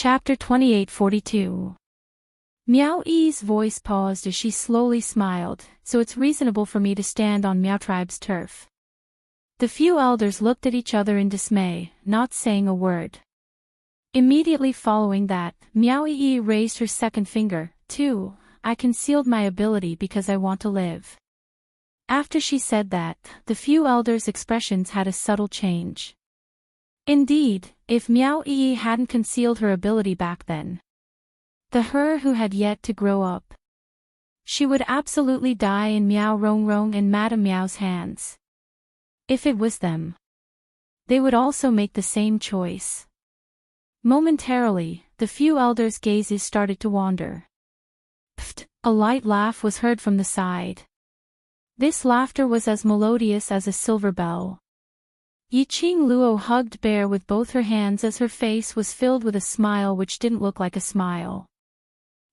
Chapter 2842. Meow E's voice paused as she slowly smiled, so it's reasonable for me to stand on Meow Tribe's turf. The few elders looked at each other in dismay, not saying a word. Immediately following that, Meow E raised her second finger, too. I concealed my ability because I want to live. After she said that, the few elders' expressions had a subtle change. Indeed, if Meow E hadn't concealed her ability back then, the her who had yet to grow up, she would absolutely die in Meow Rong Rong and Madame Meow's hands. If it was them, they would also make the same choice. Momentarily, the few elders' gazes started to wander. Pfft! A light laugh was heard from the side. This laughter was as melodious as a silver bell. Yiqing Luo hugged Bear with both her hands as her face was filled with a smile which didn't look like a smile.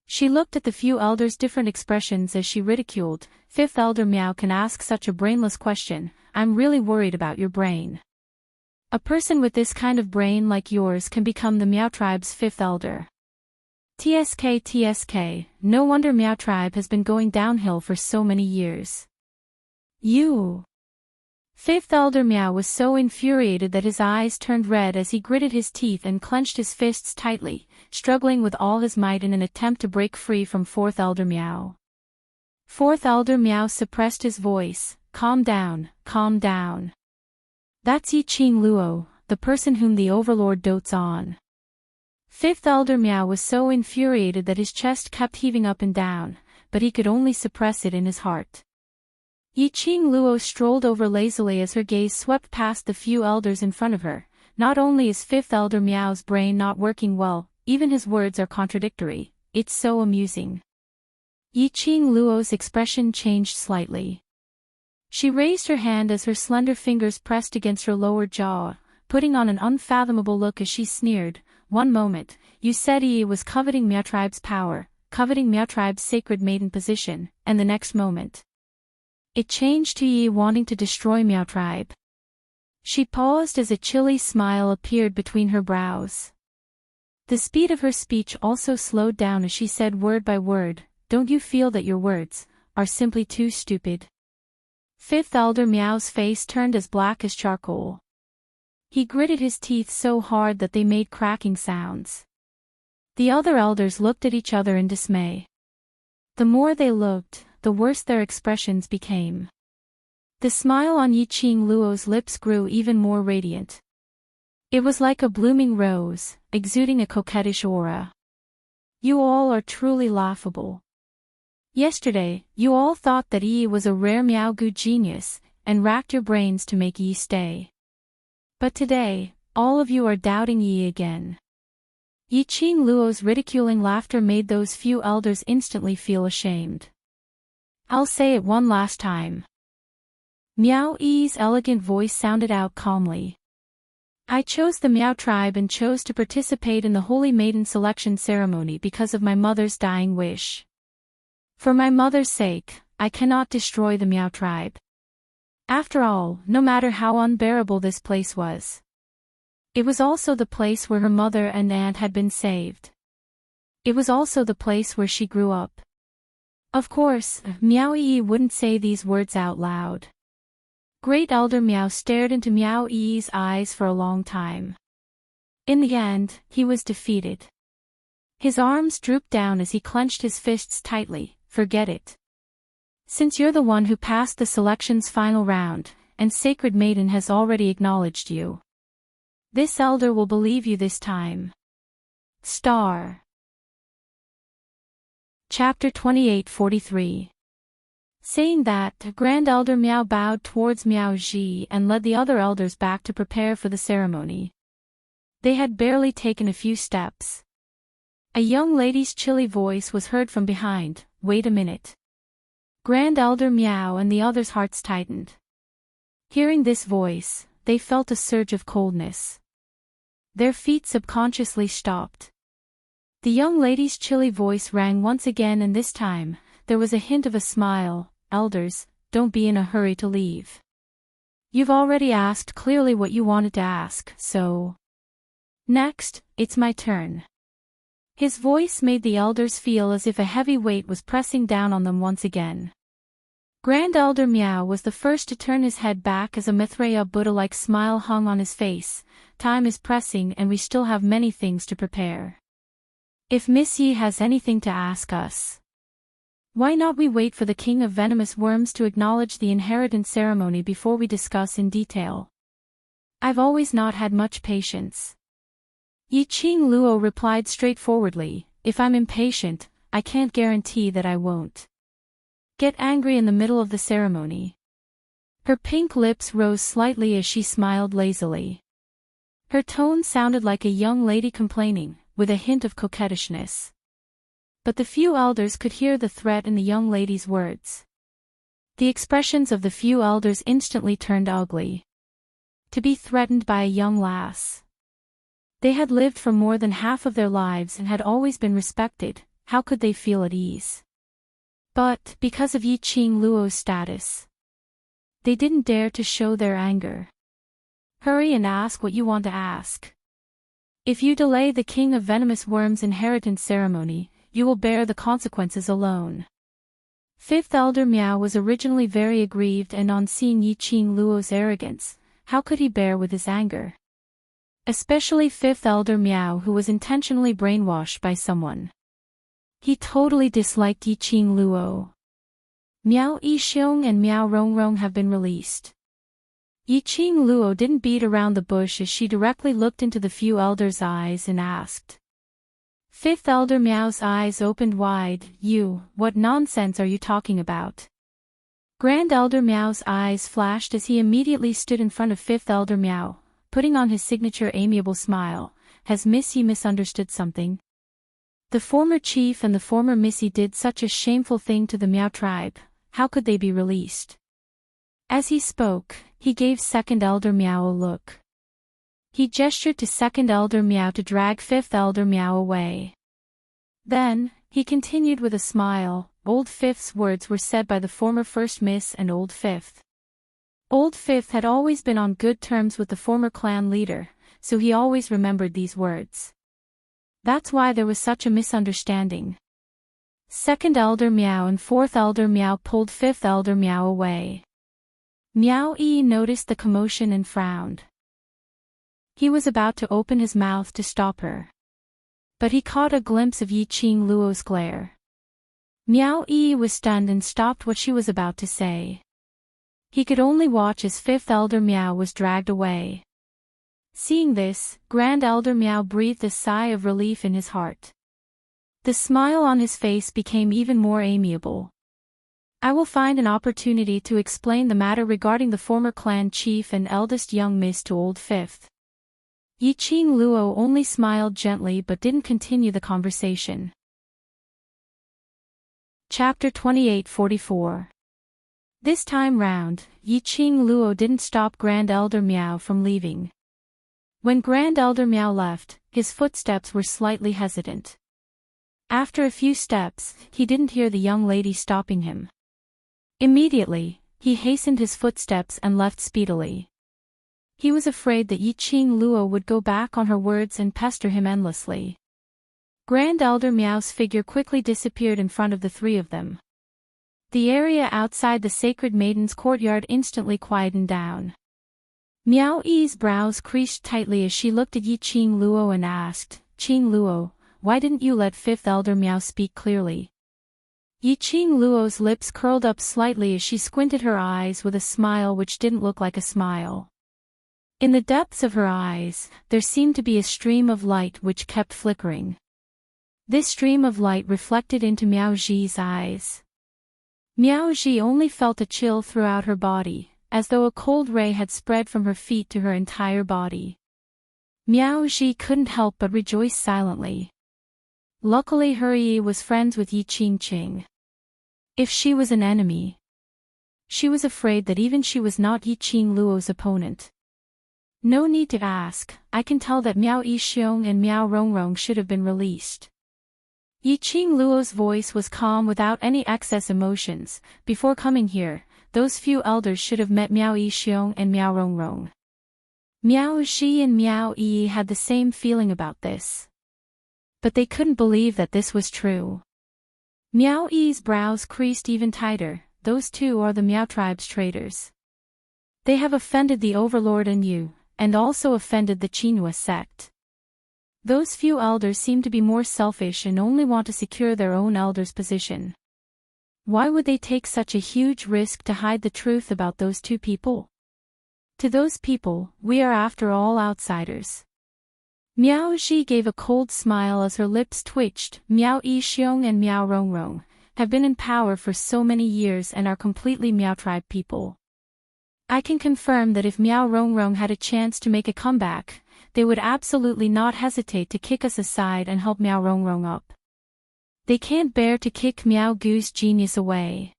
She looked at the few elders' different expressions as she ridiculed. Fifth Elder Meow can ask such a brainless question. I'm really worried about your brain. A person with this kind of brain like yours can become the Meow Tribe's fifth elder. TSK, no wonder Meow Tribe has been going downhill for so many years. You. Fifth Elder Meow was so infuriated that his eyes turned red as he gritted his teeth and clenched his fists tightly, struggling with all his might in an attempt to break free from Fourth Elder Meow. Fourth Elder Meow suppressed his voice. Calm down, calm down. That's Yiqing Luo, the person whom the Overlord dotes on. Fifth Elder Meow was so infuriated that his chest kept heaving up and down, but he could only suppress it in his heart. Yiqing Luo strolled over lazily as her gaze swept past the few elders in front of her. Not only is Fifth Elder Meow's brain not working well, even his words are contradictory. It's so amusing. Yiqing Luo's expression changed slightly. She raised her hand as her slender fingers pressed against her lower jaw, putting on an unfathomable look as she sneered. One moment, you said he was coveting Meow Tribe's power, coveting Meow Tribe's sacred maiden position, and the next moment, it changed to Yi wanting to destroy Meow Tribe. She paused as a chilly smile appeared between her brows. The speed of her speech also slowed down as she said word by word, don't you feel that your words are simply too stupid? Fifth Elder Meow's face turned as black as charcoal. He gritted his teeth so hard that they made cracking sounds. The other elders looked at each other in dismay. The more they looked, the worse their expressions became. The smile on Yiqing Luo's lips grew even more radiant. It was like a blooming rose, exuding a coquettish aura. You all are truly laughable. Yesterday, you all thought that Yi was a rare Meow Gu genius, and racked your brains to make Yi stay. But today, all of you are doubting Yi again. Yiqing Luo's ridiculing laughter made those few elders instantly feel ashamed. I'll say it one last time. Meow E's elegant voice sounded out calmly. I chose the Meow Tribe and chose to participate in the Holy Maiden selection ceremony because of my mother's dying wish. For my mother's sake, I cannot destroy the Meow Tribe. After all, no matter how unbearable this place was, it was also the place where her mother and aunt had been saved. It was also the place where she grew up. Of course, Meow Yi wouldn't say these words out loud. Great Elder Meow stared into Meow Yi's eyes for a long time. In the end, he was defeated. His arms drooped down as he clenched his fists tightly. Forget it. Since you're the one who passed the selection's final round, and Sacred Maiden has already acknowledged you, this elder will believe you this time. Star. Chapter 2843. Saying that, Grand Elder Meow bowed towards Meow Ji and led the other elders back to prepare for the ceremony. They had barely taken a few steps. A young lady's chilly voice was heard from behind. Wait a minute. Grand Elder Meow and the others' hearts tightened. Hearing this voice, they felt a surge of coldness. Their feet subconsciously stopped. The young lady's chilly voice rang once again, and this time, there was a hint of a smile. Elders, don't be in a hurry to leave. You've already asked clearly what you wanted to ask, so next, it's my turn. His voice made the elders feel as if a heavy weight was pressing down on them once again. Grand Elder Miao was the first to turn his head back as a Maitreya Buddha-like smile hung on his face. Time is pressing and we still have many things to prepare. If Miss Yi has anything to ask us, why not we wait for the King of Venomous Worms to acknowledge the inheritance ceremony before we discuss in detail? I've always not had much patience. Yi Qing Luo replied straightforwardly, if I'm impatient, I can't guarantee that I won't get angry in the middle of the ceremony. Her pink lips rose slightly as she smiled lazily. Her tone sounded like a young lady complaining, with a hint of coquettishness. But the few elders could hear the threat in the young lady's words. The expressions of the few elders instantly turned ugly. To be threatened by a young lass. They had lived for more than half of their lives and had always been respected, how could they feel at ease? But, because of Yi Qing Luo's status, they didn't dare to show their anger. Hurry and ask what you want to ask. If you delay the King of Venomous Worms' inheritance ceremony, you will bear the consequences alone. Fifth Elder Miao was originally very aggrieved, and on seeing Yi Qing Luo's arrogance, how could he bear with his anger? Especially Fifth Elder Miao, who was intentionally brainwashed by someone. He totally disliked Yi Qing Luo. Miao Yixiong and Miao Rongrong have been released. Yi Qing Luo didn't beat around the bush as she directly looked into the few elders' eyes and asked. Fifth Elder Miao's eyes opened wide. You, what nonsense are you talking about? Grand Elder Miao's eyes flashed as he immediately stood in front of Fifth Elder Miao, putting on his signature amiable smile. Has Miss Yi misunderstood something? The former chief and the former Miss Yi did such a shameful thing to the Miao tribe, how could they be released? As he spoke, he gave Second Elder Miao a look. He gestured to Second Elder Miao to drag Fifth Elder Miao away. Then, he continued with a smile. Old Fifth's words were said by the former First Miss and Old Fifth. Old Fifth had always been on good terms with the former clan leader, so he always remembered these words. That's why there was such a misunderstanding. Second Elder Miao and Fourth Elder Miao pulled Fifth Elder Miao away. Miao Yi noticed the commotion and frowned. He was about to open his mouth to stop her. But he caught a glimpse of Yi Qing Luo's glare. Miao Yi was stunned and stopped what she was about to say. He could only watch as Fifth Elder Miao was dragged away. Seeing this, Grand Elder Miao breathed a sigh of relief in his heart. The smile on his face became even more amiable. I will find an opportunity to explain the matter regarding the former clan chief and eldest young miss to Old Fifth. Yi Qing Luo only smiled gently but didn't continue the conversation. Chapter 2844. This time round, Yi Qing Luo didn't stop Grand Elder Miao from leaving. When Grand Elder Miao left, his footsteps were slightly hesitant. After a few steps, he didn't hear the young lady stopping him. Immediately, he hastened his footsteps and left speedily. He was afraid that Yi Qing Luo would go back on her words and pester him endlessly. Grand Elder Miao's figure quickly disappeared in front of the three of them. The area outside the Sacred Maiden's courtyard instantly quietened down. Miao Yi's brows creased tightly as she looked at Yi Qing Luo and asked, Qing Luo, why didn't you let Fifth Elder Miao speak clearly? Yi Qing Luo's lips curled up slightly as she squinted her eyes with a smile which didn't look like a smile. In the depths of her eyes, there seemed to be a stream of light which kept flickering. This stream of light reflected into Miao Zhi's eyes. Miao Zhi only felt a chill throughout her body, as though a cold ray had spread from her feet to her entire body. Miao Zhi couldn't help but rejoice silently. Luckily Yi was friends with Yi Qing. If she was an enemy, she was afraid that even she was not Yi Qing Luo's opponent. No need to ask, I can tell that Miao Yixiong and Miao Rongrong should have been released. Yi Qing Luo's voice was calm without any excess emotions. Before coming here, those few elders should have met Miao Yixiong and Miao Rongrong. Miao Zhi and Miao Yi had the same feeling about this. But they couldn't believe that this was true. Miao Yi's brows creased even tighter. Those two are the Miao tribe's traitors. They have offended the overlord and you, and also offended the Qinhua sect. Those few elders seem to be more selfish and only want to secure their own elder's position. Why would they take such a huge risk to hide the truth about those two people? To those people, we are after all outsiders. Miao Ji gave a cold smile as her lips twitched. Miao Yixiong and Miao Rongrong have been in power for so many years and are completely Miao tribe people. I can confirm that if Miao Rongrong had a chance to make a comeback, they would absolutely not hesitate to kick us aside and help Miao Rongrong up. They can't bear to kick Miao Gu's genius away.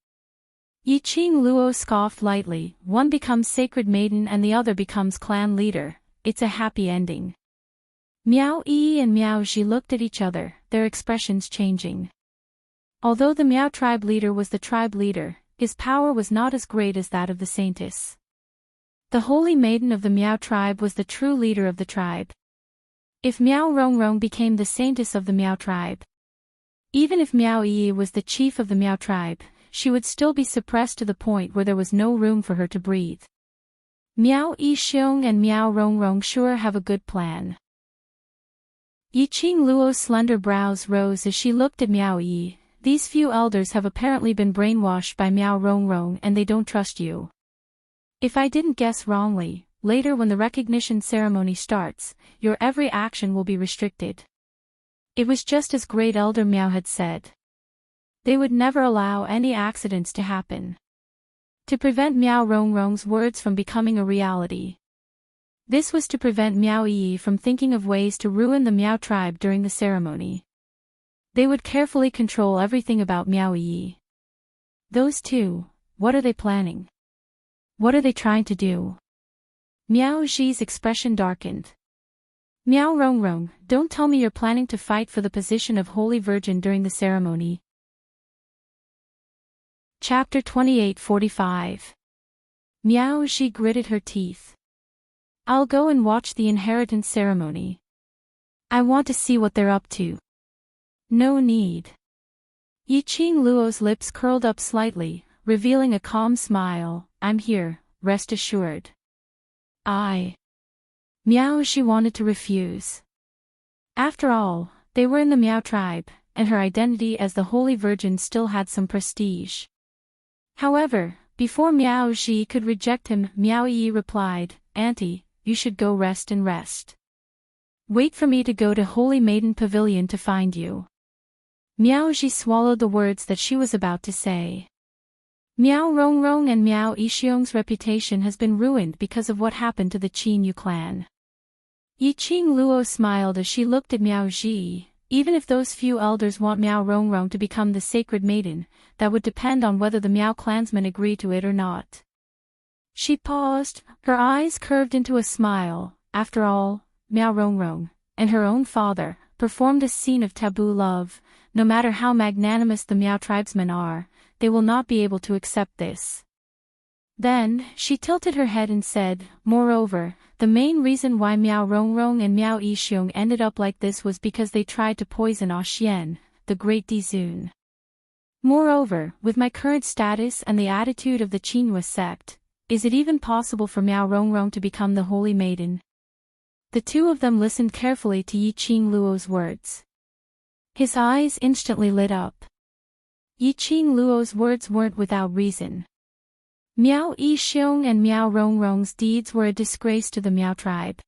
Yiqing Luo scoffed lightly. One becomes sacred maiden and the other becomes clan leader. It's a happy ending. Miao Yi and Miao Ji looked at each other, their expressions changing. Although the Miao tribe leader was the tribe leader, his power was not as great as that of the saintess. The holy maiden of the Miao tribe was the true leader of the tribe. If Miao Rongrong became the saintess of the Miao tribe, even if Miao Yi was the chief of the Miao tribe, she would still be suppressed to the point where there was no room for her to breathe. Miao Yixiong and Miao Rongrong sure have a good plan. Yiqing Luo's slender brows rose as she looked at Miao Yi. These few elders have apparently been brainwashed by Miao Rongrong and they don't trust you. If I didn't guess wrongly, later when the recognition ceremony starts, your every action will be restricted. It was just as Great Elder Miao had said. They would never allow any accidents to happen. To prevent Miao Rongrong's words from becoming a reality. This was to prevent Miao Yi from thinking of ways to ruin the Miao tribe during the ceremony. They would carefully control everything about Miao Yi. Those two, what are they planning? What are they trying to do? Miao Ji's expression darkened. Miao Rongrong, don't tell me you're planning to fight for the position of Holy Virgin during the ceremony. Chapter 28:45. Miao Ji gritted her teeth. I'll go and watch the inheritance ceremony. I want to see what they're up to. No need. Yiqing Luo's lips curled up slightly, revealing a calm smile. I'm here, rest assured. Miao Ji wanted to refuse. After all, they were in the Miao tribe, and her identity as the Holy Virgin still had some prestige. However, before Miao Ji could reject him, Miao Yi replied, Auntie, you should go rest and rest. Wait for me to go to Holy Maiden Pavilion to find you. Miao Ji swallowed the words that she was about to say. Miao Rongrong and Miao Yixiong's reputation has been ruined because of what happened to the Qinyu clan. Yiqing Luo smiled as she looked at Miao Ji. Even if those few elders want Miao Rongrong to become the sacred maiden, that would depend on whether the Miao clansmen agree to it or not. She paused, her eyes curved into a smile. After all, Miao Rongrong, and her own father, performed a scene of taboo love. No matter how magnanimous the Miao tribesmen are, they will not be able to accept this. Then, she tilted her head and said, moreover, the main reason why Miao Rongrong and Miao Yixiong ended up like this was because they tried to poison Xian, the great Dizun. Moreover, with my current status and the attitude of the Qinhua sect, is it even possible for Miao Rongrong to become the Holy Maiden? The two of them listened carefully to Yiqing Luo's words. His eyes instantly lit up. Yiqing Luo's words weren't without reason. Miao Yixiong and Miao Rongrong's deeds were a disgrace to the Miao tribe.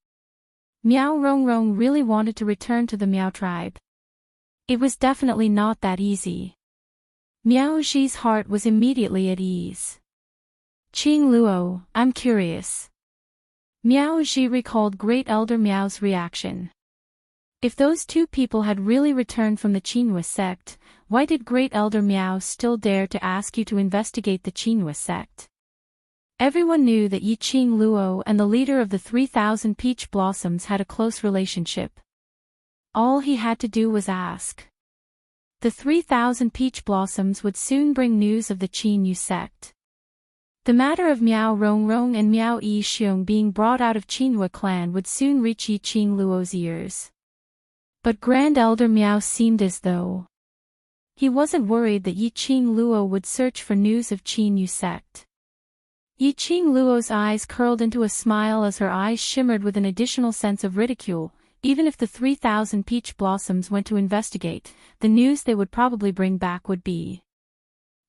Miao Rongrong really wanted to return to the Miao tribe. It was definitely not that easy. Miao Ji's heart was immediately at ease. Qing Luo, I'm curious. Miao Ji recalled Great Elder Miao's reaction. If those two people had really returned from the Qinhua sect, why did Great Elder Miao still dare to ask you to investigate the Qinhua sect? Everyone knew that Yiqing Luo and the leader of the 3,000 Peach Blossoms had a close relationship. All he had to do was ask. The 3,000 Peach Blossoms would soon bring news of the Qinyu sect. The matter of Miao Rongrong and Miao Yixiong being brought out of Qinhua clan would soon reach Yiqing Luo's ears. But Grand Elder Miao seemed as though he wasn't worried that Yi Qing Luo would search for news of Qin Yu sect. Yi Qing Luo's eyes curled into a smile as her eyes shimmered with an additional sense of ridicule. Even if the 3,000 peach blossoms went to investigate, the news they would probably bring back would be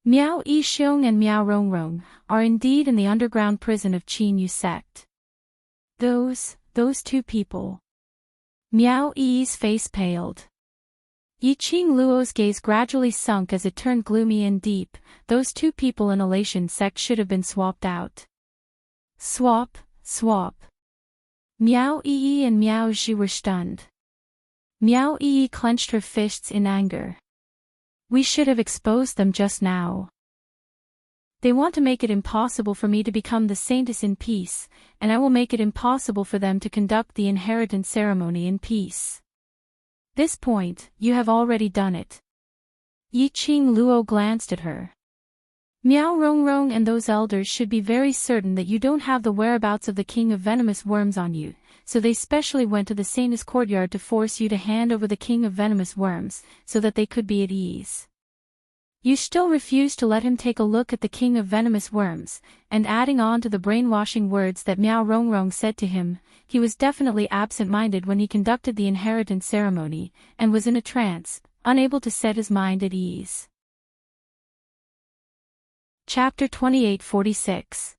Miao Yixiong and Miao Rongrong are indeed in the underground prison of Qin Yu sect. Those two people. Miao Yi's face paled. Yi Qing Luo's gaze gradually sunk as it turned gloomy and deep. Those two people in Elation sect should have been swapped out. Swap. Miao Yi and Miao Zhi were stunned. Miao Yi clenched her fists in anger. We should have exposed them just now. They want to make it impossible for me to become the saintess in peace, and I will make it impossible for them to conduct the inheritance ceremony in peace. This point, you have already done it. Yi Qing Luo glanced at her. Miao Rongrong and those elders should be very certain that you don't have the whereabouts of the king of venomous worms on you, so they specially went to the saintess courtyard to force you to hand over the king of venomous worms, so that they could be at ease. You still refuse to let him take a look at the king of venomous worms, and adding on to the brainwashing words that Miao Rongrong said to him, he was definitely absent-minded when he conducted the inheritance ceremony, and was in a trance, unable to set his mind at ease. Chapter 2846.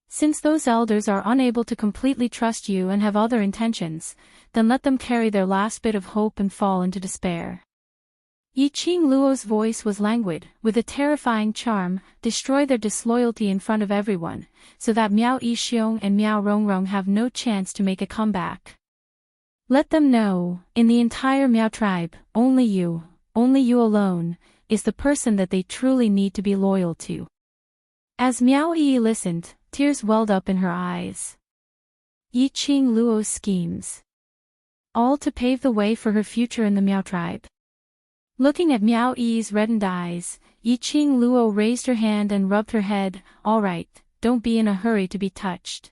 Since those elders are unable to completely trust you and have other intentions, then let them carry their last bit of hope and fall into despair. Yi Qing Luo's voice was languid, with a terrifying charm. Destroy their disloyalty in front of everyone, so that Miao Yixiong and Miao Rongrong have no chance to make a comeback. Let them know, in the entire Miao tribe, only you alone, is the person that they truly need to be loyal to. As Miao Yi listened, tears welled up in her eyes. Yi Qing Luo's schemes. All to pave the way for her future in the Miao tribe. Looking at Miao Yi's reddened eyes, Yi Qing Luo raised her hand and rubbed her head. All right, don't be in a hurry to be touched.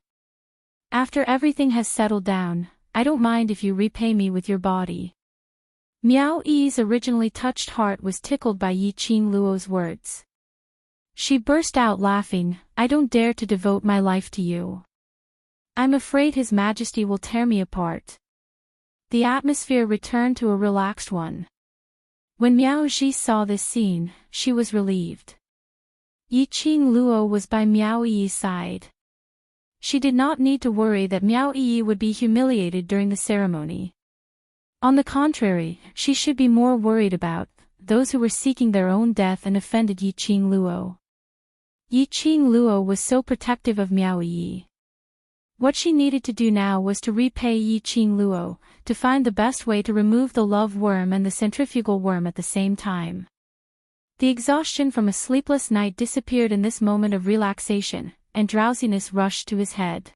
After everything has settled down, I don't mind if you repay me with your body. Miao Yi's originally touched heart was tickled by Yi Qing Luo's words. She burst out laughing. I don't dare to devote my life to you. I'm afraid His Majesty will tear me apart. The atmosphere returned to a relaxed one. When Miao Zhi saw this scene, she was relieved. Yi Qing Luo was by Miao Yi's side. She did not need to worry that Miao Yi would be humiliated during the ceremony. On the contrary, she should be more worried about those who were seeking their own death and offended Yi Qing Luo. Yi Qing Luo was so protective of Miao Yi. What she needed to do now was to repay Yi Qing Luo, to find the best way to remove the love worm and the centrifugal worm at the same time. The exhaustion from a sleepless night disappeared in this moment of relaxation, and drowsiness rushed to his head.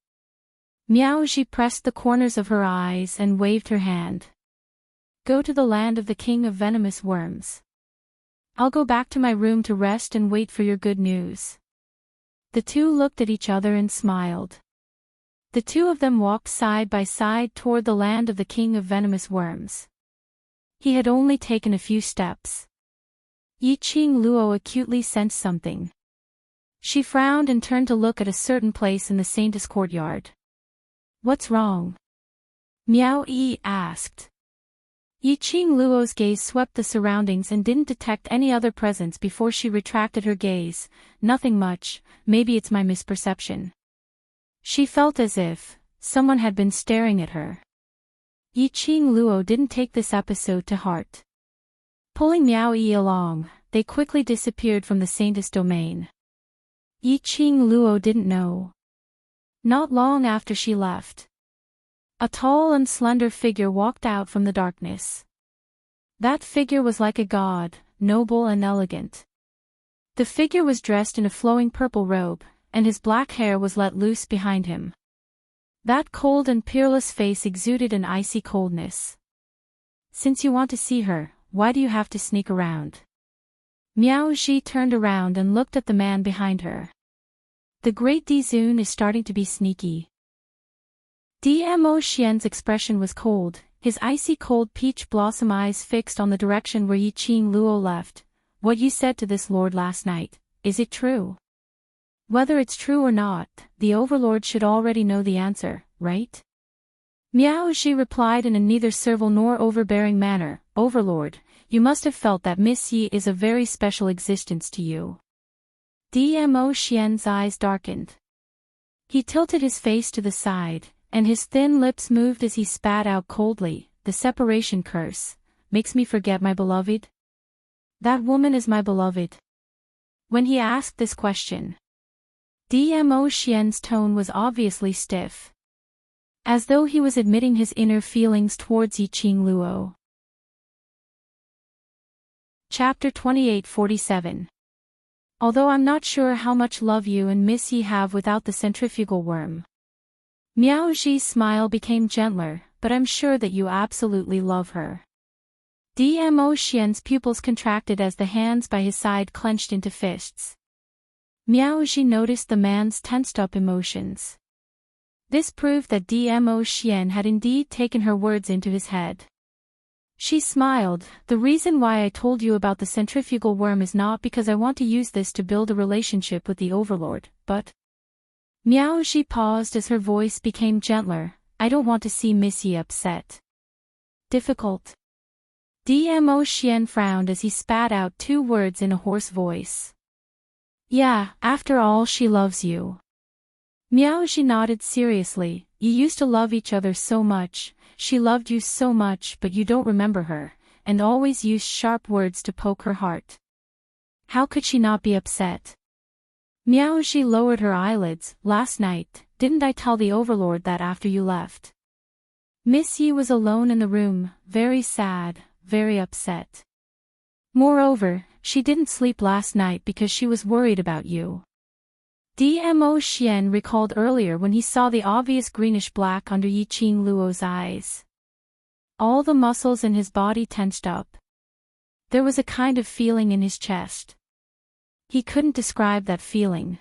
Miao Zhi pressed the corners of her eyes and waved her hand. Go to the land of the king of venomous worms. I'll go back to my room to rest and wait for your good news. The two looked at each other and smiled. The two of them walked side by side toward the land of the king of venomous worms. He had only taken a few steps. Yi Qing Luo acutely sensed something. She frowned and turned to look at a certain place in the saintess courtyard. What's wrong? Miao Yi asked. Yi Qing Luo's gaze swept the surroundings and didn't detect any other presence before she retracted her gaze. Nothing much, maybe it's my misperception. She felt as if someone had been staring at her. Yi Qing Luo didn't take this episode to heart. Pulling Miao Yi along, they quickly disappeared from the saintess domain. Yi Qing Luo didn't know. Not long after she left, a tall and slender figure walked out from the darkness. That figure was like a god, noble and elegant. The figure was dressed in a flowing purple robe, and his black hair was let loose behind him. That cold and peerless face exuded an icy coldness. Since you want to see her, why do you have to sneak around? Miao Zhi turned around and looked at the man behind her. The great Dizun is starting to be sneaky. Dmo Xian's expression was cold. his icy cold peach blossom eyes fixed on the direction where Yiqing Luo left. What you said to this lord last night, is it true? Whether it's true or not, the overlord should already know the answer, right? Miao Ji replied in a neither servile nor overbearing manner. Overlord, you must have felt that Miss Yi is a very special existence to you. Dmo Xian's eyes darkened. He tilted his face to the side, and his thin lips moved as he spat out coldly. The separation curse makes me forget my beloved. That woman is my beloved. When he asked this question, Dmo Xian's tone was obviously stiff, as though he was admitting his inner feelings towards Yiqing Luo. Chapter 2847. Although I'm not sure how much love you and Miss Yi have without the centrifugal worm. Miao Ji's smile became gentler, but I'm sure that you absolutely love her. Dmo Xian's pupils contracted as the hands by his side clenched into fists. Miao Ji noticed the man's tensed-up emotions. This proved that Dmo Xian had indeed taken her words into his head. She smiled. The reason why I told you about the centrifugal worm is not because I want to use this to build a relationship with the overlord, but... Miao Ji paused as her voice became gentler. I don't want to see Miss Yi upset. Difficult. Dmo Xian frowned as he spat out two words in a hoarse voice. Yeah, after all she loves you. Miao Ji nodded seriously. You used to love each other so much, she loved you so much, but you don't remember her, and always used sharp words to poke her heart. How could she not be upset? Miao Ji lowered her eyelids. Last night, didn't I tell the overlord that after you left? Miss Yi was alone in the room, very sad, very upset. Moreover, she didn't sleep last night because she was worried about you. Dmo Xian recalled earlier when he saw the obvious greenish-black under Yiqing Luo's eyes. All the muscles in his body tensed up. There was a kind of feeling in his chest. He couldn't describe that feeling.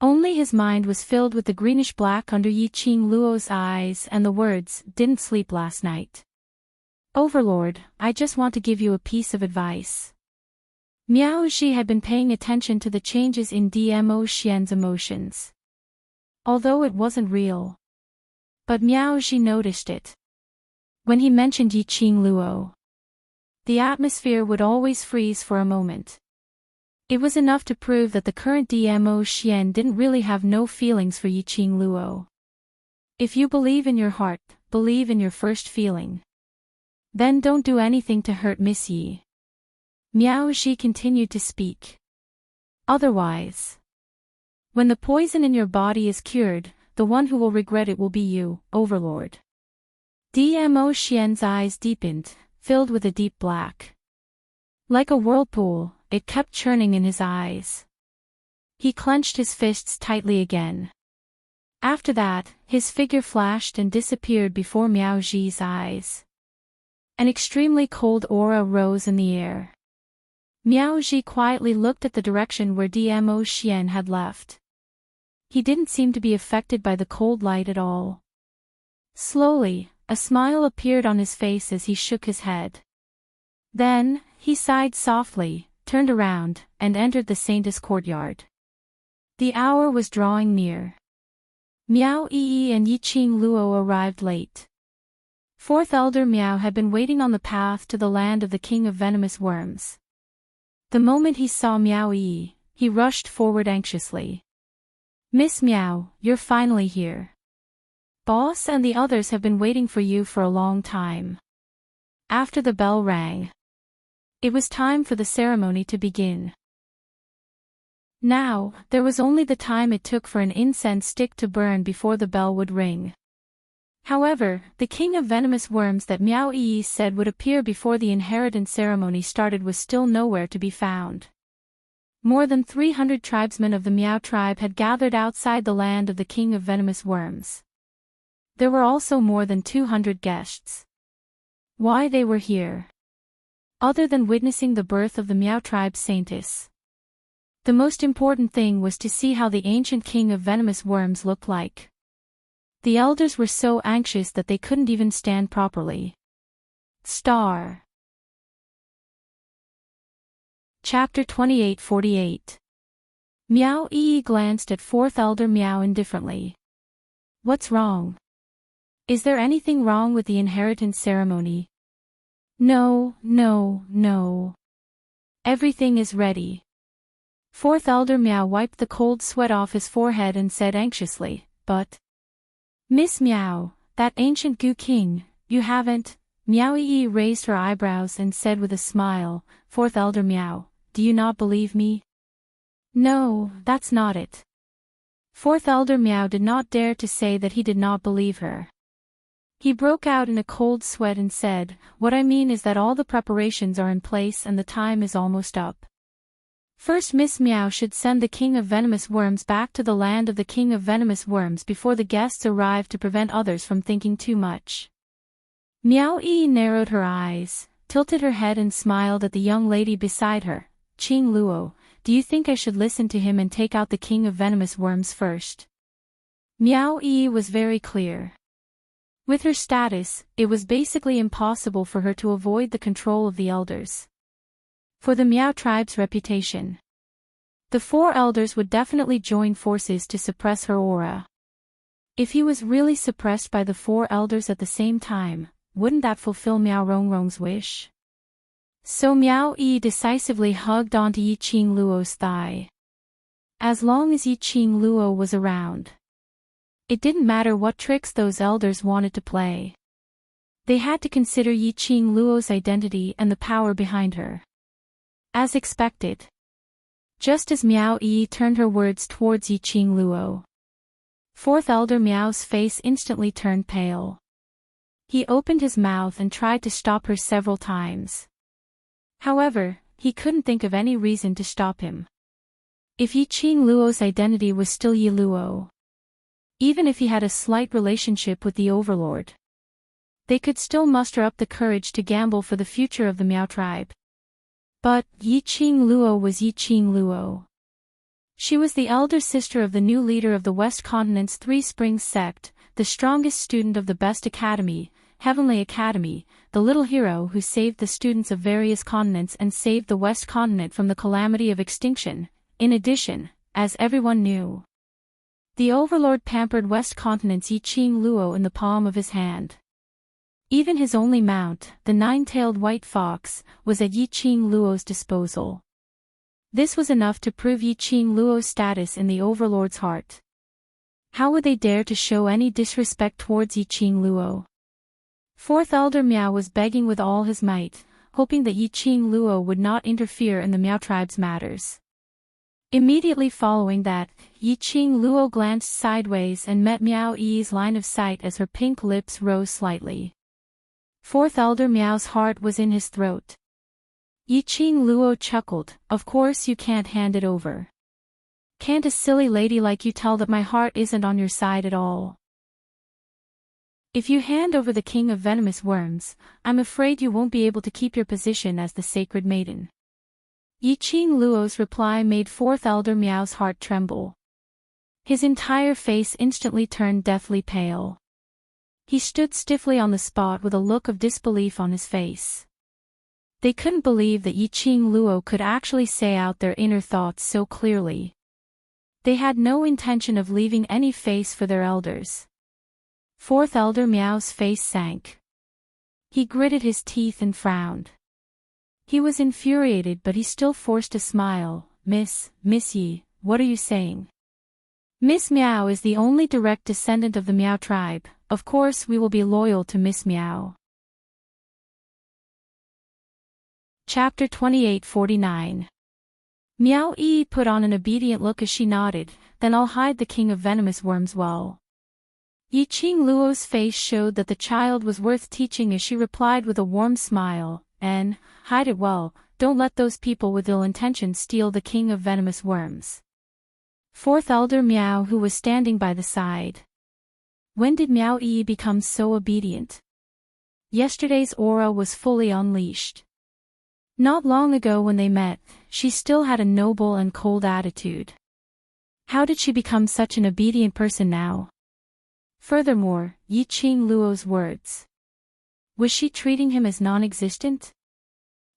Only his mind was filled with the greenish-black under Yiqing Luo's eyes and the words, didn't sleep last night. Overlord, I just want to give you a piece of advice. Miao Ji had been paying attention to the changes in Dmo Xian's emotions. Although it wasn't real. But Miao Ji noticed it. When he mentioned Yiqing Luo, the atmosphere would always freeze for a moment. It was enough to prove that the current Dmo Xian didn't really have no feelings for Yiqing Luo. If you believe in your heart, believe in your first feeling. Then don't do anything to hurt Miss Yi. Miao Ji continued to speak. Otherwise, when the poison in your body is cured, the one who will regret it will be you, overlord. Dmo Xian's eyes deepened, filled with a deep black. Like a whirlpool, it kept churning in his eyes. He clenched his fists tightly again. After that, his figure flashed and disappeared before Miao Ji's eyes. An extremely cold aura rose in the air. Miao Ji quietly looked at the direction where Dmo Xian had left. He didn't seem to be affected by the cold light at all. Slowly, a smile appeared on his face as he shook his head. Then, he sighed softly, turned around, and entered the Saintess courtyard. The hour was drawing near. Miao Yi and Yiqing Luo arrived late. Fourth Elder Miao had been waiting on the path to the land of the King of Venomous Worms. The moment he saw Miao Yi, he rushed forward anxiously. Miss Miao, you're finally here. Boss and the others have been waiting for you for a long time. After the bell rang, it was time for the ceremony to begin. Now, there was only the time it took for an incense stick to burn before the bell would ring. However, the King of Venomous Worms that Miao Yi said would appear before the inheritance ceremony started was still nowhere to be found. More than 300 tribesmen of the Miao tribe had gathered outside the land of the King of Venomous Worms. There were also more than 200 guests. Why they were here? Other than witnessing the birth of the Miao tribe's saintess. The most important thing was to see how the ancient King of Venomous Worms looked like. The elders were so anxious that they couldn't even stand properly. Star. Chapter 28:48. Meow Ee glanced at fourth elder Meow indifferently. What's wrong? Is there anything wrong with the inheritance ceremony? No. Everything is ready. Fourth elder Meow wiped the cold sweat off his forehead and said anxiously, but... Miss Meow, that ancient Goo King, you haven't... Meow Ee raised her eyebrows and said with a smile, Fourth elder Meow, do you not believe me? No, that's not it. Fourth elder Meow did not dare to say that he did not believe her. He broke out in a cold sweat and said, what I mean is that all the preparations are in place and the time is almost up. First Miss Meow should send the King of Venomous Worms back to the land of the King of Venomous Worms before the guests arrive to prevent others from thinking too much. Meow Ee narrowed her eyes, tilted her head and smiled at the young lady beside her. Qing Luo, do you think I should listen to him and take out the King of Venomous Worms first? Meow Ee was very clear. With her status, it was basically impossible for her to avoid the control of the elders. For the Meow tribe's reputation, the four elders would definitely join forces to suppress her aura. If he was really suppressed by the four elders at the same time, wouldn't that fulfill Meow Rongrong's wish? So Meow Ee decisively hugged onto Yi Qing Luo's thigh. As long as Yi Qing Luo was around, it didn't matter what tricks those elders wanted to play. They had to consider Yi Qing Luo's identity and the power behind her. As expected. Just as Meow Ee turned her words towards Yi Qing Luo, fourth elder Meow's face instantly turned pale. He opened his mouth and tried to stop her several times. However, he couldn't think of any reason to stop him. If Yi Qing Luo's identity was still Yi Luo, even if he had a slight relationship with the Overlord, they could still muster up the courage to gamble for the future of the Meow tribe. But Yi Qing Luo was Yi Qing Luo. She was the elder sister of the new leader of the West Continent's Three Springs sect, the strongest student of the best academy, Heavenly Academy, the little hero who saved the students of various continents and saved the West Continent from the calamity of extinction. In addition, as everyone knew, the Overlord pampered West Continent's Yi Qing Luo in the palm of his hand. Even his only mount, the nine-tailed white fox, was at Yi Qing Luo's disposal. This was enough to prove Yi Qing Luo's status in the Overlord's heart. How would they dare to show any disrespect towards Yi Qing Luo? Fourth elder Meow was begging with all his might, hoping that Yi Qing Luo would not interfere in the Meow tribe's matters. Immediately following that, Yi Qing Luo glanced sideways and met Meow Ee's line of sight as her pink lips rose slightly. Fourth elder Meow's heart was in his throat. Yi Qing Luo chuckled, of course you can't hand it over. Can't a silly lady like you tell that my heart isn't on your side at all? If you hand over the King of Venomous Worms, I'm afraid you won't be able to keep your position as the Sacred Maiden. Yi Qing Luo's reply made fourth elder Meow's heart tremble. His entire face instantly turned deathly pale. He stood stiffly on the spot with a look of disbelief on his face. They couldn't believe that Yi Qing Luo could actually say out their inner thoughts so clearly. They had no intention of leaving any face for their elders. Fourth elder Meow's face sank. He gritted his teeth and frowned. He was infuriated, but he still forced a smile. Miss Yi, what are you saying? Miss Meow is the only direct descendant of the Meow tribe. Of course we will be loyal to Miss Meow. Chapter 28:49. Meow Ee put on an obedient look as she nodded, then I'll hide the King of Venomous Worms well. Yi Qing Luo's face showed that the child was worth teaching as she replied with a warm smile, hide it well, don't let those people with ill intentions steal the King of Venomous Worms. Fourth elder Meow, who was standing by the side. When did Meow Ee become so obedient? Yesterday's aura was fully unleashed. Not long ago when they met, she still had a noble and cold attitude. How did she become such an obedient person now? Furthermore, Yi Qing Luo's words. Was she treating him as non-existent?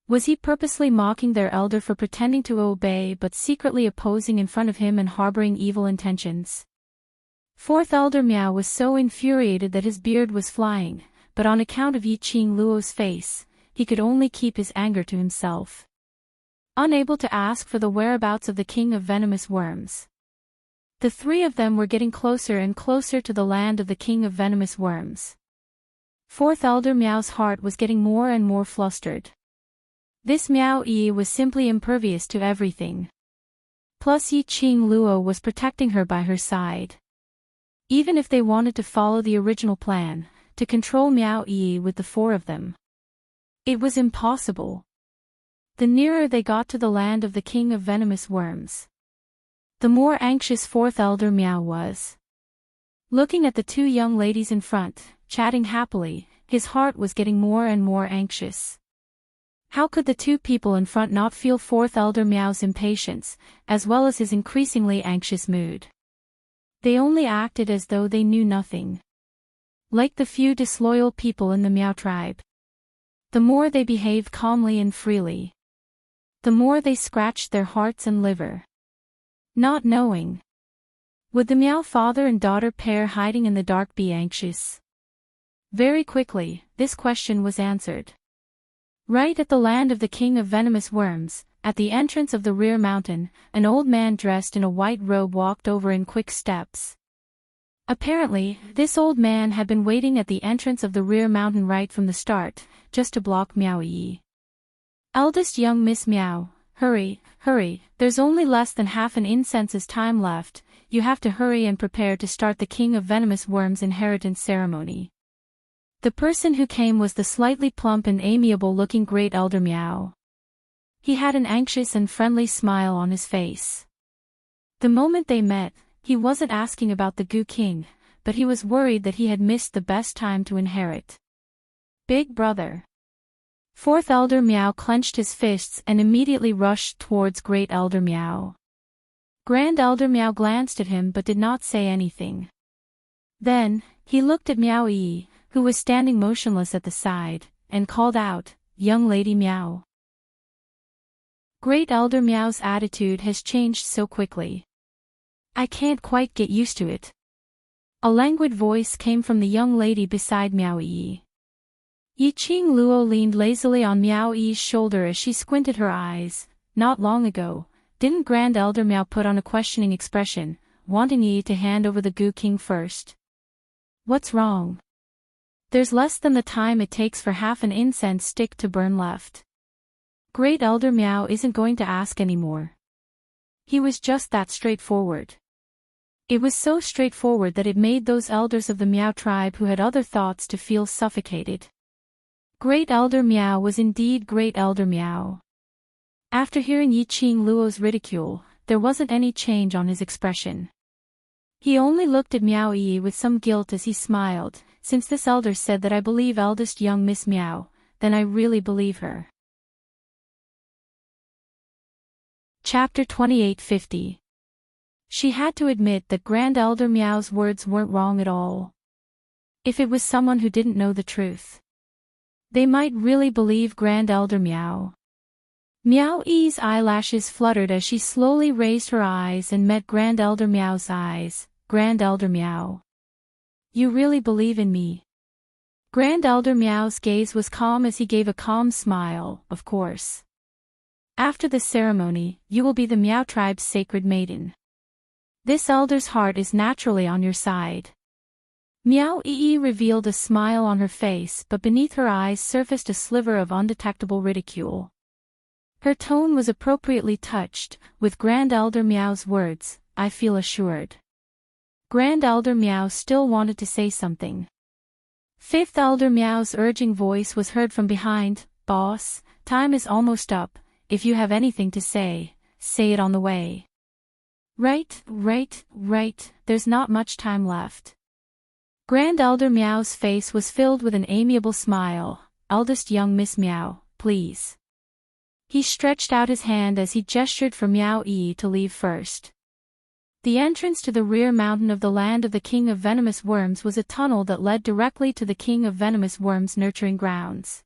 Was he purposely mocking their elder for pretending to obey but secretly opposing in front of him and harboring evil intentions? Fourth Elder Miao was so infuriated that his beard was flying, but on account of Yi Qing Luo's face, he could only keep his anger to himself. Unable to ask for the whereabouts of the king of venomous worms. The three of them were getting closer and closer to the land of the king of venomous worms. Fourth Elder Miao's heart was getting more and more flustered. This Miao Yi was simply impervious to everything. Plus Yi Qing Luo was protecting her by her side. Even if they wanted to follow the original plan, to control Miao Yi with the four of them, it was impossible. The nearer they got to the land of the king of venomous worms, the more anxious Fourth Elder Miao was. Looking at the two young ladies in front, chatting happily, his heart was getting more and more anxious. How could the two people in front not feel Fourth Elder Miao's impatience, as well as his increasingly anxious mood? They only acted as though they knew nothing. Like the few disloyal people in the Miao tribe. The more they behaved calmly and freely, the more they scratched their hearts and liver. Not knowing. Would the Miao father and daughter pair hiding in the dark be anxious? Very quickly, this question was answered. Right at the land of the king of venomous worms, at the entrance of the rear mountain, an old man dressed in a white robe walked over in quick steps. Apparently, this old man had been waiting at the entrance of the rear mountain right from the start, just to block Miao Yi. Eldest young Miss Miao, hurry, hurry, there's only less than half an incense's time left, you have to hurry and prepare to start the king of venomous worms' inheritance ceremony. The person who came was the slightly plump and amiable-looking Great Elder Miao. He had an anxious and friendly smile on his face. The moment they met, he wasn't asking about the Gu King, but he was worried that he had missed the best time to inherit. Big brother. Fourth Elder Miao clenched his fists and immediately rushed towards Great Elder Miao. Grand Elder Miao glanced at him but did not say anything. Then, he looked at Miao Yi, who was standing motionless at the side, and called out, "Young Lady Miao." Great Elder Miao's attitude has changed so quickly. I can't quite get used to it. A languid voice came from the young lady beside Miao Yi. Yi Qing Luo leaned lazily on Miao Yi's shoulder as she squinted her eyes. Not long ago, didn't Grand Elder Miao put on a questioning expression, wanting Yi to hand over the Gu King first? What's wrong? There's less than the time it takes for half an incense stick to burn left. Great Elder Miao isn't going to ask anymore. He was just that straightforward. It was so straightforward that it made those elders of the Miao tribe who had other thoughts to feel suffocated. Great Elder Miao was indeed Great Elder Miao. After hearing Yi Qing Luo's ridicule, there wasn't any change on his expression. He only looked at Miao Yi with some guilt as he smiled. Since this elder said that I believe eldest young Miss Miao, then I really believe her. Chapter 2850. She had to admit that Grand Elder Miao's words weren't wrong at all. If it was someone who didn't know the truth, they might really believe Grand Elder Miao. Miao Yi's eyelashes fluttered as she slowly raised her eyes and met Grand Elder Miao's eyes. Grand Elder Miao. You really believe in me? Grand Elder Miao's gaze was calm as he gave a calm smile, of course. After the ceremony, you will be the Miao tribe's sacred maiden. This elder's heart is naturally on your side. Miao Yi revealed a smile on her face, but beneath her eyes surfaced a sliver of undetectable ridicule. Her tone was appropriately touched, with Grand Elder Miao's words, I feel assured. Grand Elder Miao still wanted to say something. Fifth Elder Miao's urging voice was heard from behind, Boss, time is almost up, if you have anything to say, say it on the way. Right, there's not much time left. Grand Elder Miao's face was filled with an amiable smile, eldest young Miss Miao, please. He stretched out his hand as he gestured for Miao Yi to leave first. The entrance to the rear mountain of the land of the King of Venomous Worms was a tunnel that led directly to the King of Venomous Worms' nurturing grounds.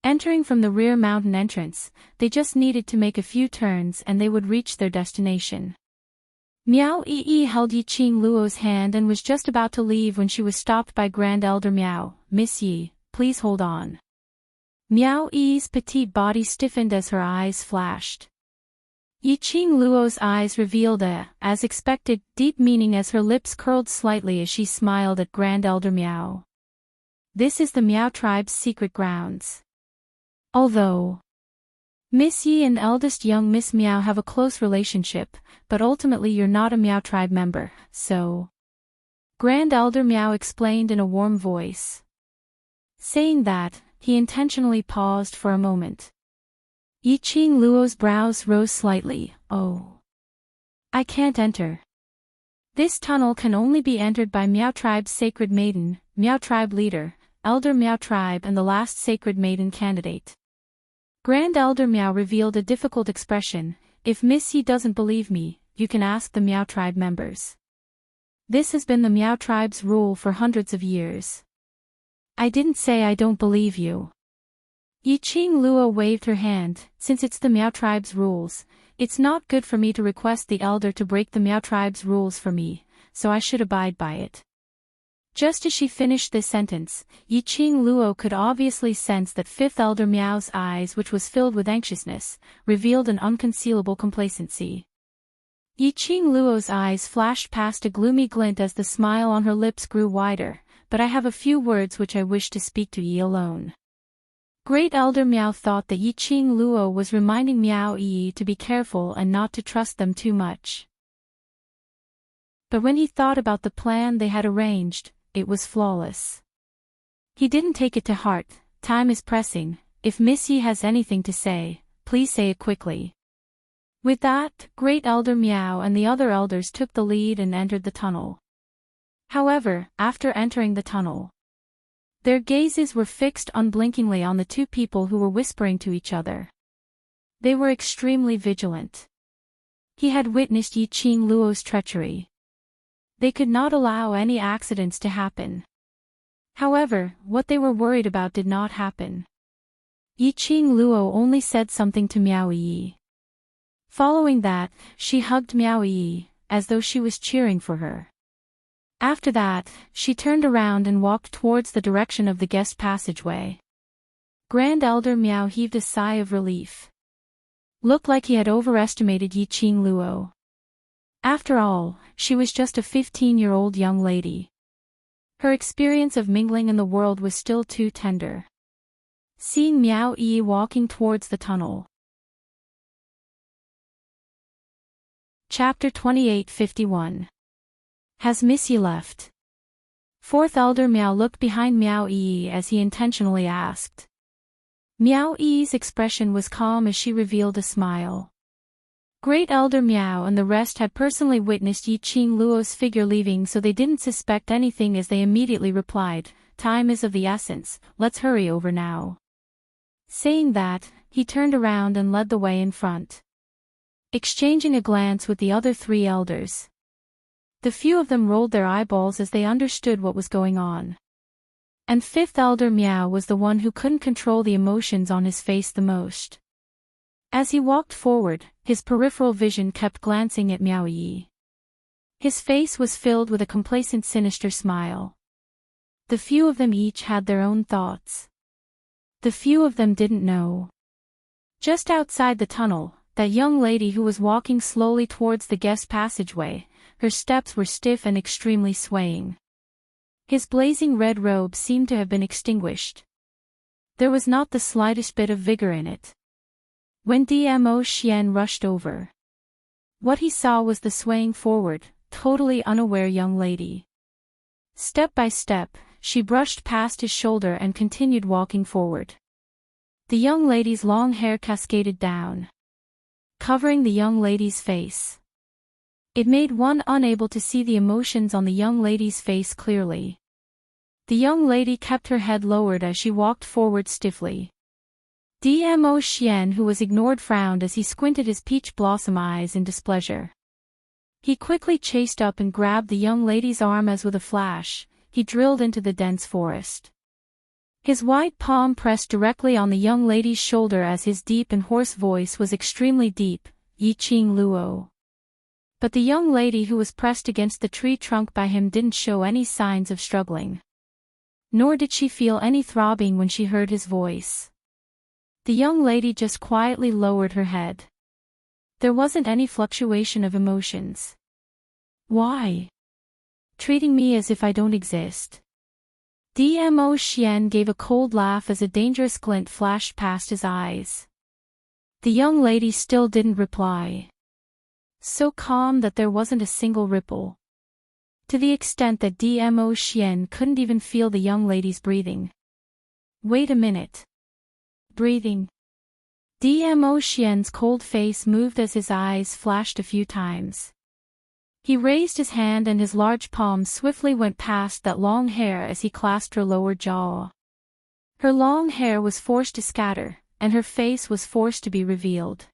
Entering from the rear mountain entrance, they just needed to make a few turns and they would reach their destination. Miao Yi held Yi Qing Luo's hand and was just about to leave when she was stopped by Grand Elder Miao. "Miss Yi, please hold on." Miao Yi's petite body stiffened as her eyes flashed. Yi Qing Luo's eyes revealed as expected, deep meaning as her lips curled slightly as she smiled at Grand Elder Miao. "This is the Miao tribe's secret grounds. Although Miss Yi and eldest young Miss Miao have a close relationship, but ultimately you're not a Miao tribe member, so..." Grand Elder Miao explained in a warm voice. Saying that, he intentionally paused for a moment. Yi Qing Luo's brows rose slightly. "Oh. I can't enter. This tunnel can only be entered by Miao Tribe's Sacred Maiden, Miao Tribe Leader, Elder Miao Tribe and the last Sacred Maiden candidate." Grand Elder Miao revealed a difficult expression. "If Miss Yi doesn't believe me, you can ask the Miao Tribe members. This has been the Miao Tribe's rule for hundreds of years." "I didn't say I don't believe you." Yi Qing Luo waved her hand. "Since it's the Miao Tribe's rules, it's not good for me to request the elder to break the Miao Tribe's rules for me, so I should abide by it." Just as she finished this sentence, Yi Qing Luo could obviously sense that fifth elder Miao's eyes, which was filled with anxiousness, revealed an unconcealable complacency. Yi Qing Luo's eyes flashed past a gloomy glint as the smile on her lips grew wider. "But I have a few words which I wish to speak to Yi alone." Great Elder Miao thought that Yi Qing Luo was reminding Miao Yi to be careful and not to trust them too much. But when he thought about the plan they had arranged, it was flawless. He didn't take it to heart. "Time is pressing. If Miss Yi has anything to say, please say it quickly." With that, Great Elder Miao and the other elders took the lead and entered the tunnel. However, after entering the tunnel, their gazes were fixed unblinkingly on the two people who were whispering to each other. They were extremely vigilant. He had witnessed Yi Qing Luo's treachery. They could not allow any accidents to happen. However, what they were worried about did not happen. Yi Qing Luo only said something to Miao Yi. Following that, she hugged Miao Yi, as though she was cheering for her. After that, she turned around and walked towards the direction of the guest passageway. Grand Elder Miao heaved a sigh of relief. Looked like he had overestimated Yi Qing Luo. After all, she was just a 15-year-old young lady. Her experience of mingling in the world was still too tender. Seeing Miao Yi walking towards the tunnel. Chapter 28:51. Has Miss Yi left? Fourth Elder Miao looked behind Miao Yi as he intentionally asked. Miao Yi's expression was calm as she revealed a smile. Great Elder Miao and the rest had personally witnessed Yi Qing Luo's figure leaving, so they didn't suspect anything as they immediately replied, "Time is of the essence, let's hurry over now." Saying that, he turned around and led the way in front. Exchanging a glance with the other three elders, the few of them rolled their eyeballs as they understood what was going on. And fifth Elder Miao was the one who couldn't control the emotions on his face the most. As he walked forward, his peripheral vision kept glancing at Miao Yi. His face was filled with a complacent, sinister smile. The few of them each had their own thoughts. The few of them didn't know. Just outside the tunnel, that young lady who was walking slowly towards the guest passageway, her steps were stiff and extremely swaying. His blazing red robe seemed to have been extinguished. There was not the slightest bit of vigor in it. When Dmo Xian rushed over, what he saw was the swaying forward, totally unaware young lady. Step by step, she brushed past his shoulder and continued walking forward. The young lady's long hair cascaded down, covering the young lady's face. It made one unable to see the emotions on the young lady's face clearly. The young lady kept her head lowered as she walked forward stiffly. Dmo Xian, who was ignored, frowned as he squinted his peach blossom eyes in displeasure. He quickly chased up and grabbed the young lady's arm as with a flash, he drilled into the dense forest. His white palm pressed directly on the young lady's shoulder as his deep and hoarse voice was extremely deep, Yi-Ching Luo. But the young lady who was pressed against the tree trunk by him didn't show any signs of struggling. Nor did she feel any throbbing when she heard his voice. The young lady just quietly lowered her head. There wasn't any fluctuation of emotions. Why? Treating me as if I don't exist. Dmo Xian gave a cold laugh as a dangerous glint flashed past his eyes. The young lady still didn't reply. So calm that there wasn't a single ripple. To the extent that Dmo Xian couldn't even feel the young lady's breathing. Wait a minute. Breathing. Dmo Xian's cold face moved as his eyes flashed a few times. He raised his hand and his large palm swiftly went past that long hair as he clasped her lower jaw. Her long hair was forced to scatter, and her face was forced to be revealed.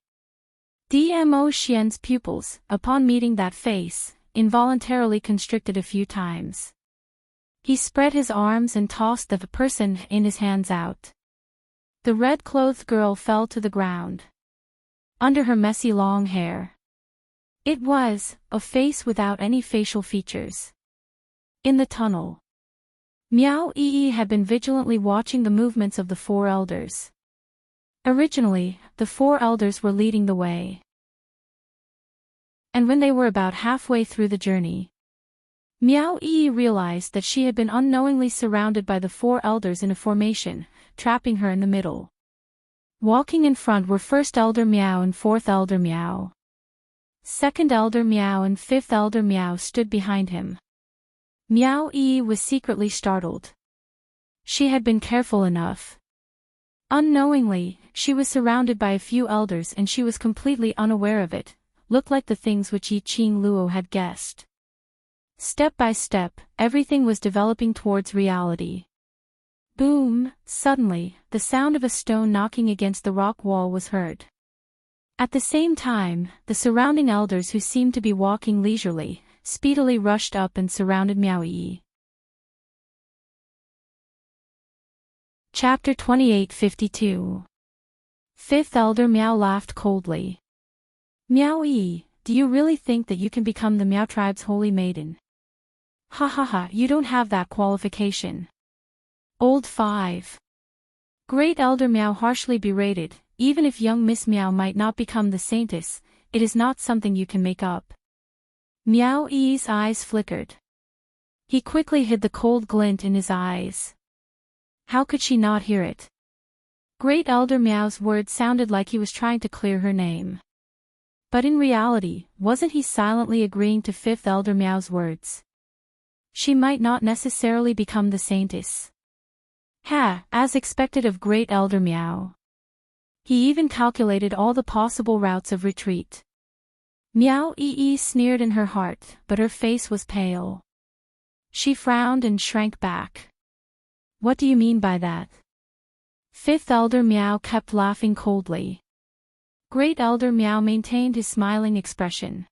Dmo Xian's pupils, upon meeting that face, involuntarily constricted a few times. He spread his arms and tossed the person in his hands out. The red-clothed girl fell to the ground. Under her messy long hair. It was a face without any facial features. In the tunnel. Miao Yi had been vigilantly watching the movements of the four elders. Originally, the four elders were leading the way. And when they were about halfway through the journey, Miao Yi realized that she had been unknowingly surrounded by the four elders in a formation, trapping her in the middle. Walking in front were first elder Miao and fourth elder Miao. Second elder Miao and fifth elder Miao stood behind him. Miao Yi was secretly startled. She had been careful enough. Unknowingly, she was surrounded by a few elders and she was completely unaware of it, looked like the things which Yi-Ching Luo had guessed. Step by step, everything was developing towards reality. Boom! Suddenly, the sound of a stone knocking against the rock wall was heard. At the same time, the surrounding elders who seemed to be walking leisurely, speedily rushed up and surrounded Miao Yi. Chapter 2852. Fifth Elder Miao laughed coldly. Miao Yi, do you really think that you can become the Miao tribe's holy maiden? Ha ha ha, you don't have that qualification. Old 5. Great Elder Miao harshly berated, even if young Miss Miao might not become the saintess, it is not something you can make up. Miao Yi's eyes flickered. He quickly hid the cold glint in his eyes. How could she not hear it? Great Elder Miao's words sounded like he was trying to clear her name. But in reality, wasn't he silently agreeing to Fifth Elder Miao's words? She might not necessarily become the saintess. As expected of Great Elder Miao. He even calculated all the possible routes of retreat. Miao Yi sneered in her heart, but her face was pale. She frowned and shrank back. What do you mean by that? Fifth Elder Miao kept laughing coldly. Great Elder Miao maintained his smiling expression.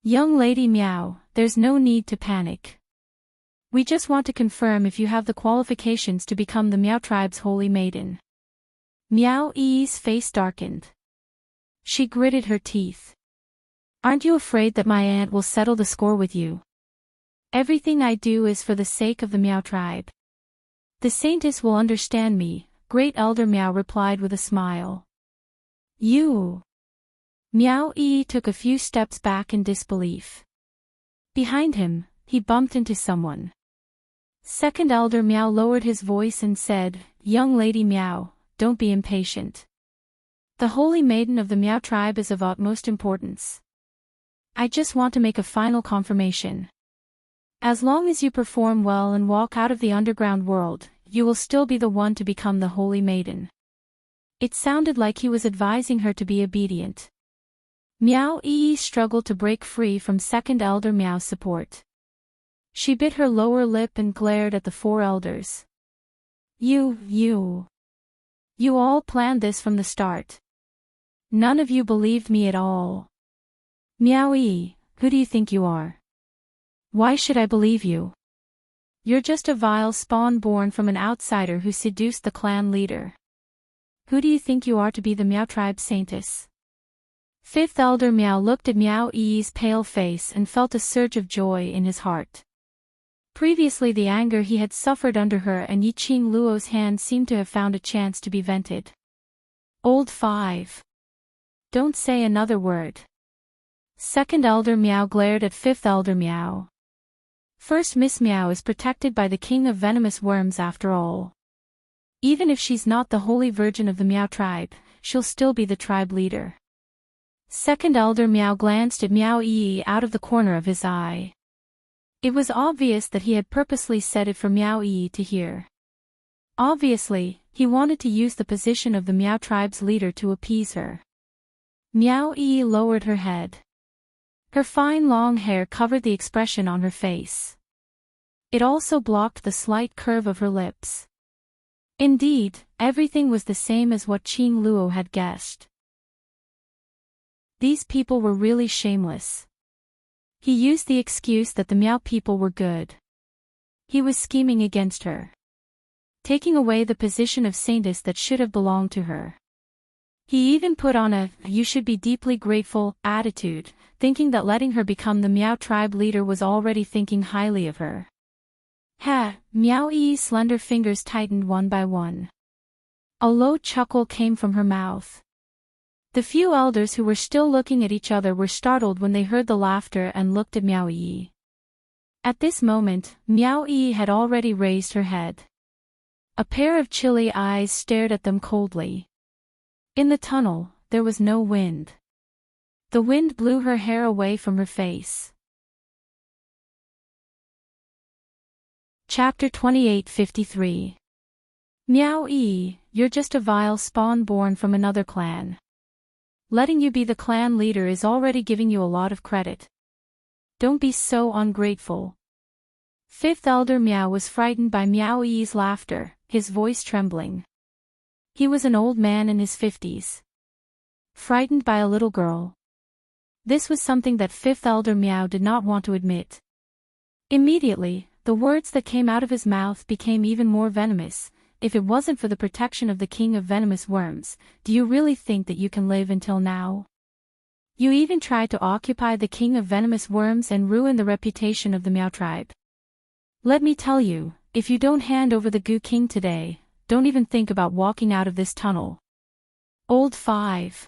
Young Lady Miao, there's no need to panic. We just want to confirm if you have the qualifications to become the Miao tribe's holy maiden. Miao Yi's face darkened. She gritted her teeth. Aren't you afraid that my aunt will settle the score with you? Everything I do is for the sake of the Miao tribe. The saintess will understand me, Great Elder Miao replied with a smile. You. Miao Yi took a few steps back in disbelief. Behind him, he bumped into someone. Second Elder Miao lowered his voice and said, Young Lady Miao, don't be impatient. The holy maiden of the Miao tribe is of utmost importance. I just want to make a final confirmation. As long as you perform well and walk out of the underground world, you will still be the one to become the holy maiden. It sounded like he was advising her to be obedient. Miao Yi struggled to break free from Second Elder Miao's support. She bit her lower lip and glared at the four elders. You all planned this from the start. None of you believed me at all. Miao Yi, Who do you think you are? Why should I believe you? You're just a vile spawn born from an outsider who seduced the clan leader. Who do you think you are to be the Meow tribe saintess? Fifth Elder Meow looked at Meow Yi's pale face and felt a surge of joy in his heart. Previously the anger he had suffered under her and Yi Qing Luo's hand seemed to have found a chance to be vented. Old 5. Don't say another word. Second Elder Meow glared at Fifth Elder Meow. First Miss Meow is protected by the king of venomous worms after all. Even if she's not the holy virgin of the Meow tribe, she'll still be the tribe leader. Second Elder Meow glanced at Meow Yi out of the corner of his eye. It was obvious that he had purposely said it for Meow Yi to hear. Obviously, he wanted to use the position of the Meow tribe's leader to appease her. Meow Yi lowered her head. Her fine long hair covered the expression on her face. It also blocked the slight curve of her lips. Indeed, everything was the same as what Qing Luo had guessed. These people were really shameless. He used the excuse that the Meow people were good. He was scheming against her, taking away the position of saintess that should have belonged to her. He even put on a "you should be deeply grateful" attitude, thinking that letting her become the Meow tribe leader was already thinking highly of her. Meow Yi's slender fingers tightened one by one. A low chuckle came from her mouth. The few elders who were still looking at each other were startled when they heard the laughter and looked at Meow Yi. At this moment, Meow Yi had already raised her head. A pair of chilly eyes stared at them coldly. In the tunnel, there was no wind. The wind blew her hair away from her face. Chapter 28:53. Meow Yi, you're just a vile spawn born from another clan. Letting you be the clan leader is already giving you a lot of credit. Don't be so ungrateful. Fifth Elder Meow was frightened by Meow Yi's laughter, his voice trembling. He was an old man in his 50s. Frightened by a little girl. This was something that Fifth Elder Meow did not want to admit. Immediately, the words that came out of his mouth became even more venomous. If it wasn't for the protection of the king of venomous worms, do you really think that you can live until now? You even tried to occupy the king of venomous worms and ruin the reputation of the Meow tribe. Let me tell you, if you don't hand over the Goo King today, don't even think about walking out of this tunnel. Old 5.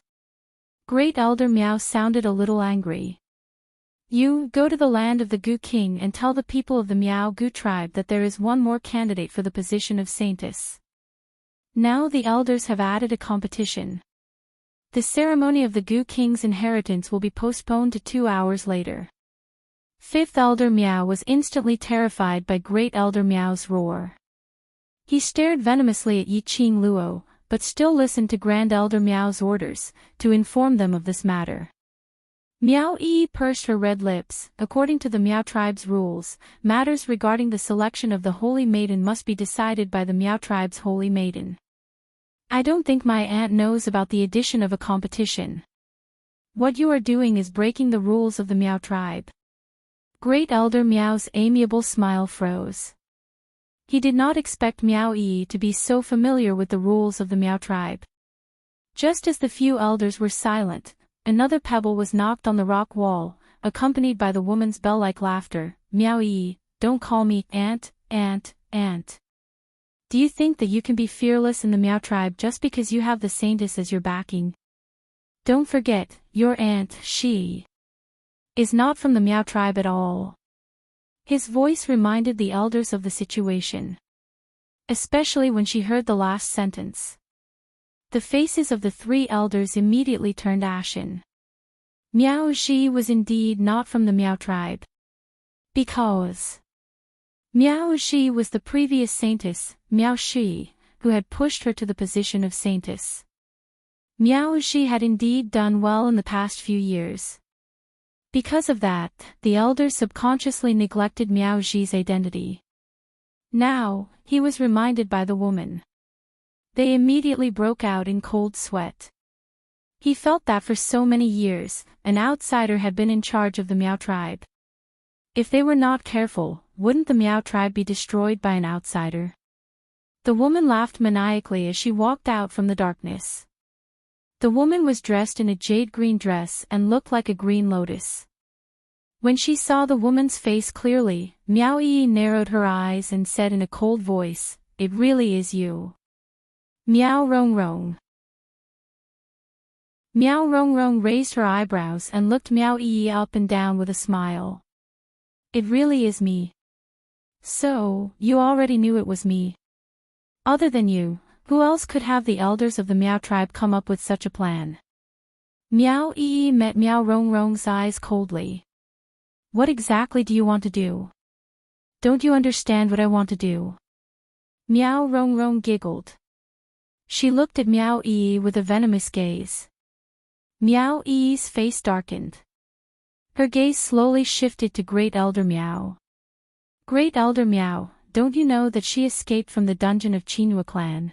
Great Elder Meow sounded a little angry. You go to the land of the Goo King and tell the people of the Meow Goo tribe that there is one more candidate for the position of saintess. Now the elders have added a competition. The ceremony of the Goo King's inheritance will be postponed to 2 hours later. Fifth Elder Meow was instantly terrified by Great Elder Meow's roar. He stared venomously at Yi Qing Luo, but still listened to Grand Elder Meow's orders, to inform them of this matter. Meow Yi pursed her red lips. According to the Meow tribe's rules, matters regarding the selection of the Holy Maiden must be decided by the Meow tribe's Holy Maiden. I don't think my aunt knows about the addition of a competition. What you are doing is breaking the rules of the Meow tribe. Great Elder Meow's amiable smile froze. He did not expect Meow Yi to be so familiar with the rules of the Meow tribe. Just as the few elders were silent, another pebble was knocked on the rock wall, accompanied by the woman's bell-like laughter. Meow Yi, don't call me aunt, aunt, aunt. Do you think that you can be fearless in the Meow tribe just because you have the saintess as your backing? Don't forget, your aunt, she is not from the Meow tribe at all. His voice reminded the elders of the situation. Especially when she heard the last sentence. The faces of the 3 elders immediately turned ashen. Meow Shi was indeed not from the Meow tribe. Because Meow Shi was the previous saintess, Meow Shi, who had pushed her to the position of saintess. Meow Shi had indeed done well in the past few years. Because of that, the elders subconsciously neglected Meow Shi's identity. Now, he was reminded by the woman. They immediately broke out in cold sweat. He felt that for so many years, an outsider had been in charge of the Meow tribe. If they were not careful, wouldn't the Meow tribe be destroyed by an outsider? The woman laughed maniacally as she walked out from the darkness. The woman was dressed in a jade green dress and looked like a green lotus. When she saw the woman's face clearly, Meow Yi narrowed her eyes and said in a cold voice, "It really is you." Meow Rong Rong. Meow Rong Rong raised her eyebrows and looked Meow Yi up and down with a smile. "It really is me." "So, you already knew it was me?" "Other than you, who else could have the elders of the Meow tribe come up with such a plan?" Meow Yi met Meow Rong Rong's eyes coldly. "What exactly do you want to do? Don't you understand what I want to do?" Meow Rong Rong giggled. She looked at Meow Yi with a venomous gaze. Meow Yi's face darkened. Her gaze slowly shifted to Great Elder Meow. "Great Elder Meow, don't you know that she escaped from the dungeon of Chinua clan?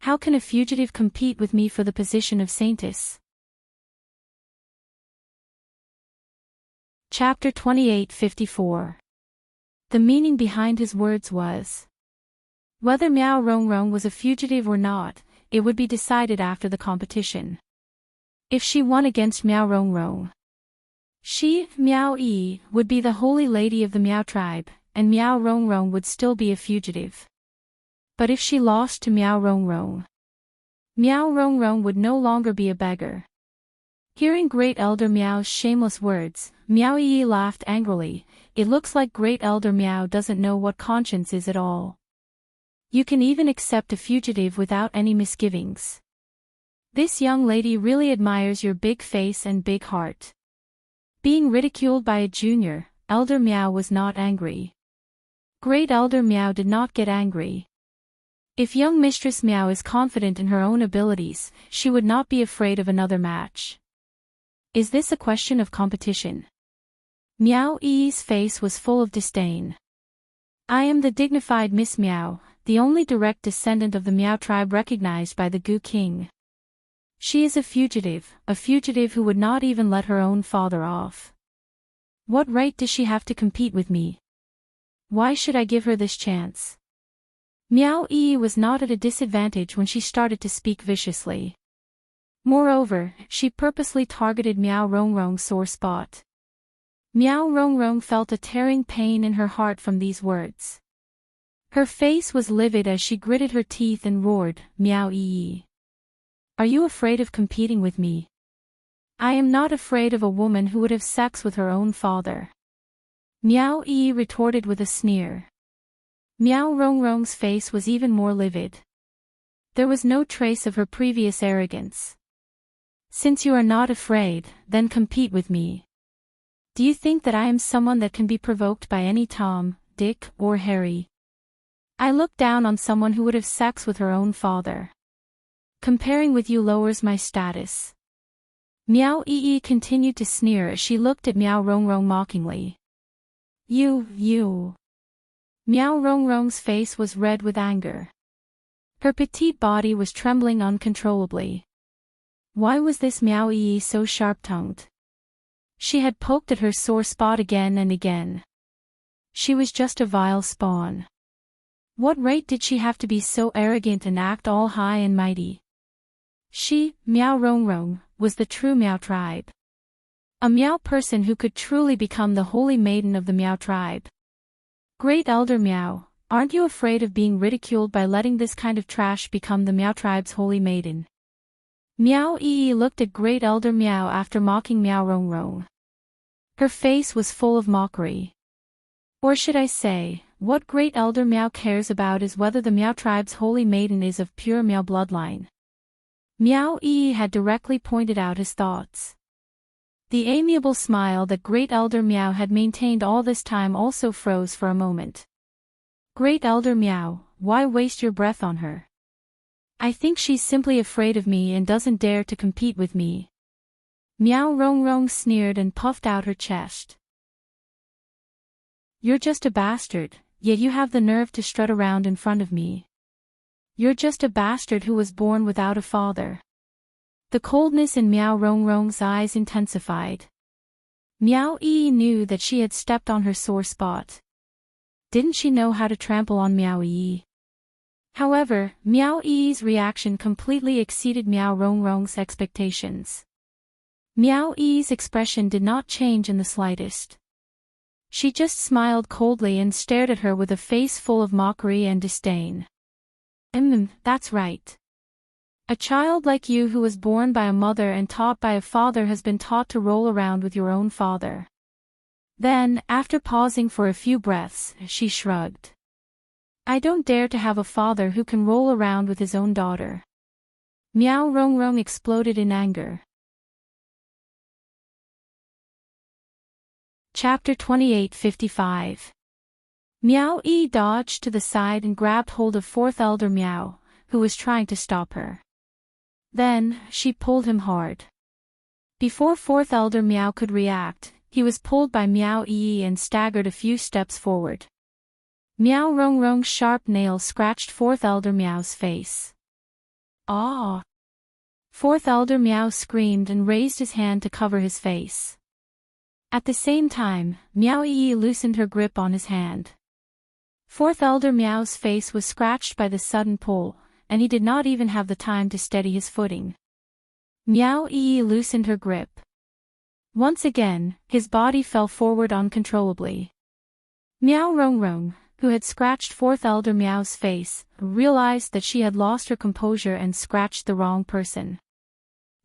How can a fugitive compete with me for the position of Saintess?" Chapter 28:54. The meaning behind his words was: whether Meow Rong Rong was a fugitive or not, it would be decided after the competition. If she won against Meow Rong Rong, she, Meow Yi, would be the holy lady of the Meow tribe, and Meow Rong Rong would still be a fugitive. But if she lost to Meow Rong Rong, Meow Rong Rong would no longer be a beggar. Hearing Great Elder Meow's shameless words, Meow Yi laughed angrily. It looks like Great Elder Meow doesn't know what conscience is at all. You can even accept a fugitive without any misgivings. This young lady really admires your big face and big heart. Being ridiculed by a junior, Elder Meow was not angry. Great Elder Meow did not get angry. If young Mistress Meow is confident in her own abilities, she would not be afraid of another match. Is this a question of competition? Meow Yi's face was full of disdain. I am the dignified Miss Meow, the only direct descendant of the Meow tribe recognized by the Gu King. She is a fugitive who would not even let her own father off. What right does she have to compete with me? Why should I give her this chance? Meow Yi was not at a disadvantage when she started to speak viciously. Moreover, she purposely targeted Meow Rong Rong's sore spot. Meow Rong Rong felt a tearing pain in her heart from these words. Her face was livid as she gritted her teeth and roared, Meow Yi. Are you afraid of competing with me? I am not afraid of a woman who would have sex with her own father. Meow Yi retorted with a sneer. Meow Rong Rong's face was even more livid. There was no trace of her previous arrogance. Since you are not afraid, then compete with me. Do you think that I am someone that can be provoked by any Tom, Dick, or Harry? I look down on someone who would have sex with her own father. Comparing with you lowers my status. Meow Yi continued to sneer as she looked at Meow Rong Rong mockingly. You. Meow Rong Rong's face was red with anger. Her petite body was trembling uncontrollably. Why was this Meow Yi so sharp-tongued? She had poked at her sore spot again and again. She was just a vile spawn. What right did she have to be so arrogant and act all high and mighty? She, Meow Rong Rong, was the true Meow tribe. A Meow person who could truly become the holy maiden of the Meow tribe. Great Elder Meow, aren't you afraid of being ridiculed by letting this kind of trash become the Meow tribe's holy maiden? Meow Yi looked at Great Elder Meow after mocking Meow Rong Rong. Her face was full of mockery. Or should I say, what Great Elder Meow cares about is whether the Meow tribe's holy maiden is of pure Meow bloodline. Meow Yi had directly pointed out his thoughts. The amiable smile that Great Elder Meow had maintained all this time also froze for a moment. Great Elder Meow, why waste your breath on her? I think she's simply afraid of me and doesn't dare to compete with me. Meow Rong Rong sneered and puffed out her chest. You're just a bastard, yet you have the nerve to strut around in front of me. You're just a bastard who was born without a father. The coldness in Miao Rongrong's eyes intensified. Miao Yi knew that she had stepped on her sore spot. Didn't she know how to trample on Miao Yi? However, Miao Yi's reaction completely exceeded Miao Rongrong's expectations. Miao Yi's expression did not change in the slightest. She just smiled coldly and stared at her with a face full of mockery and disdain. That's right. A child like you who was born by a mother and taught by a father has been taught to roll around with your own father. Then, after pausing for a few breaths, she shrugged. I don't dare to have a father who can roll around with his own daughter. Miao Rongrong exploded in anger. Chapter 28:55. Miao Yi dodged to the side and grabbed hold of fourth elder Miao, who was trying to stop her. Then, she pulled him hard. Before fourth elder Miao could react, he was pulled by Miao Yi and staggered a few steps forward. Miao Rongrong's sharp nails scratched fourth elder Miao's face. Ah! Fourth elder Miao screamed and raised his hand to cover his face. At the same time, Miao Yi loosened her grip on his hand. Fourth elder Miao's face was scratched by the sudden pull, and he did not even have the time to steady his footing. Miao Yi loosened her grip. Once again, his body fell forward uncontrollably. Miao Rongrong, who had scratched fourth elder Miao's face, realized that she had lost her composure and scratched the wrong person.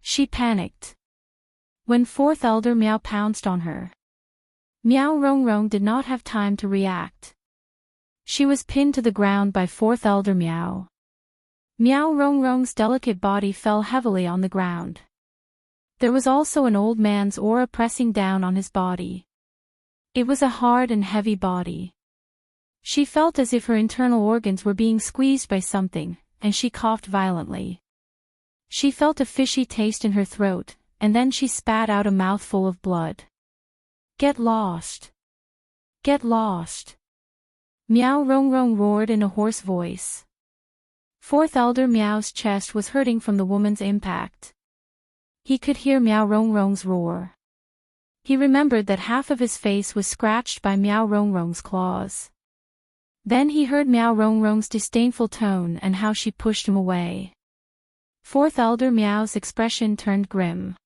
She panicked. When fourth elder Miao pounced on her, Miao Rongrong did not have time to react. She was pinned to the ground by fourth elder Miao. Miao Rongrong's delicate body fell heavily on the ground. There was also an old man's aura pressing down on his body. It was a hard and heavy body. She felt as if her internal organs were being squeezed by something, and she coughed violently. She felt a fishy taste in her throat, and then she spat out a mouthful of blood. Get lost! Get lost! Miao Rongrong roared in a hoarse voice. Fourth elder Miao's chest was hurting from the woman's impact. He could hear Miao Rongrong's roar. He remembered that half of his face was scratched by Miao Rongrong's claws. Then he heard Miao Rongrong's disdainful tone and how she pushed him away. Fourth elder Miao's expression turned grim.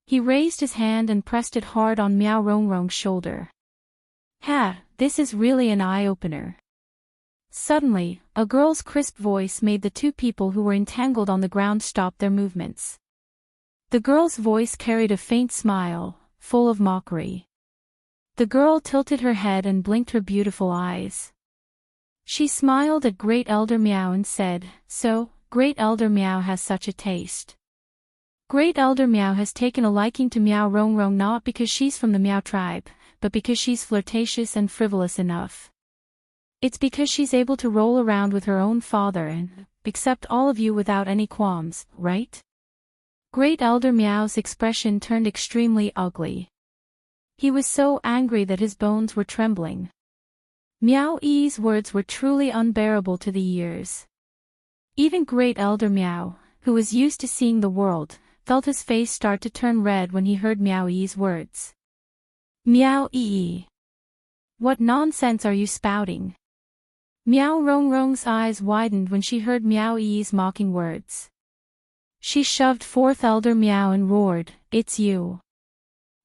He raised his hand and pressed it hard on Miao Rongrong's shoulder. Ha, this is really an eye-opener. Suddenly, a girl's crisp voice made the two people who were entangled on the ground stop their movements. The girl's voice carried a faint smile, full of mockery. The girl tilted her head and blinked her beautiful eyes. She smiled at Great Elder Miao and said, So, Great Elder Miao has such a taste. Great Elder Miao has taken a liking to Miao Rongrong not because she's from the Miao tribe, but because she's flirtatious and frivolous enough. It's because she's able to roll around with her own father and accept all of you without any qualms, right? Great Elder Miao's expression turned extremely ugly. He was so angry that his bones were trembling. Miao Yi's words were truly unbearable to the ears. Even Great Elder Miao, who was used to seeing the world, felt his face start to turn red when he heard Miao Yi's words. Miao Yi! What nonsense are you spouting? Miao Rongrong's eyes widened when she heard Miao Yi's mocking words. She shoved fourth elder Miao and roared, It's you.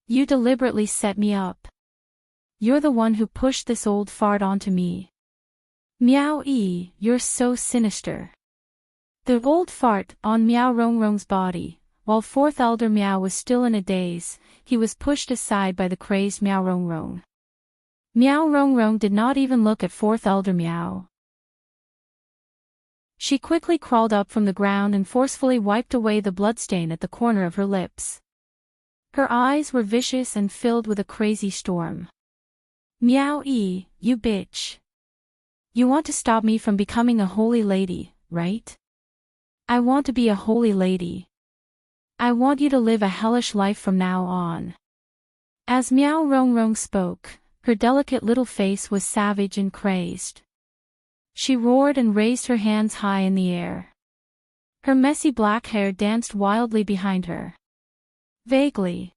You deliberately set me up. You're the one who pushed this old fart onto me. Miao Yi, you're so sinister. The old fart on Miao Rongrong's body. While fourth elder Miao was still in a daze, he was pushed aside by the crazed Miao Rongrong. Miao Rongrong did not even look at fourth elder Miao. She quickly crawled up from the ground and forcefully wiped away the bloodstain at the corner of her lips. Her eyes were vicious and filled with a crazy storm. Miao Yi, you bitch. You want to stop me from becoming a holy lady, right? I want to be a holy lady. I want you to live a hellish life from now on. As Miao Rongrong spoke, her delicate little face was savage and crazed. She roared and raised her hands high in the air. Her messy black hair danced wildly behind her. Vaguely.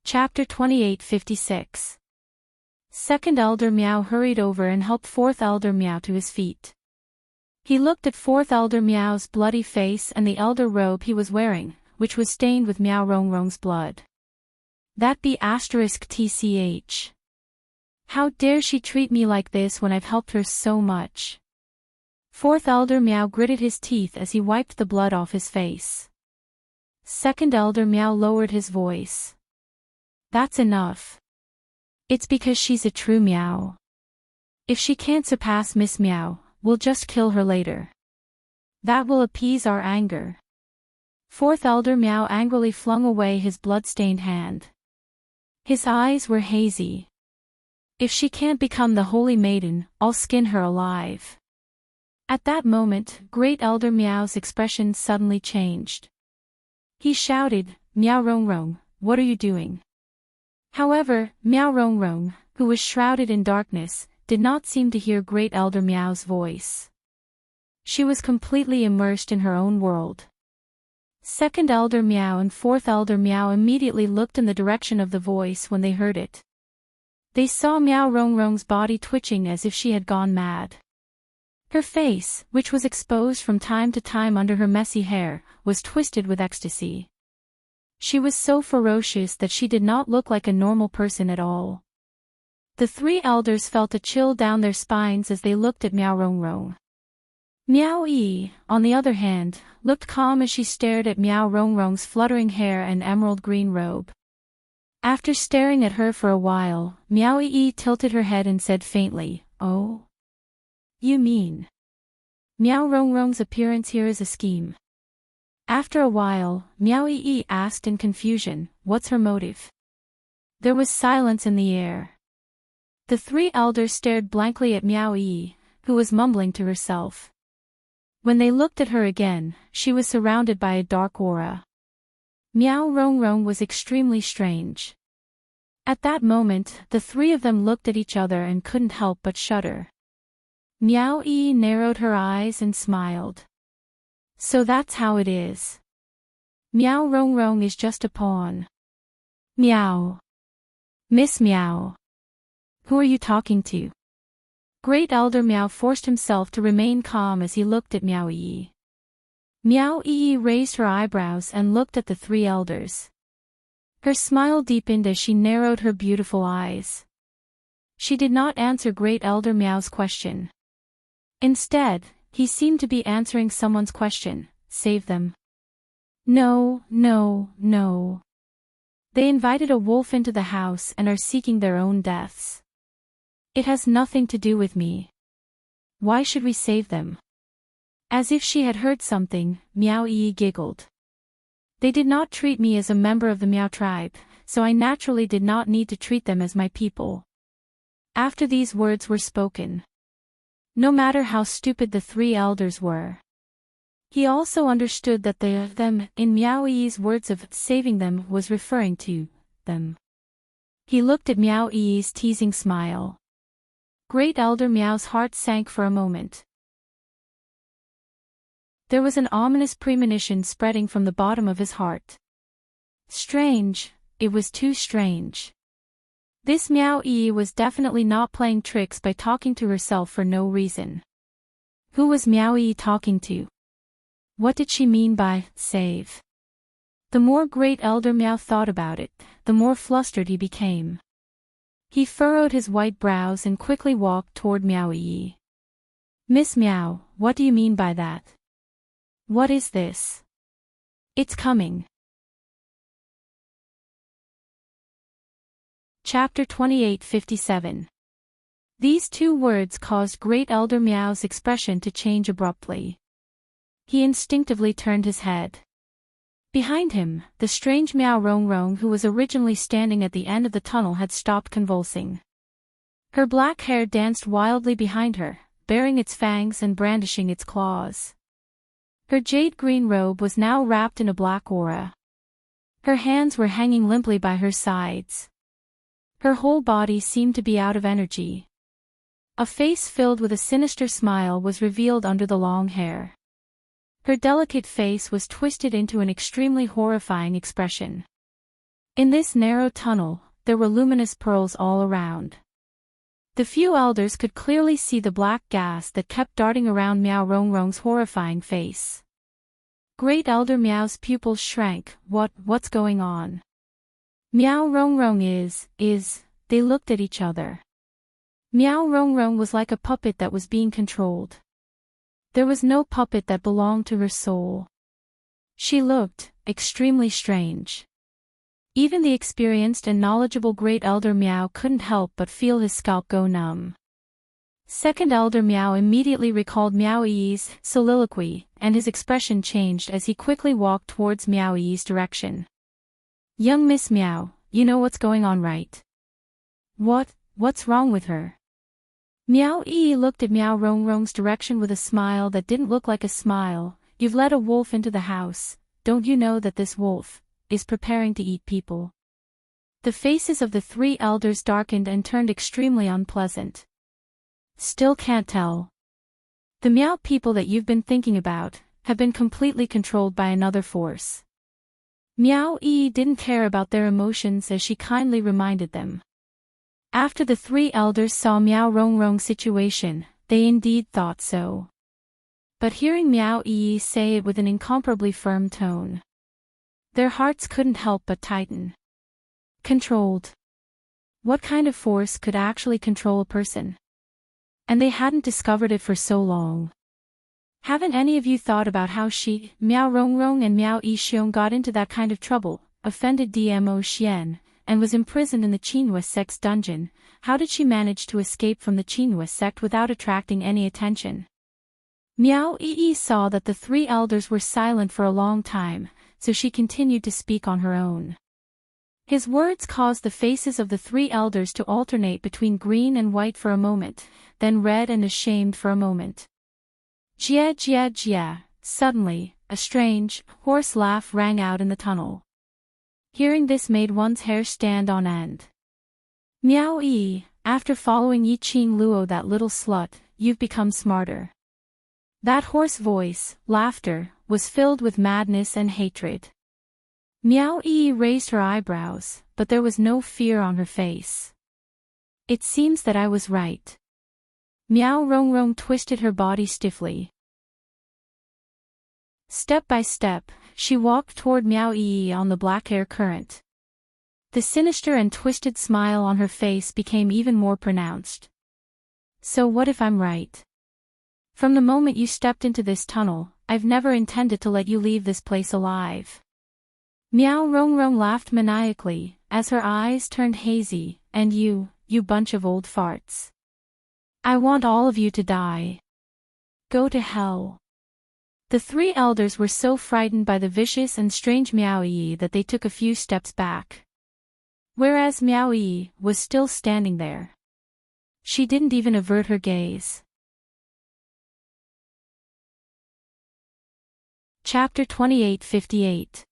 Chapter 28:56. Second Elder Meow hurried over and helped Fourth Elder Meow to his feet. He looked at Fourth Elder Meow's bloody face and the elder robe he was wearing, which was stained with Meow Rongrong's blood. That be *TCH. How dare she treat me like this when I've helped her so much? Fourth Elder Meow gritted his teeth as he wiped the blood off his face. Second Elder Meow lowered his voice. That's enough. It's because she's a true Meow. If she can't surpass Miss Meow, we'll just kill her later. That will appease our anger. Fourth Elder Meow angrily flung away his blood-stained hand. His eyes were hazy. If she can't become the Holy Maiden, I'll skin her alive. At that moment, Great Elder Meow's expression suddenly changed. He shouted, Meow Rongrong, what are you doing? However, Meow Rongrong, who was shrouded in darkness, did not seem to hear Great Elder Meow's voice. She was completely immersed in her own world. Second Elder Meow and Fourth Elder Meow immediately looked in the direction of the voice when they heard it. They saw Meow Rongrong's body twitching as if she had gone mad. Her face, which was exposed from time to time under her messy hair, was twisted with ecstasy. She was so ferocious that she did not look like a normal person at all. The three elders felt a chill down their spines as they looked at Meow Rongrong. Meow Yi, on the other hand, looked calm as she stared at Meow Rongrong's fluttering hair and emerald green robe. After staring at her for a while, Meow Yi tilted her head and said faintly, Oh? You mean? Meow Rongrong's appearance here is a scheme. After a while, Meow Yi asked in confusion, what's her motive? There was silence in the air. The three elders stared blankly at Meow Yi, who was mumbling to herself. When they looked at her again, she was surrounded by a dark aura. Meow Rongrong was extremely strange. At that moment, the three of them looked at each other and couldn't help but shudder. Meow Yi narrowed her eyes and smiled. So that's how it is. Meow Rongrong is just a pawn. Meow. Miss Meow. Who are you talking to? Great Elder Meow forced himself to remain calm as he looked at Meow Yi. Meow Yi raised her eyebrows and looked at the three elders. Her smile deepened as she narrowed her beautiful eyes. She did not answer Great Elder Meow's question. Instead, he seemed to be answering someone's question, save them. No, no, no. They invited a wolf into the house and are seeking their own deaths. It has nothing to do with me. Why should we save them? As if she had heard something, Meow Yi giggled. They did not treat me as a member of the Meow tribe, so I naturally did not need to treat them as my people. After these words were spoken, no matter how stupid the three elders were, he also understood that the them in Meow Yi's words of saving them was referring to them. He looked at Meow Yi's teasing smile. Great Elder Meow's heart sank for a moment. There was an ominous premonition spreading from the bottom of his heart. Strange, it was too strange. This Meow Yi was definitely not playing tricks by talking to herself for no reason. Who was Meow Yi talking to? What did she mean by save? The more Great Elder Meow thought about it, the more flustered he became. He furrowed his white brows and quickly walked toward Meow Yi. Miss Meow, what do you mean by that? What is this? It's coming. Chapter 28:57. These two words caused Great Elder Meow's expression to change abruptly. He instinctively turned his head. Behind him, the strange Meow Rongrong who was originally standing at the end of the tunnel had stopped convulsing. Her black hair danced wildly behind her, baring its fangs and brandishing its claws. Her jade-green robe was now wrapped in a black aura. Her hands were hanging limply by her sides. Her whole body seemed to be out of energy. A face filled with a sinister smile was revealed under the long hair. Her delicate face was twisted into an extremely horrifying expression. In this narrow tunnel, there were luminous pearls all around. The few elders could clearly see the black gas that kept darting around Meow Rongrong's horrifying face. Great Elder Meow's pupils shrank. What's going on? Meow Rongrong is, they looked at each other. Meow Rongrong was like a puppet that was being controlled. There was no puppet that belonged to her soul. She looked extremely strange. Even the experienced and knowledgeable Great Elder Meow couldn't help but feel his scalp go numb. Second Elder Meow immediately recalled Meow Yi's soliloquy, and his expression changed as he quickly walked towards Meow Yi's direction. Young Miss Meow, you know what's going on, right? What's wrong with her? Meow Yi looked at Meow Rongrong's direction with a smile that didn't look like a smile. You've let a wolf into the house. Don't you know that this wolf is preparing to eat people? The faces of the three elders darkened and turned extremely unpleasant. Still can't tell. The Meow people that you've been thinking about have been completely controlled by another force. Meow Yi didn't care about their emotions as she kindly reminded them. After the three elders saw Meow Rongrong's situation, they indeed thought so. But hearing Meow Yi say it with an incomparably firm tone, their hearts couldn't help but tighten. Controlled. What kind of force could actually control a person? And they hadn't discovered it for so long. Haven't any of you thought about how she, Meow Rongrong and Meow Yixiong got into that kind of trouble, offended Dmo Xian, and was imprisoned in the Qinhua sect's dungeon? How did she manage to escape from the Qinhua sect without attracting any attention? Meow Yi saw that the three elders were silent for a long time, so she continued to speak on her own. His words caused the faces of the three elders to alternate between green and white for a moment, then red and ashamed for a moment. Jia jia jia. Suddenly, a strange, hoarse laugh rang out in the tunnel. Hearing this made one's hair stand on end. Meow Yi, after following Yi Qing Luo, that little slut, you've become smarter. That hoarse voice, laughter, was filled with madness and hatred. Meow Yi raised her eyebrows, but there was no fear on her face. It seems that I was right. Meow Rongrong twisted her body stiffly. Step by step, she walked toward Meow Yi on the black air current. The sinister and twisted smile on her face became even more pronounced. So what if I'm right? From the moment you stepped into this tunnel, I've never intended to let you leave this place alive. Meow Rongrong laughed maniacally, as her eyes turned hazy. And you bunch of old farts. I want all of you to die. Go to hell. The three elders were so frightened by the vicious and strange Meow Yi that they took a few steps back. Whereas Meow Yi was still standing there. She didn't even avert her gaze. Chapter 28:58.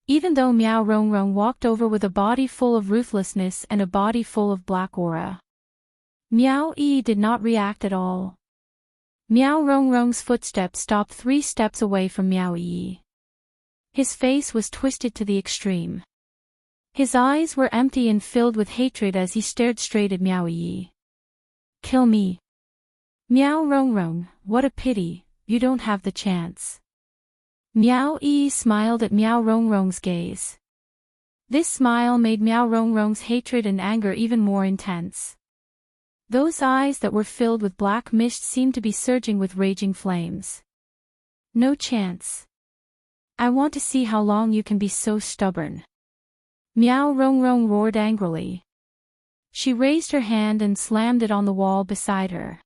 Even though Meow Rongrong walked over with a body full of ruthlessness and a body full of black aura, Meow Yi did not react at all. Meow Rongrong's footsteps stopped 3 steps away from Meow Yi. His face was twisted to the extreme. His eyes were empty and filled with hatred as he stared straight at Meow Yi. Kill me. Meow Rongrong, what a pity, you don't have the chance. Meow Yi smiled at Meow Rongrong's gaze. This smile made Meow Rongrong's hatred and anger even more intense. Those eyes that were filled with black mist seemed to be surging with raging flames. No chance. I want to see how long you can be so stubborn. Meow Rongrong roared angrily. She raised her hand and slammed it on the wall beside her.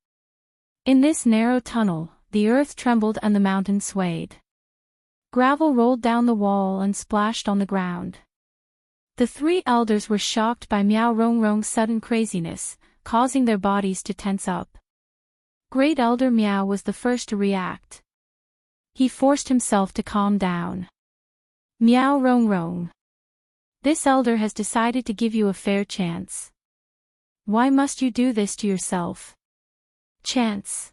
In this narrow tunnel, the earth trembled and the mountain swayed. Gravel rolled down the wall and splashed on the ground. The 3 elders were shocked by Meow Rongrong's sudden craziness, causing their bodies to tense up. Great Elder Meow was the first to react. He forced himself to calm down. Meow Rongrong. This elder has decided to give you a fair chance. Why must you do this to yourself? Chance.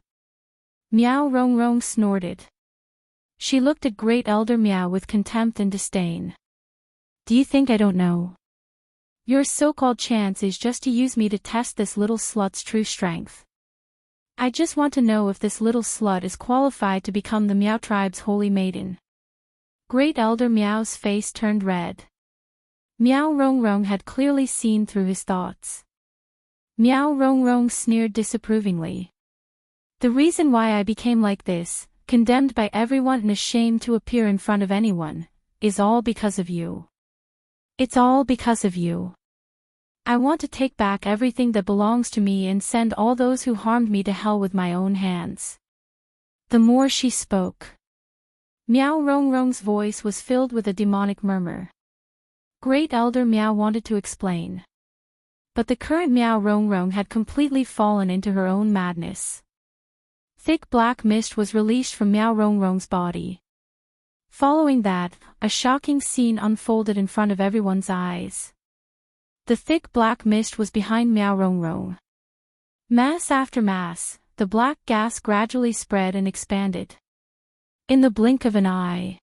Meow Rong Rong snorted. She looked at Great Elder Meow with contempt and disdain. Do you think I don't know? Your so-called chance is just to use me to test this little slut's true strength. I just want to know if this little slut is qualified to become the Meow tribe's holy maiden. Great Elder Meow's face turned red. Meow Rong Rong had clearly seen through his thoughts. Meow Rong Rong sneered disapprovingly. The reason why I became like this, condemned by everyone and ashamed to appear in front of anyone, is all because of you. It's all because of you. I want to take back everything that belongs to me and send all those who harmed me to hell with my own hands. The more she spoke, Meow Rong Rong's voice was filled with a demonic murmur. Great Elder Meow wanted to explain. But the current Meow Rong Rong had completely fallen into her own madness. Thick black mist was released from Meow Rong Rong's body. Following that, a shocking scene unfolded in front of everyone's eyes. The thick black mist was behind Meow Rong Rong. Mass after mass, the black gas gradually spread and expanded. In the blink of an eye,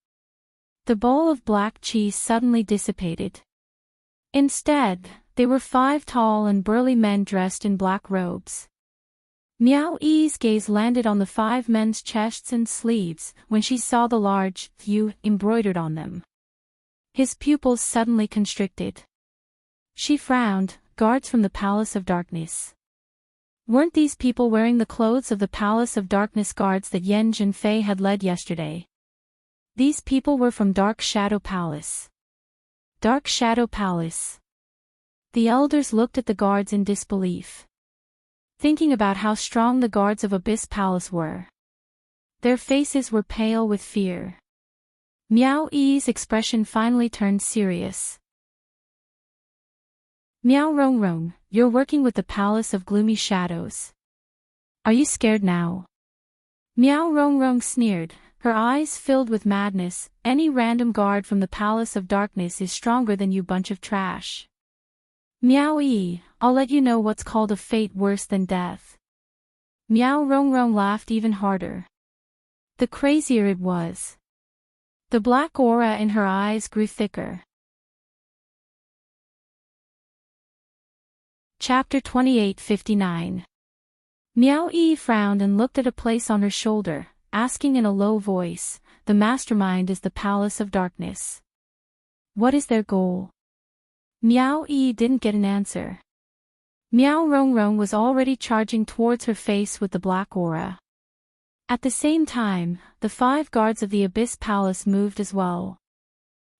the bowl of black cheese suddenly dissipated. Instead, they were 5 tall and burly men dressed in black robes. Meow Yi's gaze landed on the 5 men's chests and sleeves when she saw the large "Yu" embroidered on them. His pupils suddenly constricted. She frowned. Guards from the Palace of Darkness. Weren't these people wearing the clothes of the Palace of Darkness guards that Yen Jinfei had led yesterday? These people were from Dark Shadow Palace. Dark Shadow Palace. The elders looked at the guards in disbelief, thinking about how strong the guards of Abyss Palace were. Their faces were pale with fear. Meow Yi's expression finally turned serious. Meow Rong Rong, you're working with the Palace of Gloomy Shadows. Are you scared now? Meow Rong Rong sneered, her eyes filled with madness. Any random guard from the Palace of Darkness is stronger than you bunch of trash. Meow Yi, I'll let you know what's called a fate worse than death. Meow Rong Rong laughed even harder. The crazier it was, the black aura in her eyes grew thicker. Chapter 28:59. Meow Yi frowned and looked at a place on her shoulder, asking in a low voice, the mastermind is the Palace of Darkness. What is their goal? Meow Yi didn't get an answer. Meow Rong Rong was already charging towards her face with the black aura. At the same time, the 5 guards of the Abyss Palace moved as well.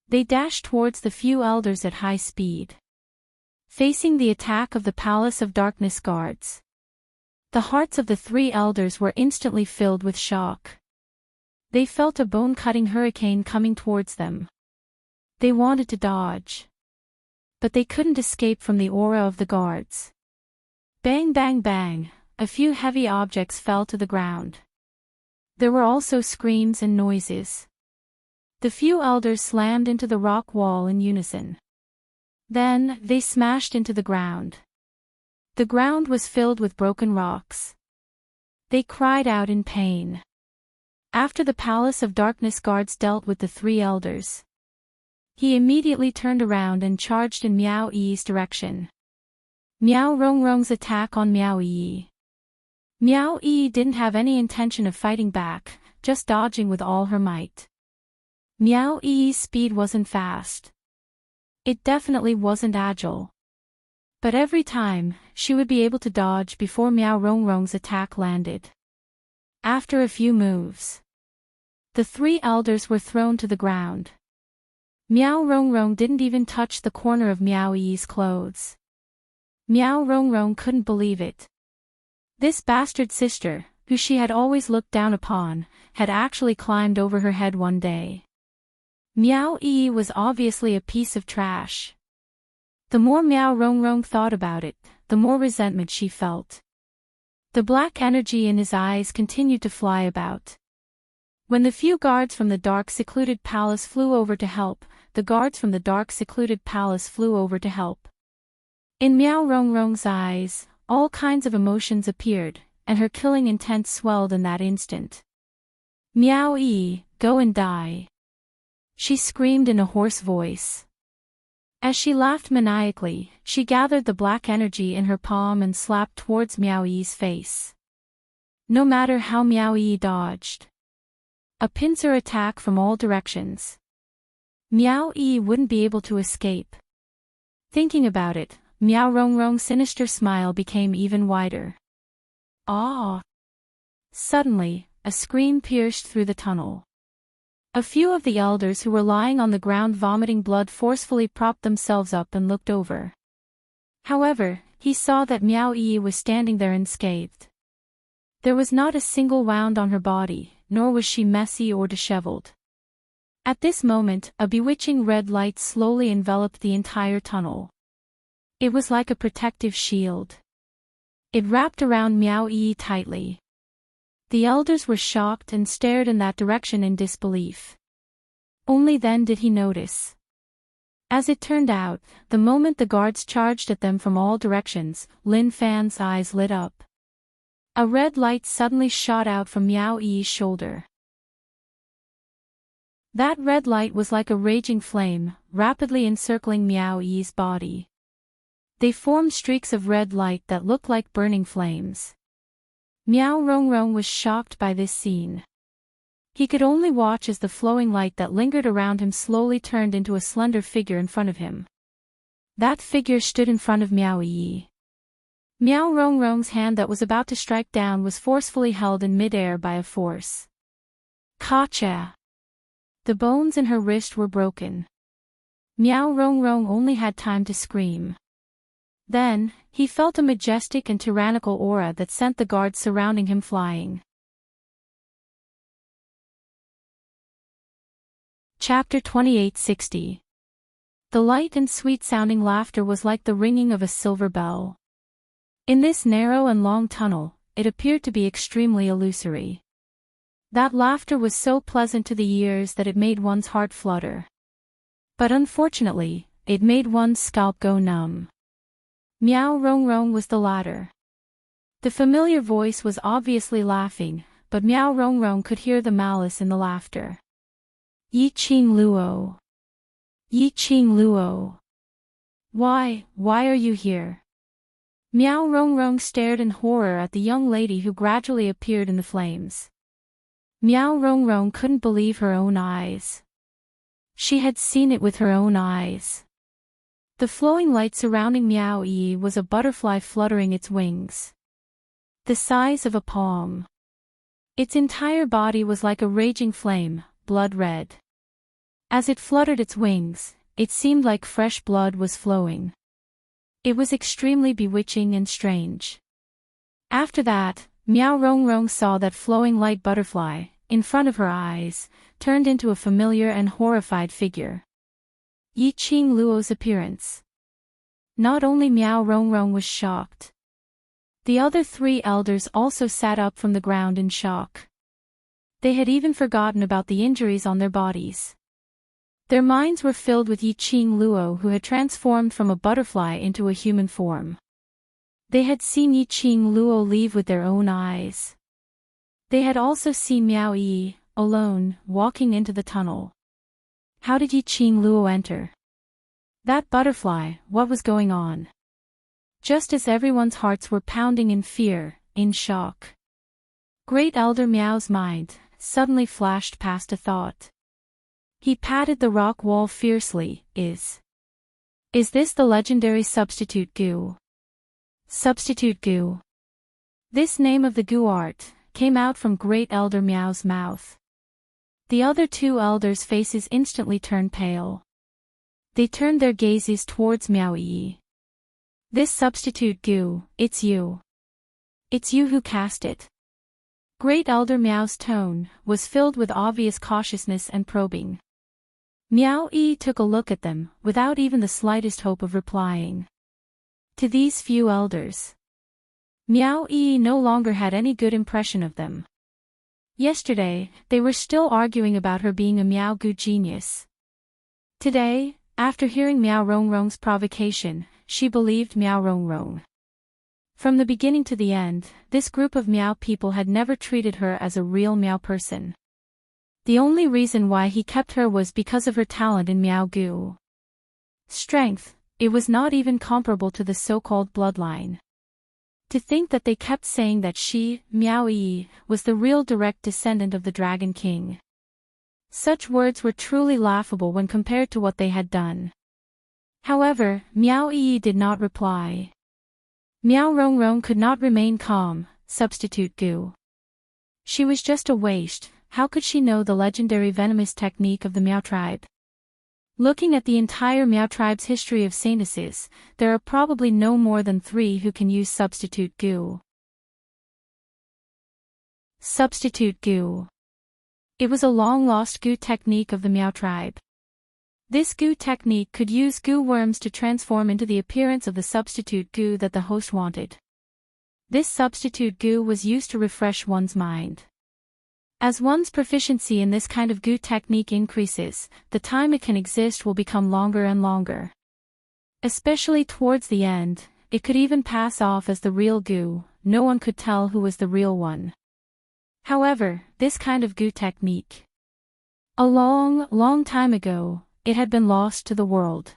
They dashed towards the few elders at high speed, facing the attack of the Palace of Darkness guards. The hearts of the 3 elders were instantly filled with shock. They felt a bone-cutting hurricane coming towards them. They wanted to dodge, but they couldn't escape from the aura of the guards. Bang bang bang, a few heavy objects fell to the ground. There were also screams and noises. The few elders slammed into the rock wall in unison. Then, they smashed into the ground. The ground was filled with broken rocks. They cried out in pain. After the Palace of Darkness guards dealt with the 3 elders, he immediately turned around and charged in Meow Yi's direction. Meow Rong Rong's attack on Meow Yi. Meow Yi didn't have any intention of fighting back, just dodging with all her might. Meow Yi's speed wasn't fast. It definitely wasn't agile. But every time, she would be able to dodge before Meow Rong Rong's attack landed. After a few moves, the 3 elders were thrown to the ground. Meow Rong Rong didn't even touch the corner of Meow Yi's clothes. Meow Rong Rong couldn't believe it. This bastard sister, who she had always looked down upon, had actually climbed over her head one day. Meow Yi was obviously a piece of trash. The more Meow Rong Rong thought about it, the more resentment she felt. The black energy in his eyes continued to fly about. When the few guards from the dark secluded palace flew over to help, the guards from the dark secluded palace flew over to help. In Meow Rong Rong's eyes, all kinds of emotions appeared, and her killing intent swelled in that instant. Meow-ee, go and die. She screamed in a hoarse voice. As she laughed maniacally, she gathered the black energy in her palm and slapped towards Meow-ee's face. No matter how Meow-ee dodged a pincer attack from all directions, Meow-ee wouldn't be able to escape. Thinking about it, Meow-rong-rong's sinister smile became even wider. Ah! Suddenly, a scream pierced through the tunnel. A few of the elders who were lying on the ground vomiting blood forcefully propped themselves up and looked over. However, he saw that Meow-ee was standing there unscathed. There was not a single wound on her body, nor was she messy or disheveled. At this moment, a bewitching red light slowly enveloped the entire tunnel. It was like a protective shield. It wrapped around Meow-ee tightly. The elders were shocked and stared in that direction in disbelief. Only then did he notice. As it turned out, the moment the guards charged at them from all directions, Lin Fan's eyes lit up. A red light suddenly shot out from Meow-ee's shoulder. That red light was like a raging flame, rapidly encircling Meow-ee's body. They formed streaks of red light that looked like burning flames. Meow-rong-rong was shocked by this scene. He could only watch as the flowing light that lingered around him slowly turned into a slender figure in front of him. That figure stood in front of Meow-ee. Meow-rong-rong's hand that was about to strike down was forcefully held in midair by a force. Ka-cha! The bones in her wrist were broken. Meow-rong-rong only had time to scream. Then, he felt a majestic and tyrannical aura that sent the guards surrounding him flying. Chapter 2860. The light and sweet-sounding laughter was like the ringing of a silver bell. In this narrow and long tunnel, it appeared to be extremely illusory. That laughter was so pleasant to the ears that it made one's heart flutter. But unfortunately, it made one's scalp go numb. Meow-rong-rong was the latter. The familiar voice was obviously laughing, but Meow-rong-rong could hear the malice in the laughter. Yi-ching luo. Yi-ching luo. Why are you here? Meow-rong-rong stared in horror at the young lady who gradually appeared in the flames. Meow-rong-rong couldn't believe her own eyes. She had seen it with her own eyes. The flowing light surrounding Meow-ee was a butterfly fluttering its wings. The size of a palm. Its entire body was like a raging flame, blood red. As it fluttered its wings, it seemed like fresh blood was flowing. It was extremely bewitching and strange. After that, Meow-rong-rong saw that flowing light butterfly, in front of her eyes, turned into a familiar and horrified figure. Yi-ching luo's appearance. Not only Meow-rong-rong was shocked. The other three elders also sat up from the ground in shock. They had even forgotten about the injuries on their bodies. Their minds were filled with Yi-ching luo, who had transformed from a butterfly into a human form. They had seen Yi-ching luo leave with their own eyes. They had also seen Meow-ee, alone, walking into the tunnel. How did Yi-ching luo enter? That butterfly, what was going on? Just as everyone's hearts were pounding in fear, in shock. Great Elder Meow's mind suddenly flashed past a thought. He patted the rock wall fiercely. Is this the legendary substitute goo? Substitute goo. This name of the goo art came out from Great Elder Meow's mouth. The other two elders' faces instantly turned pale. They turned their gazes towards Meow-ee. This substitute goo, it's you. It's you who cast it. Great Elder Meow's tone was filled with obvious cautiousness and probing. Meow-ee took a look at them, without even the slightest hope of replying. To these few elders, Meow-ee no longer had any good impression of them. Yesterday, they were still arguing about her being a Meow Goo genius. Today, after hearing Meow-rong-rong's provocation, she believed Meow-rong-rong. From the beginning to the end, this group of meow people had never treated her as a real meow person. The only reason why he kept her was because of her talent in meow goo. Strength, it was not even comparable to the so-called bloodline. To think that they kept saying that she, Meow Yi, was the real direct descendant of the Dragon King. Such words were truly laughable when compared to what they had done. However, Meow Yi did not reply. Meow Rong Rong could not remain calm, substitute goo. She was just a waste, how could she know the legendary venomous technique of the Meow tribe? Looking at the entire Meow tribe's history of saintesses, there are probably no more than 3 who can use substitute goo. Substitute goo. It was a long-lost goo technique of the Meow tribe. This goo technique could use goo worms to transform into the appearance of the substitute goo that the host wanted. This substitute goo was used to refresh one's mind. As one's proficiency in this kind of goo technique increases, the time it can exist will become longer and longer. Especially towards the end, it could even pass off as the real goo, no one could tell who was the real one. However, this kind of goo technique, a long time ago, it had been lost to the world.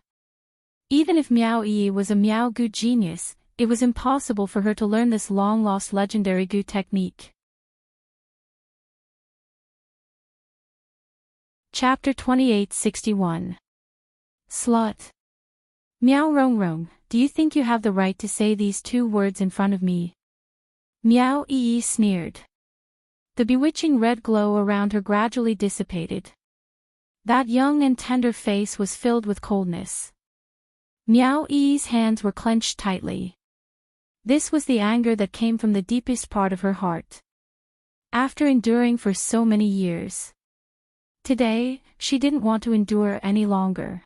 Even if Meow Yi was a meow goo genius, it was impossible for her to learn this long-lost legendary goo technique. Chapter 2861. Slut. Meow Rong Rong, do you think you have the right to say these 2 words in front of me? Meow Yi sneered. The bewitching red glow around her gradually dissipated. That young and tender face was filled with coldness. Meow Yi's hands were clenched tightly. This was the anger that came from the deepest part of her heart. After enduring for so many years, today, she didn't want to endure any longer.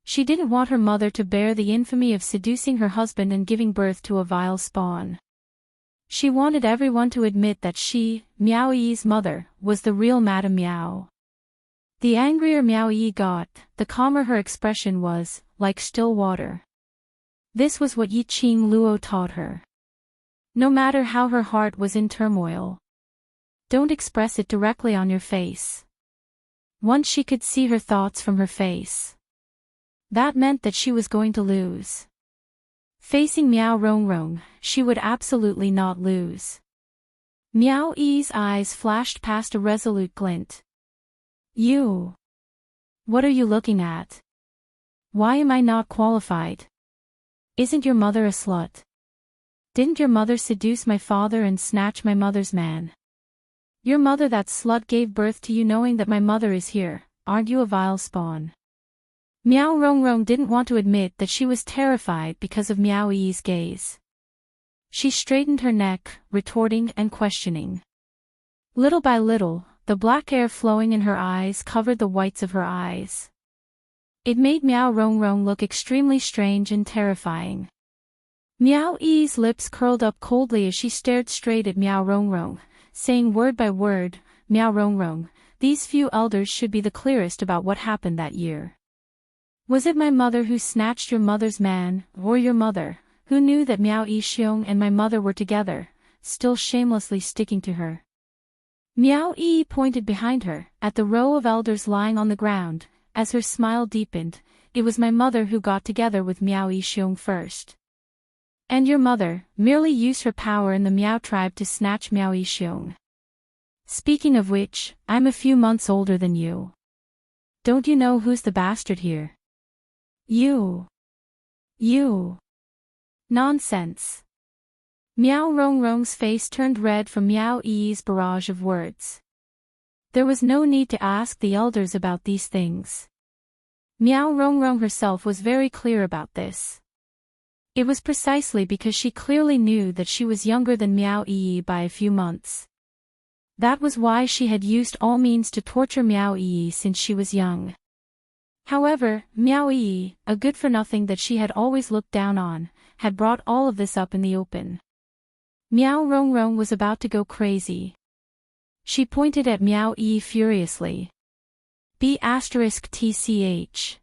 She didn't want her mother to bear the infamy of seducing her husband and giving birth to a vile spawn. She wanted everyone to admit that she, Meow Yi's mother, was the real Madame Meow. The angrier Meow Yi got, the calmer her expression was, like still water. This was what Yi Qing Luo taught her. No matter how her heart was in turmoil, don't express it directly on your face. Once she could see her thoughts from her face, that meant that she was going to lose. Facing Meow Rong Rong, she would absolutely not lose. Meow Yi's eyes flashed past a resolute glint. You. What are you looking at? Why am I not qualified? Isn't your mother a slut? Didn't your mother seduce my father and snatch my mother's man? Your mother, that slut, gave birth to you knowing that my mother is here, aren't you a vile spawn? Meow Rong Rong didn't want to admit that she was terrified because of Meow Yi's gaze. She straightened her neck, retorting and questioning. Little by little, the black air flowing in her eyes covered the whites of her eyes. It made Meow Rong Rong look extremely strange and terrifying. Meow Yi's lips curled up coldly as she stared straight at Meow Rong Rong, saying word by word, Meow Rong Rong, these few elders should be the clearest about what happened that year. Was it my mother who snatched your mother's man, or your mother, who knew that Meow Yi Xiong and my mother were together, still shamelessly sticking to her? Meow Yi pointed behind her, at the row of elders lying on the ground. As her smile deepened, it was my mother who got together with Meow Yi Xiong first. And your mother merely used her power in the Meow tribe to snatch Meow Yi Xiong. Speaking of which, I'm a few months older than you. Don't you know who's the bastard here? You. Nonsense. Meow Rong Rong's face turned red from Meow Yi's barrage of words. There was no need to ask the elders about these things. Meow Rong Rong herself was very clear about this. It was precisely because she clearly knew that she was younger than Meow Yi by a few months. That was why she had used all means to torture Meow Yi since she was young. However, Meow Yi, a good-for-nothing that she had always looked down on, had brought all of this up in the open. Meow Rong Rong was about to go crazy. She pointed at Meow Yi furiously. B*TCH.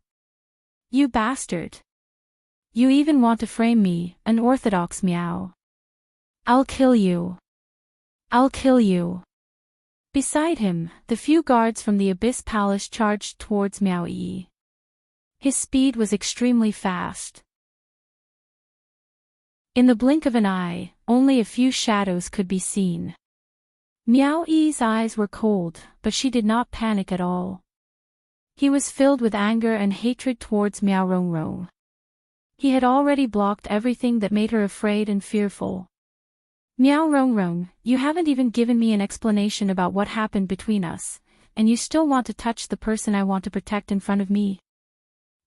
You bastard. You even want to frame me, an orthodox Meow. I'll kill you. I'll kill you. Beside him, the few guards from the Abyss Palace charged towards Miao Yi. His speed was extremely fast. In the blink of an eye, only a few shadows could be seen. Miao Yi's eyes were cold, but she did not panic at all. He was filled with anger and hatred towards Miao Rongrong. He had already blocked everything that made her afraid and fearful. Miao Rongrong, you haven't even given me an explanation about what happened between us, and you still want to touch the person I want to protect in front of me?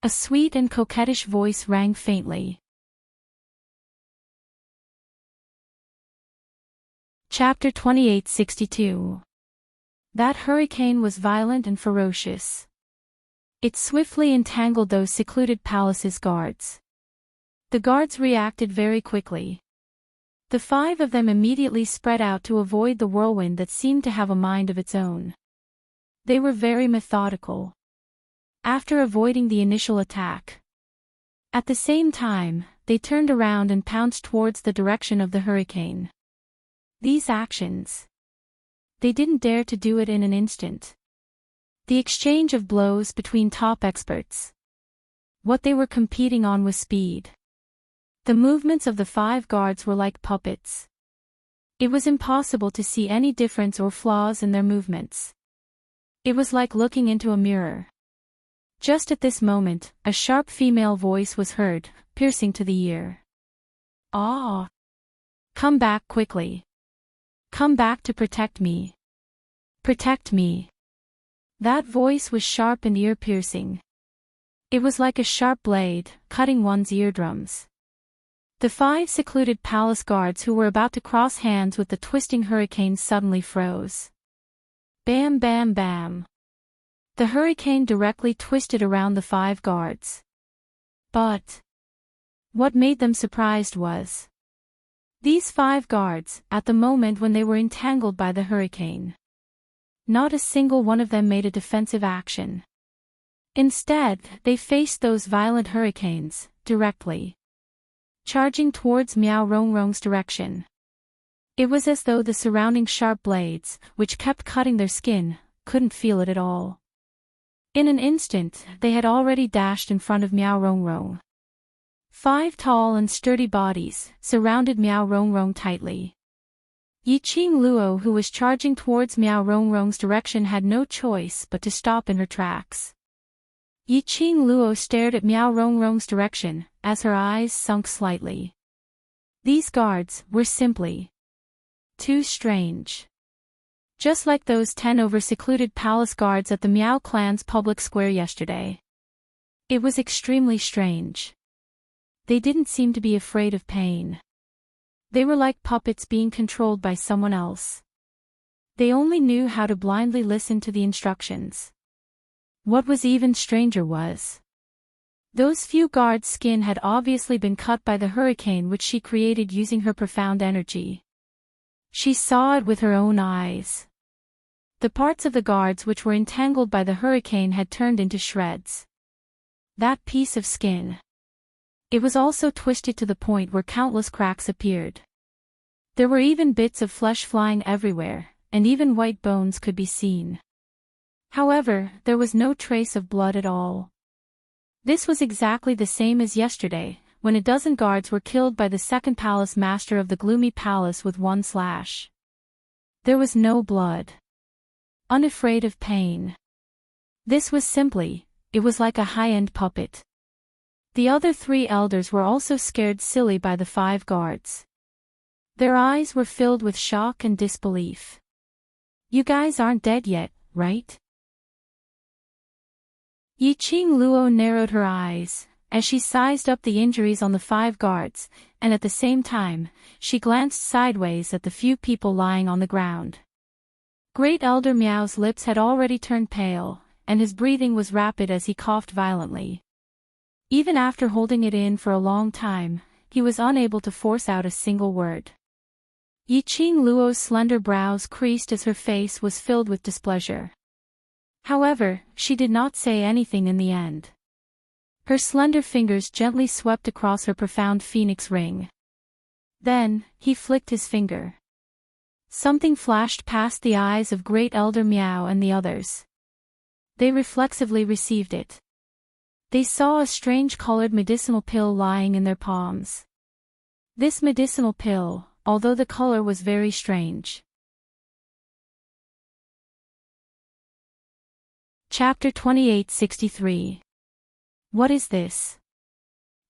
A sweet and coquettish voice rang faintly. Chapter 2862. That hurricane was violent and ferocious. It swiftly entangled those secluded palaces' guards. The guards reacted very quickly. The 5 of them immediately spread out to avoid the whirlwind that seemed to have a mind of its own. They were very methodical. After avoiding the initial attack, at the same time, they turned around and pounced towards the direction of the hurricane. These actions, they didn't dare to do it in an instant. The exchange of blows between top experts. What they were competing on was speed. The movements of the 5 guards were like puppets. It was impossible to see any difference or flaws in their movements. It was like looking into a mirror. Just at this moment, a sharp female voice was heard, piercing to the ear. "Ah! Come back quickly. Come back to protect me. Protect me." That voice was sharp and ear-piercing. It was like a sharp blade, cutting one's eardrums. The 5 secluded palace guards who were about to cross hands with the twisting hurricane suddenly froze. Bam bam bam. The hurricane directly twisted around the 5 guards. But what made them surprised was these 5 guards, at the moment when they were entangled by the hurricane, not a single one of them made a defensive action. Instead, they faced those violent hurricanes, directly, charging towards Miao Rongrong's direction. It was as though the surrounding sharp blades, which kept cutting their skin, couldn't feel it at all. In an instant, they had already dashed in front of Miao Rongrong. 5 tall and sturdy bodies surrounded Miao Rongrong tightly. Yiqing Luo, who was charging towards Miao Rongrong's direction, had no choice but to stop in her tracks. Yiqing Luo stared at Miao Rongrong's direction, as her eyes sunk slightly. These guards were simply too strange. Just like those 10 over-secluded palace guards at the Miao clan's public square yesterday. It was extremely strange. They didn't seem to be afraid of pain. They were like puppets being controlled by someone else. They only knew how to blindly listen to the instructions. What was even stranger was those few guards' skin had obviously been cut by the hurricane which she created using her profound energy. She saw it with her own eyes. The parts of the guards which were entangled by the hurricane had turned into shreds. That piece of skin, it was also twisted to the point where countless cracks appeared. There were even bits of flesh flying everywhere, and even white bones could be seen. However, there was no trace of blood at all. This was exactly the same as yesterday, when a dozen guards were killed by the second palace master of the gloomy palace with one slash. There was no blood. Unafraid of pain. This was simply, it was like a high-end puppet. The other 3 elders were also scared silly by the 5 guards. Their eyes were filled with shock and disbelief. "You guys aren't dead yet, right?" Yiqing Luo narrowed her eyes, as she sized up the injuries on the 5 guards, and at the same time, she glanced sideways at the few people lying on the ground. Great Elder Miao's lips had already turned pale, and his breathing was rapid as he coughed violently. Even after holding it in for a long time, he was unable to force out a single word. Yiqing Luo's slender brows creased as her face was filled with displeasure. However, she did not say anything in the end. Her slender fingers gently swept across her profound phoenix ring. Then, he flicked his finger. Something flashed past the eyes of Great Elder Meow and the others. They reflexively received it. They saw a strange colored medicinal pill lying in their palms. This medicinal pill, although the color was very strange. Chapter 2863. What is this?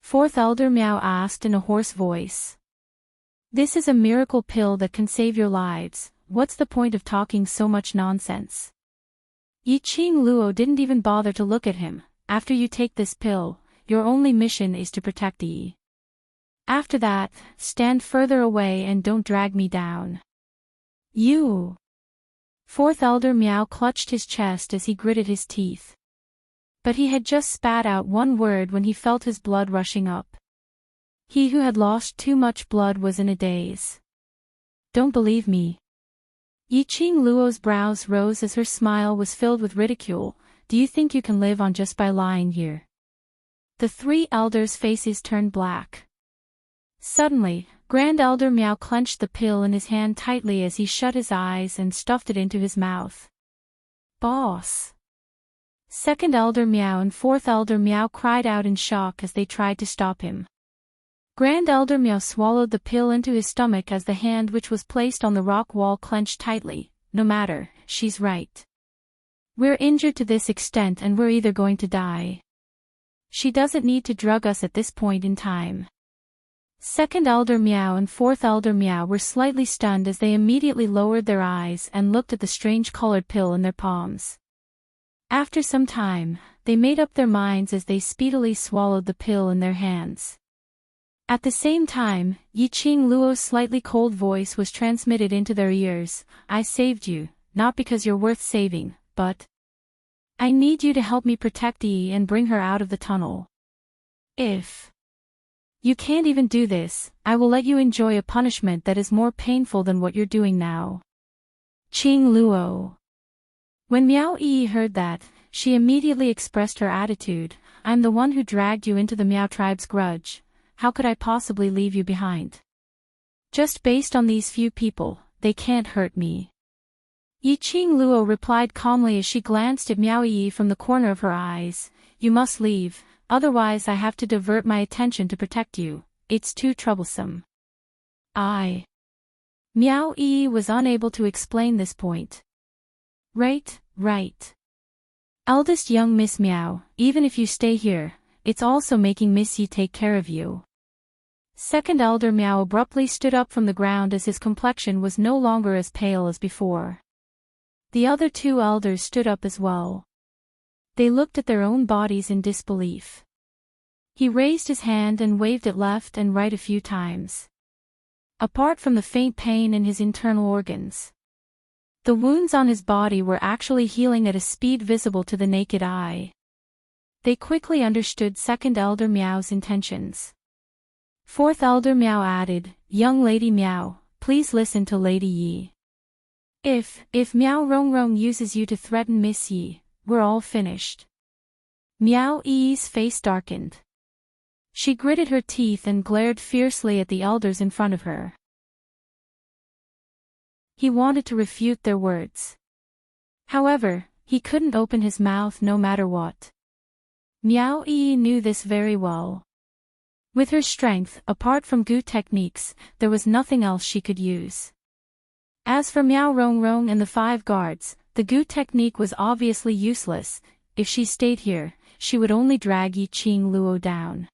Fourth Elder Meow asked in a hoarse voice. This is a miracle pill that can save your lives. What's the point of talking so much nonsense? Yiqing Luo didn't even bother to look at him. After you take this pill, your only mission is to protect Yi. After that, stand further away and don't drag me down. You! Fourth Elder Meow clutched his chest as he gritted his teeth. But he had just spat out one word when he felt his blood rushing up. He who had lost too much blood was in a daze. Don't believe me. Yiqing Luo's brows rose as her smile was filled with ridicule. Do you think you can live on just by lying here? The three elders' faces turned black. Suddenly, Grand Elder Meow clenched the pill in his hand tightly as he shut his eyes and stuffed it into his mouth. Boss! Second Elder Meow and Fourth Elder Meow cried out in shock as they tried to stop him. Grand Elder Meow swallowed the pill into his stomach as the hand which was placed on the rock wall clenched tightly. No matter, she's right. We're injured to this extent and we're either going to die. She doesn't need to drug us at this point in time. Second Elder Meow and Fourth Elder Meow were slightly stunned as they immediately lowered their eyes and looked at the strange colored pill in their palms. After some time, they made up their minds as they speedily swallowed the pill in their hands. At the same time, Yiqing Luo's slightly cold voice was transmitted into their ears. I saved you, not because you're worth saving, but I need you to help me protect Yi and bring her out of the tunnel. If you can't even do this, I will let you enjoy a punishment that is more painful than what you're doing now. Qing Luo. When Miao Yi heard that, she immediately expressed her attitude. I'm the one who dragged you into the Miao tribe's grudge. How could I possibly leave you behind? Just based on these few people, they can't hurt me. Yiqing Luo replied calmly as she glanced at Miao Yi from the corner of her eyes. You must leave, otherwise I have to divert my attention to protect you. It's too troublesome. Miao Yi was unable to explain this point. Right. Eldest young Miss Miao, even if you stay here, it's also making Miss Yi take care of you. Second Elder Meow abruptly stood up from the ground as his complexion was no longer as pale as before. The other two elders stood up as well. They looked at their own bodies in disbelief. He raised his hand and waved it left and right a few times. Apart from the faint pain in his internal organs, the wounds on his body were actually healing at a speed visible to the naked eye. They quickly understood Second Elder Meow's intentions. Fourth Elder Meow added, Young Lady Meow, please listen to Lady Yi. If Miao Rongrong uses you to threaten Miss Yi, we're all finished. Miao Yi's face darkened. She gritted her teeth and glared fiercely at the elders in front of her. He wanted to refute their words. However, he couldn't open his mouth no matter what. Miao Yi knew this very well. With her strength, apart from Gu techniques, there was nothing else she could use. As for Miao Rongrong and the 5 guards, the Gu technique was obviously useless. If she stayed here, she would only drag Yiqing Luo down.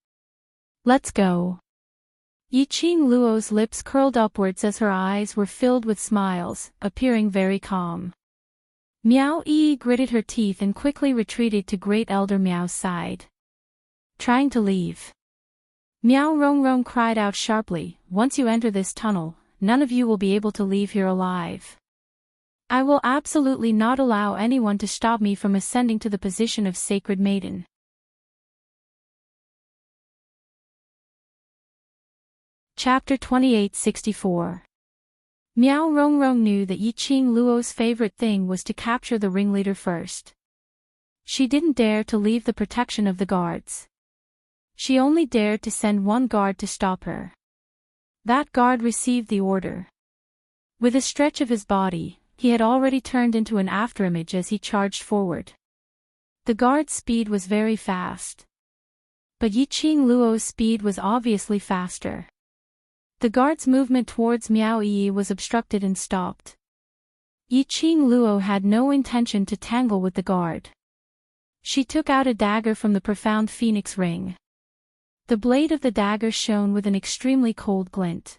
Let's go. Yiqing Luo's lips curled upwards as her eyes were filled with smiles, appearing very calm. Miao Yi gritted her teeth and quickly retreated to Great Elder Meow's side. Trying to leave. Miao Rongrong cried out sharply, Once you enter this tunnel, none of you will be able to leave here alive. I will absolutely not allow anyone to stop me from ascending to the position of Sacred Maiden. Chapter 2864. Miao Rongrong knew that Yiqing Luo's favorite thing was to capture the ringleader first. She didn't dare to leave the protection of the guards. She only dared to send one guard to stop her. That guard received the order. With a stretch of his body, he had already turned into an afterimage as he charged forward. The guard's speed was very fast. But Yiqing Luo's speed was obviously faster. The guard's movement towards Miao Yi was obstructed and stopped. Yiqing Luo had no intention to tangle with the guard. She took out a dagger from the profound phoenix ring. The blade of the dagger shone with an extremely cold glint.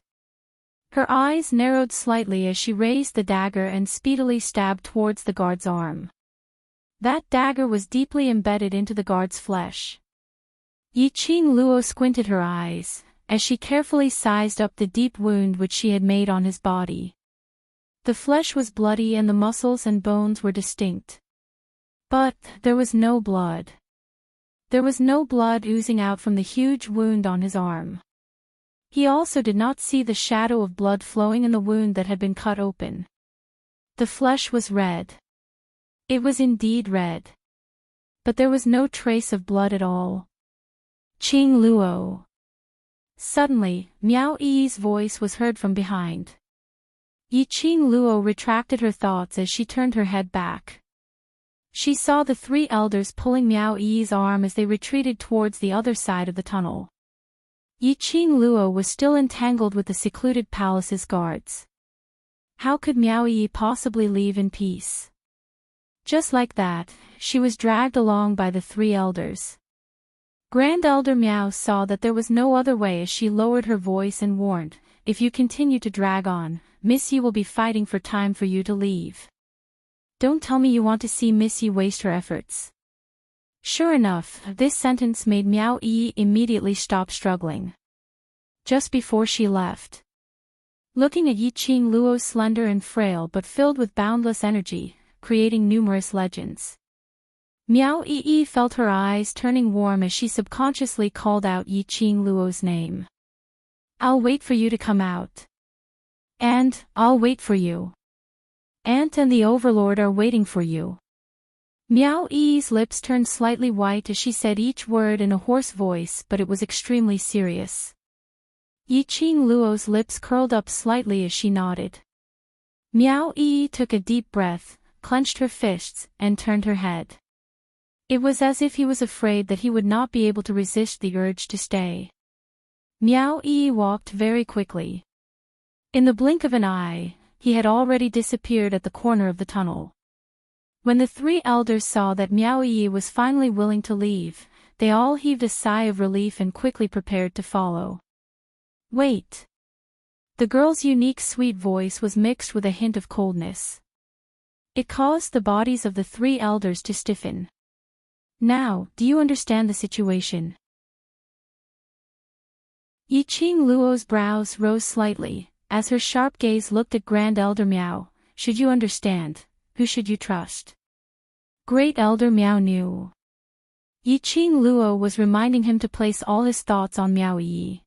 Her eyes narrowed slightly as she raised the dagger and speedily stabbed towards the guard's arm. That dagger was deeply embedded into the guard's flesh. Yiqing Luo squinted her eyes, as she carefully sized up the deep wound which she had made on his body. The flesh was bloody and the muscles and bones were distinct. But there was no blood. There was no blood oozing out from the huge wound on his arm. He also did not see the shadow of blood flowing in the wound that had been cut open. The flesh was red. It was indeed red. But there was no trace of blood at all. Qing Luo. Suddenly, Miao Yi's voice was heard from behind. Yiqing Luo retracted her thoughts as she turned her head back. She saw the three elders pulling Miao Yi's arm as they retreated towards the other side of the tunnel. Yiqing Luo was still entangled with the secluded palace's guards. How could Miao Yi possibly leave in peace? Just like that, she was dragged along by the three elders. Grand Elder Miao saw that there was no other way as she lowered her voice and warned, "If you continue to drag on, Miss Yi will be fighting for time for you to leave. Don't tell me you want to see Miss Yi waste her efforts." Sure enough, this sentence made Miao Yi immediately stop struggling. Just before she left. Looking at Yiqing Luo slender and frail but filled with boundless energy, creating numerous legends. Miao Yi felt her eyes turning warm as she subconsciously called out Yiqing Luo's name. "I'll wait for you to come out. And, I'll wait for you. Aunt and the Overlord are waiting for you." Miao Yi's lips turned slightly white as she said each word in a hoarse voice, but it was extremely serious. Yiqing Luo's lips curled up slightly as she nodded. Miao Yi took a deep breath, clenched her fists, and turned her head. It was as if he was afraid that he would not be able to resist the urge to stay. Miao Yi walked very quickly. In the blink of an eye, he had already disappeared at the corner of the tunnel. When the three elders saw that Miao Yi was finally willing to leave, they all heaved a sigh of relief and quickly prepared to follow. "Wait." The girl's unique sweet voice was mixed with a hint of coldness. It caused the bodies of the three elders to stiffen. "Now, do you understand the situation?" Yiqing Luo's brows rose slightly, as her sharp gaze looked at Grand Elder Miao. "Should you understand, who should you trust?" Great Elder Miao knew. Yiqing Luo was reminding him to place all his thoughts on Miao Yi.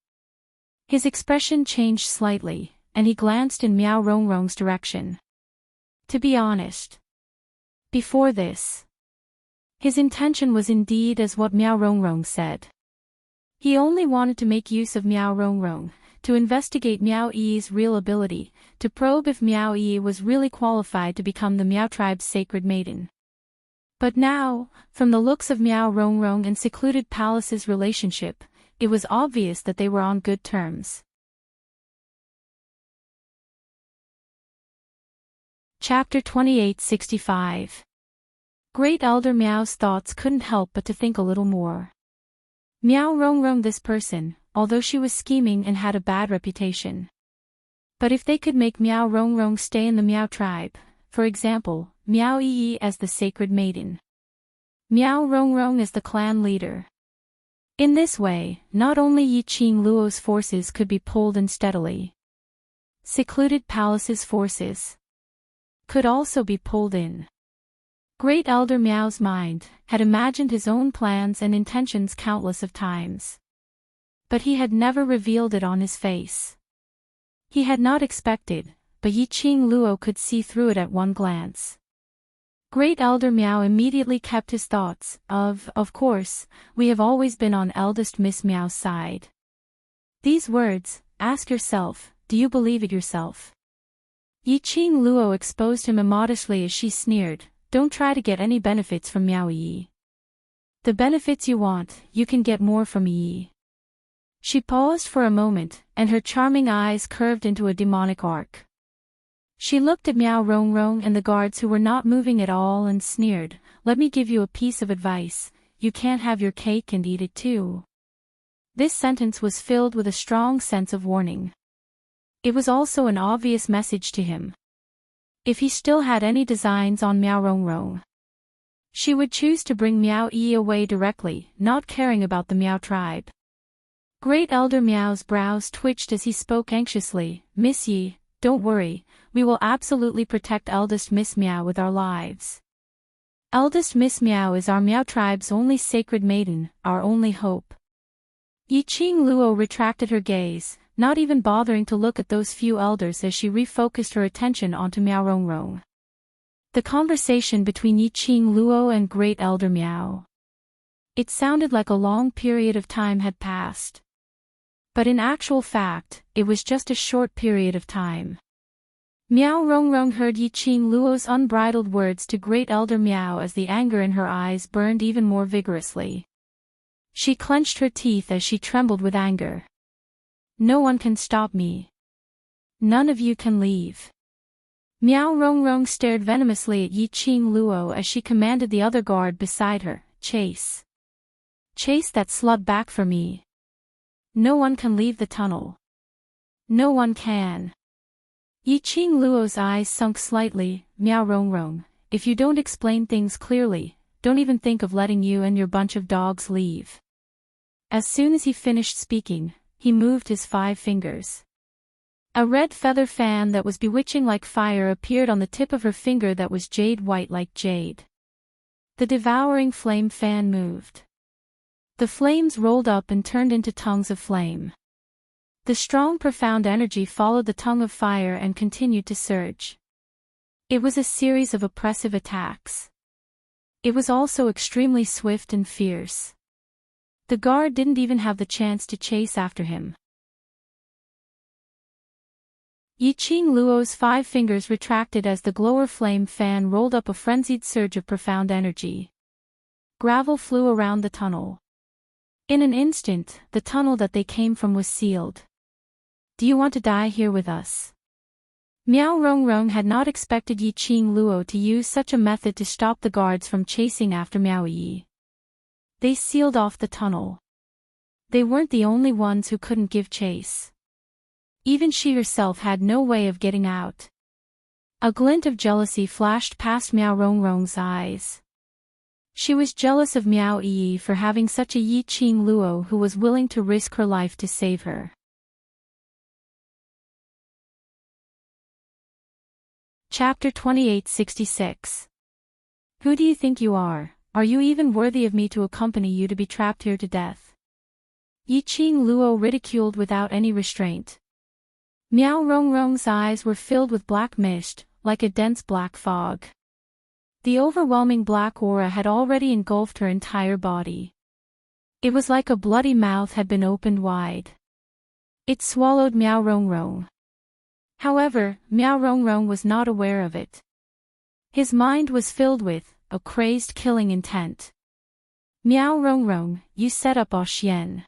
His expression changed slightly, and he glanced in Miao Rongrong's direction. To be honest. Before this. His intention was indeed as what Miao Rongrong said. He only wanted to make use of Miao Rongrong, to investigate Miao Yi's real ability, to probe if Miao Yi was really qualified to become the Miao tribe's sacred maiden. But now, from the looks of Miao Rongrong and Secluded Palace's relationship, it was obvious that they were on good terms. Chapter 2865. Great Elder Miao's thoughts couldn't help but to think a little more. Miao Rongrong, this person, although she was scheming and had a bad reputation. But if they could make Miao Rongrong stay in the Miao tribe, for example, Miao Yi as the sacred maiden, Miao Rongrong as the clan leader. In this way, not only Yiqing Luo's forces could be pulled in steadily. Secluded Palace's forces could also be pulled in. Great Elder Miao's mind had imagined his own plans and intentions countless of times. But he had never revealed it on his face. He had not expected, but Yiqing Luo could see through it at one glance. Great Elder Miao immediately kept his thoughts of course, we have always been on eldest Miss Miao's side. These words, ask yourself, do you believe it yourself? Yiqing Luo exposed him immodestly as she sneered, don't try to get any benefits from Miao Yi. The benefits you want, you can get more from Yi. She paused for a moment, and her charming eyes curved into a demonic arc. She looked at Miao Rongrong and the guards who were not moving at all and sneered, let me give you a piece of advice, you can't have your cake and eat it too. This sentence was filled with a strong sense of warning. It was also an obvious message to him. If he still had any designs on Miao Rongrong, she would choose to bring Miao Yi away directly, not caring about the Miao tribe. Great Elder Miao's brows twitched as he spoke anxiously, Miss Yi, don't worry, we will absolutely protect eldest Miss Miao with our lives. Eldest Miss Miao is our Miao tribe's only sacred maiden, our only hope. Yiqing Luo retracted her gaze, not even bothering to look at those few elders as she refocused her attention onto Miao Rongrong. The conversation between Yiqing Luo and Great Elder Miao. It sounded like a long period of time had passed. But in actual fact, it was just a short period of time. Miao Rongrong heard Yiqing Luo's unbridled words to Great Elder Miao as the anger in her eyes burned even more vigorously. She clenched her teeth as she trembled with anger. No one can stop me. None of you can leave. Miao Rongrong stared venomously at Yiqing Luo as she commanded the other guard beside her, chase. Chase that slut back for me. No one can leave the tunnel. No one can. Yiqing Luo's eyes sunk slightly, Miao Rongrong, if you don't explain things clearly, don't even think of letting you and your bunch of dogs leave. As soon as he finished speaking, he moved his 5 fingers. A red feather fan that was bewitching like fire appeared on the tip of her finger that was jade white like jade. The devouring flame fan moved. The flames rolled up and turned into tongues of flame. The strong profound energy followed the tongue of fire and continued to surge. It was a series of oppressive attacks. It was also extremely swift and fierce. The guard didn't even have the chance to chase after him. Yiqing Luo's 5 fingers retracted as the glower flame fan rolled up a frenzied surge of profound energy. Gravel flew around the tunnel. In an instant, the tunnel that they came from was sealed. Do you want to die here with us? Miao Rongrong had not expected Yiqing Luo to use such a method to stop the guards from chasing after Miao Yi. They sealed off the tunnel. They weren't the only ones who couldn't give chase. Even she herself had no way of getting out. A glint of jealousy flashed past Miao Rongrong's eyes. She was jealous of Miao Yi for having such a Yiqing Luo who was willing to risk her life to save her. Chapter 2866. Who do you think you are? Are you even worthy of me to accompany you to be trapped here to death? Yiqing Luo ridiculed without any restraint. Miao Rongrong's eyes were filled with black mist, like a dense black fog. The overwhelming black aura had already engulfed her entire body. It was like a bloody mouth had been opened wide. It swallowed Miao Rongrong. However, Miao Rongrong was not aware of it. His mind was filled with a crazed killing intent. Miao Rongrong, you set up Xian.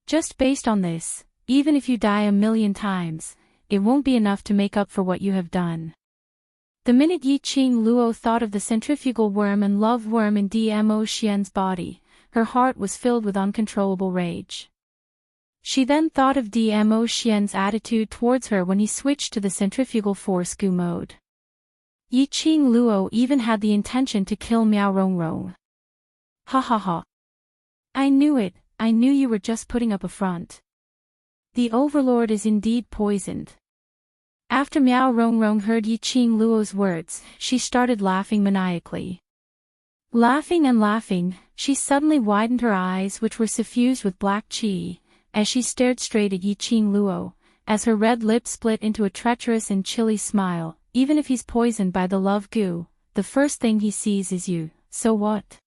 Just based on this, even if you die 1,000,000 times, it won't be enough to make up for what you have done. The minute Yiqing Luo thought of the centrifugal worm and love worm in Dmo Xian's body, her heart was filled with uncontrollable rage. She then thought of Dmo Xian's attitude towards her when he switched to the centrifugal force goo mode. Yiqing Luo even had the intention to kill Miao Rongrong. Ha ha ha. I knew it, I knew you were just putting up a front. The Overlord is indeed poisoned. After Miao Rongrong heard Yiqing Luo's words, she started laughing maniacally. Laughing and laughing, she suddenly widened her eyes which were suffused with black qi, as she stared straight at Yiqing Luo, as her red lips split into a treacherous and chilly smile. Even if he's poisoned by the love goo, the first thing he sees is you, so what?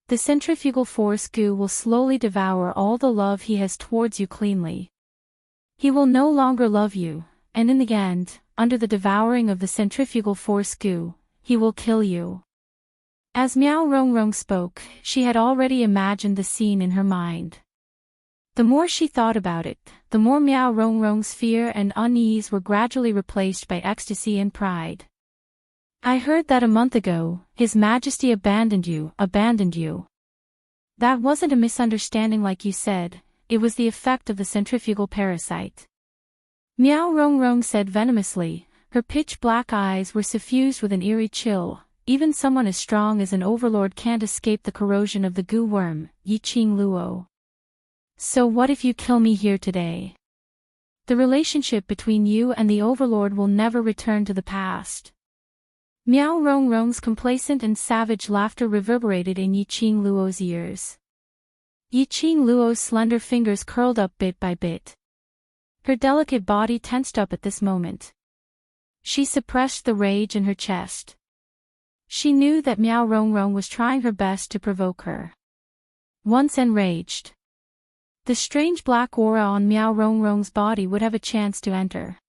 The centrifugal force goo will slowly devour all the love he has towards you cleanly. He will no longer love you, and in the end, under the devouring of the centrifugal force goo, he will kill you. As Miao Rongrong spoke, she had already imagined the scene in her mind. The more she thought about it, the more Miao Rongrong's fear and unease were gradually replaced by ecstasy and pride. I heard that a month ago, His Majesty abandoned you. That wasn't a misunderstanding like you said, it was the effect of the centrifugal parasite. Miao Rongrong said venomously, her pitch-black eyes were suffused with an eerie chill. Even someone as strong as an overlord can't escape the corrosion of the goo worm, Yiqing Luo. So what if you kill me here today? The relationship between you and the overlord will never return to the past. Miao Rongrong's complacent and savage laughter reverberated in Yiqing Luo's ears. Yiqing Luo's slender fingers curled up bit by bit. Her delicate body tensed up at this moment. She suppressed the rage in her chest. She knew that Miao Rongrong was trying her best to provoke her. Once enraged, the strange black aura on Miao Rongrong's body would have a chance to enter.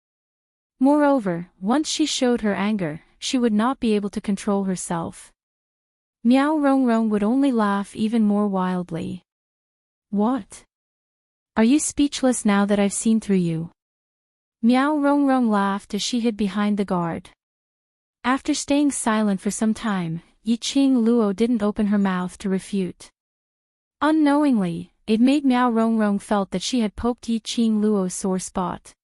Moreover, once she showed her anger, she would not be able to control herself. Miao Rongrong would only laugh even more wildly. What? Are you speechless now that I've seen through you? Miao Rongrong laughed as she hid behind the guard. After staying silent for some time, Yiqing Luo didn't open her mouth to refute. Unknowingly, it made Miao Rongrong felt that she had poked Yiqing Luo's sore spot.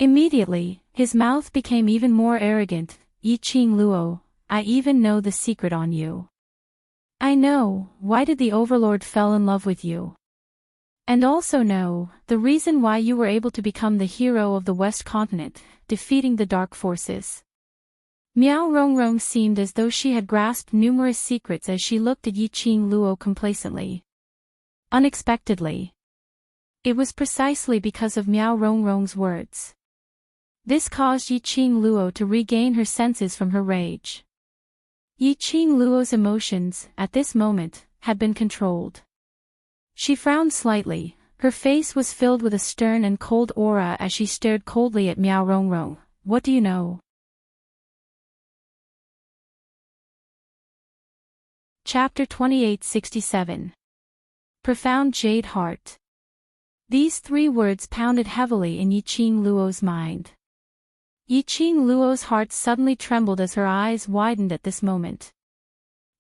Immediately, his mouth became even more arrogant. Yiqing Luo, I even know the secret on you. I know, why did the overlord fell in love with you? And also know, the reason why you were able to become the hero of the West Continent, defeating the dark forces. Miao Rongrong seemed as though she had grasped numerous secrets as she looked at Yiqing Luo complacently. Unexpectedly. It was precisely because of Miao Rongrong's words. This caused Yiqing Luo to regain her senses from her rage. Yiqing Luo's emotions, at this moment, had been controlled. She frowned slightly, her face was filled with a stern and cold aura as she stared coldly at Miao Rongrong. What do you know? Chapter 2867. Profound Jade Heart. These three words pounded heavily in Yiqing Luo's mind. Yiqing Luo's heart suddenly trembled as her eyes widened at this moment.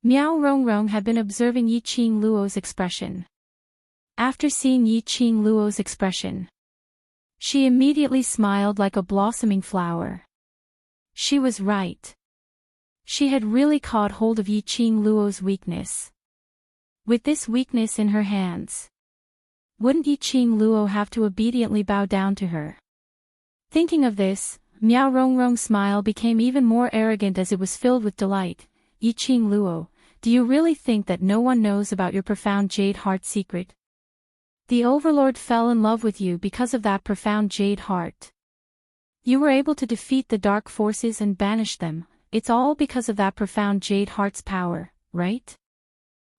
Miao Rongrong had been observing Yiqing Luo's expression. After seeing Yiqing Luo's expression, she immediately smiled like a blossoming flower. She was right. She had really caught hold of Yiqing Luo's weakness. With this weakness in her hands, wouldn't Yiqing Luo have to obediently bow down to her? Thinking of this, Miao Rongrong's smile became even more arrogant as it was filled with delight. Yiqing Luo, do you really think that no one knows about your profound jade heart secret? The overlord fell in love with you because of that profound jade heart. You were able to defeat the dark forces and banish them. It's all because of that profound jade heart's power, right?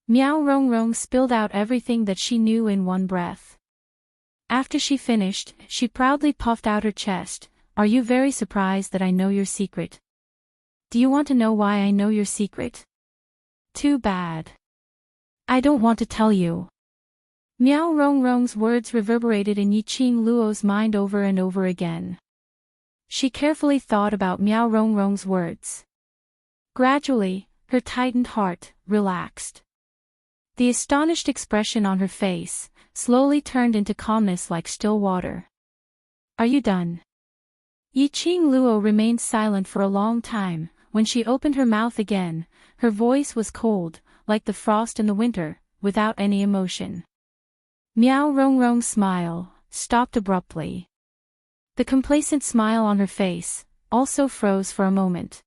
Miao Rongrong spilled out everything that she knew in one breath. After she finished, she proudly puffed out her chest. Are you very surprised that I know your secret? Do you want to know why I know your secret? Too bad. I don't want to tell you. Miao Rongrong's words reverberated in Yiqing Luo's mind over and over again. She carefully thought about Miao Rongrong's words. Gradually, her tightened heart relaxed. The astonished expression on her face slowly turned into calmness like still water. Are you done? Yiqing Luo remained silent for a long time. When she opened her mouth again, her voice was cold, like the frost in the winter, without any emotion. Miao Rongrong's smile stopped abruptly. The complacent smile on her face also froze for a moment.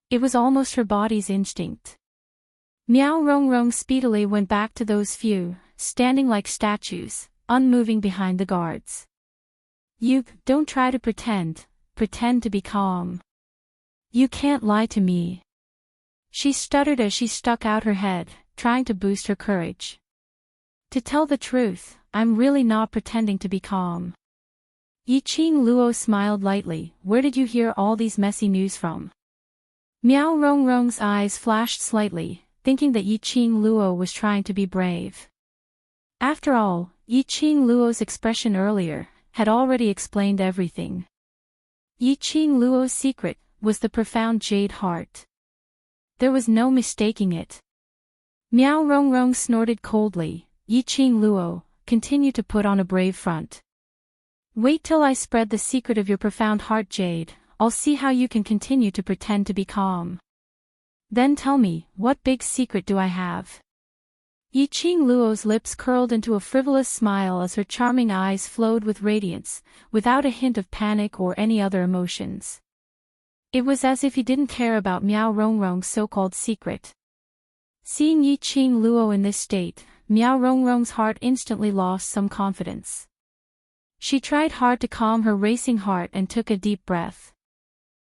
It was almost her body's instinct. Miao Rongrong speedily went back to those few, standing like statues, unmoving behind the guards. You don't try to pretend to be calm. You can't lie to me. She stuttered as she stuck out her head, trying to boost her courage. To tell the truth, I'm really not pretending to be calm. Yiqing Luo smiled lightly. Where did you hear all these messy news from? Miao Rongrong's eyes flashed slightly, thinking that Yiqing Luo was trying to be brave. After all, Yiqing Luo's expression earlier had already explained everything. Yiqing Luo's secret was the profound jade heart. There was no mistaking it. Miao Rongrong snorted coldly. Yiqing Luo, continue to put on a brave front. Wait till I spread the secret of your profound heart jade, I'll see how you can continue to pretend to be calm. Then tell me, what big secret do I have? Yiqing Luo's lips curled into a frivolous smile as her charming eyes flowed with radiance, without a hint of panic or any other emotions. It was as if he didn't care about Miao Rongrong's so-called secret. Seeing Yiqing Luo in this state, Miao Rongrong's heart instantly lost some confidence. She tried hard to calm her racing heart and took a deep breath.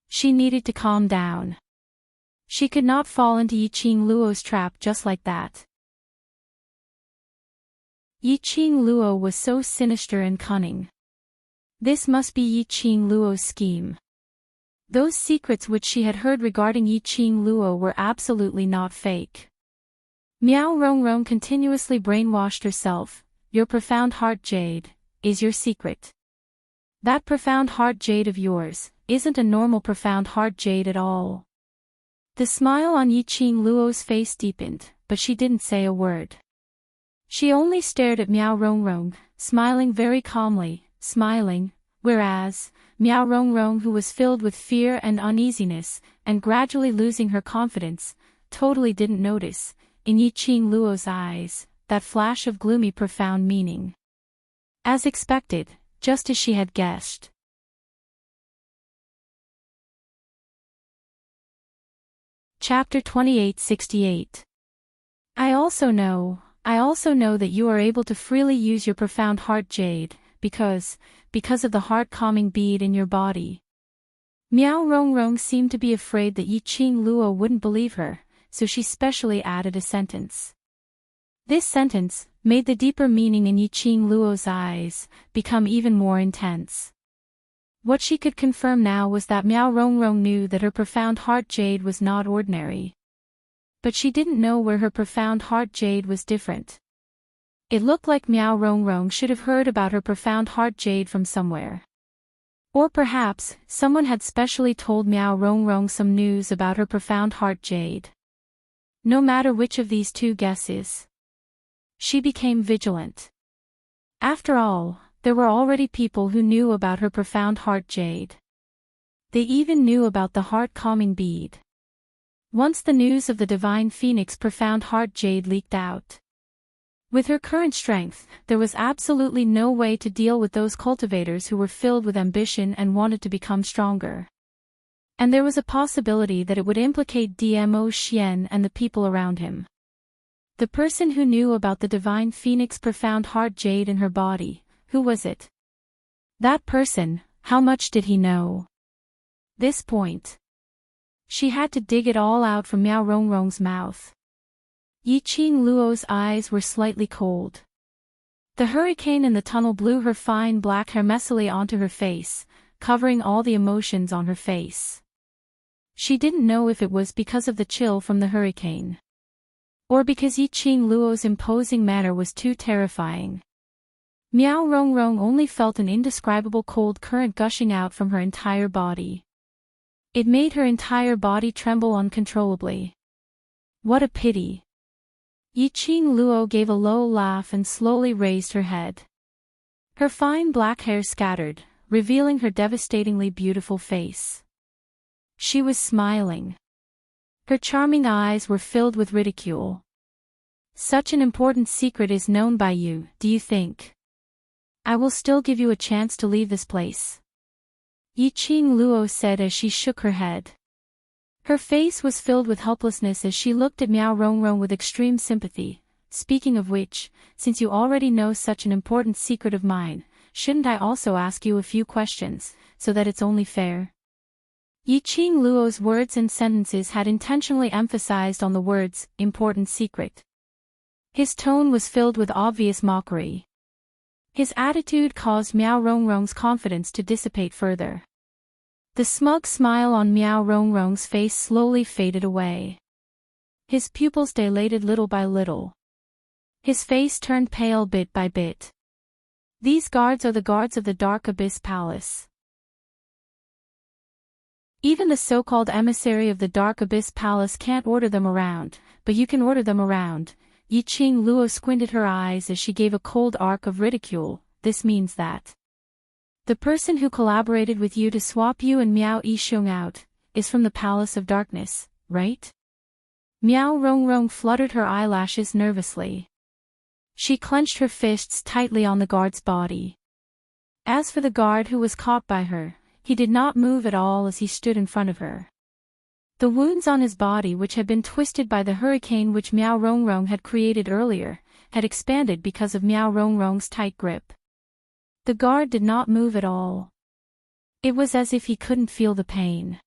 She needed to calm down. She could not fall into Yiqing Luo's trap just like that. Yiqing Luo was so sinister and cunning. This must be Yiqing Luo's scheme. Those secrets which she had heard regarding Yiqing Luo were absolutely not fake. Miao Rongrong continuously brainwashed herself. Your profound heart jade is your secret. That profound heart jade of yours isn't a normal profound heart jade at all. The smile on Yiqing Luo's face deepened, but she didn't say a word. She only stared at Miao Rongrong, smiling very calmly, whereas Miao Rongrong, who was filled with fear and uneasiness, and gradually losing her confidence, totally didn't notice, in Yiqing Luo's eyes, that flash of gloomy profound meaning. As expected, just as she had guessed. Chapter 2868. I also know that you are able to freely use your profound heart jade, because of the heart-calming bead in your body. Miao Rongrong seemed to be afraid that Yiqing Luo wouldn't believe her, so she specially added a sentence. This sentence made the deeper meaning in Yiqing Luo's eyes become even more intense. What she could confirm now was that Miao Rongrong knew that her profound heart jade was not ordinary. But she didn't know where her profound heart jade was different. It looked like Miao Rongrong should have heard about her profound heart jade from somewhere. Or perhaps, someone had specially told Miao Rongrong some news about her profound heart jade. No matter which of these two guesses, she became vigilant. After all, there were already people who knew about her profound heart jade. They even knew about the heart-calming bead. Once the news of the Divine Phoenix profound heart jade leaked out. With her current strength, there was absolutely no way to deal with those cultivators who were filled with ambition and wanted to become stronger. And there was a possibility that it would implicate Dmo Xian and the people around him. The person who knew about the Divine Phoenix profound heart jade in her body, who was it? That person, how much did he know? This point. She had to dig it all out from Miao Rongrong's mouth. Yiqing Luo's eyes were slightly cold. The hurricane in the tunnel blew her fine black hair messily onto her face, covering all the emotions on her face. She didn't know if it was because of the chill from the hurricane, or because Yiqing Luo's imposing manner was too terrifying. Miao Rongrong only felt an indescribable cold current gushing out from her entire body. It made her entire body tremble uncontrollably. What a pity. Yiqing Luo gave a low laugh and slowly raised her head. Her fine black hair scattered, revealing her devastatingly beautiful face. She was smiling. Her charming eyes were filled with ridicule. Such an important secret is known by you, do you think? I will still give you a chance to leave this place. Yiqing Luo said as she shook her head. Her face was filled with helplessness as she looked at Miao Rongrong with extreme sympathy. Speaking of which, since you already know such an important secret of mine, shouldn't I also ask you a few questions, so that it's only fair? Yiqing Luo's words and sentences had intentionally emphasized on the words, important secret. His tone was filled with obvious mockery. His attitude caused Miao Rongrong's confidence to dissipate further. The smug smile on Miao Rongrong's face slowly faded away. His pupils dilated little by little. His face turned pale bit by bit. These guards are the guards of the Dark Abyss Palace. Even the so-called emissary of the Dark Abyss Palace can't order them around, but you can order them around. Yiqing Luo squinted her eyes as she gave a cold arc of ridicule. This means that the person who collaborated with you to swap you and Miao Yisheng out is from the Palace of Darkness, right? Miao Rongrong fluttered her eyelashes nervously. She clenched her fists tightly on the guard's body. As for the guard who was caught by her, he did not move at all as he stood in front of her. The wounds on his body, which had been twisted by the hurricane which Miao Rongrong had created earlier, had expanded because of Miao Rongrong's tight grip. The guard did not move at all. It was as if he couldn't feel the pain.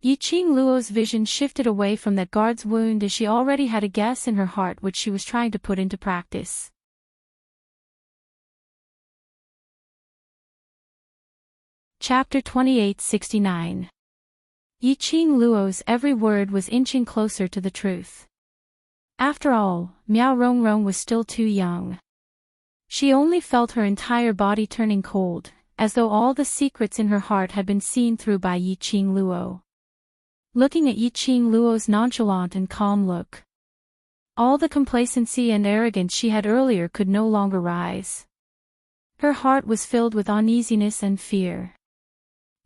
Yiqing Luo's vision shifted away from that guard's wound as she already had a guess in her heart which she was trying to put into practice. Chapter 2869. Yiqing Luo's every word was inching closer to the truth. After all, Miao Rongrong was still too young. She only felt her entire body turning cold, as though all the secrets in her heart had been seen through by Yiqing Luo. Looking at Yiqing Luo's nonchalant and calm look, all the complacency and arrogance she had earlier could no longer rise. Her heart was filled with uneasiness and fear.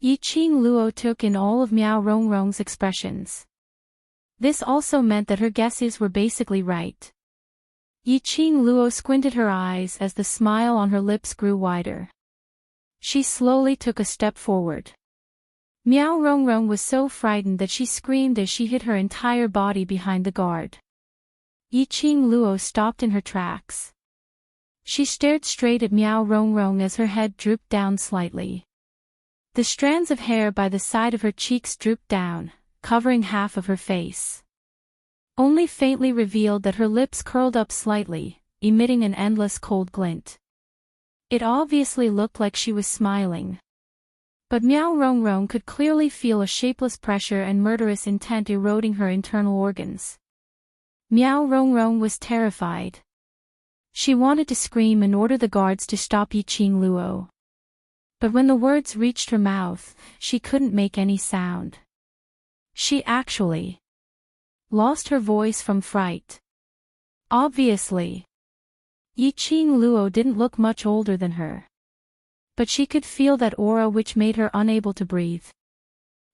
Yiqing Luo took in all of Miao Rongrong's expressions. This also meant that her guesses were basically right. Yiqing Luo squinted her eyes as the smile on her lips grew wider. She slowly took a step forward. Miao Rongrong was so frightened that she screamed as she hid her entire body behind the guard. Yiqing Luo stopped in her tracks. She stared straight at Miao Rongrong as her head drooped down slightly. The strands of hair by the side of her cheeks drooped down, covering half of her face. Only faintly revealed that her lips curled up slightly, emitting an endless cold glint. It obviously looked like she was smiling. But Miao Rongrong could clearly feel a shapeless pressure and murderous intent eroding her internal organs. Miao Rongrong was terrified. She wanted to scream and order the guards to stop Yiqing Luo. But when the words reached her mouth, she couldn't make any sound. She actually lost her voice from fright. Obviously, Yiqing Luo didn't look much older than her. But she could feel that aura which made her unable to breathe.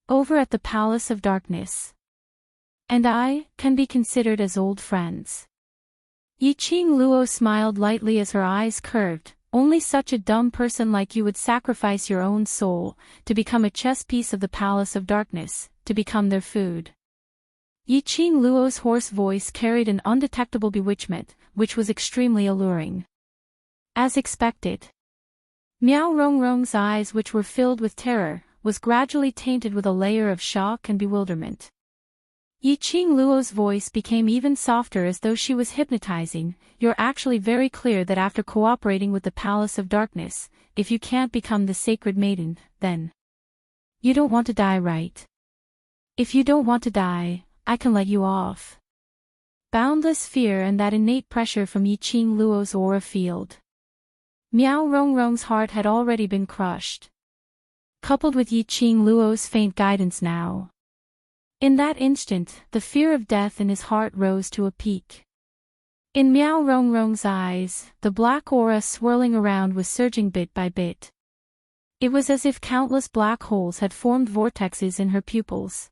Over at the Palace of Darkness. And I can be considered as old friends. Yiqing Luo smiled lightly as her eyes curved. Only such a dumb person like you would sacrifice your own soul, to become a chess piece of the Palace of Darkness, to become their food. Yiqing Luo's hoarse voice carried an undetectable bewitchment, which was extremely alluring. As expected, Miao Rongrong's eyes, which were filled with terror, was gradually tainted with a layer of shock and bewilderment. Yiqing Luo's voice became even softer as though she was hypnotizing. You're actually very clear that after cooperating with the Palace of Darkness, if you can't become the Sacred Maiden, then you don't want to die, right? If you don't want to die, I can let you off. Boundless fear and that innate pressure from Yiqing Luo's aura field. Miao Rongrong's heart had already been crushed. Coupled with Yiqing Luo's faint guidance now. In that instant, the fear of death in his heart rose to a peak. In Miao Rongrong's eyes, the black aura swirling around was surging bit by bit. It was as if countless black holes had formed vortexes in her pupils.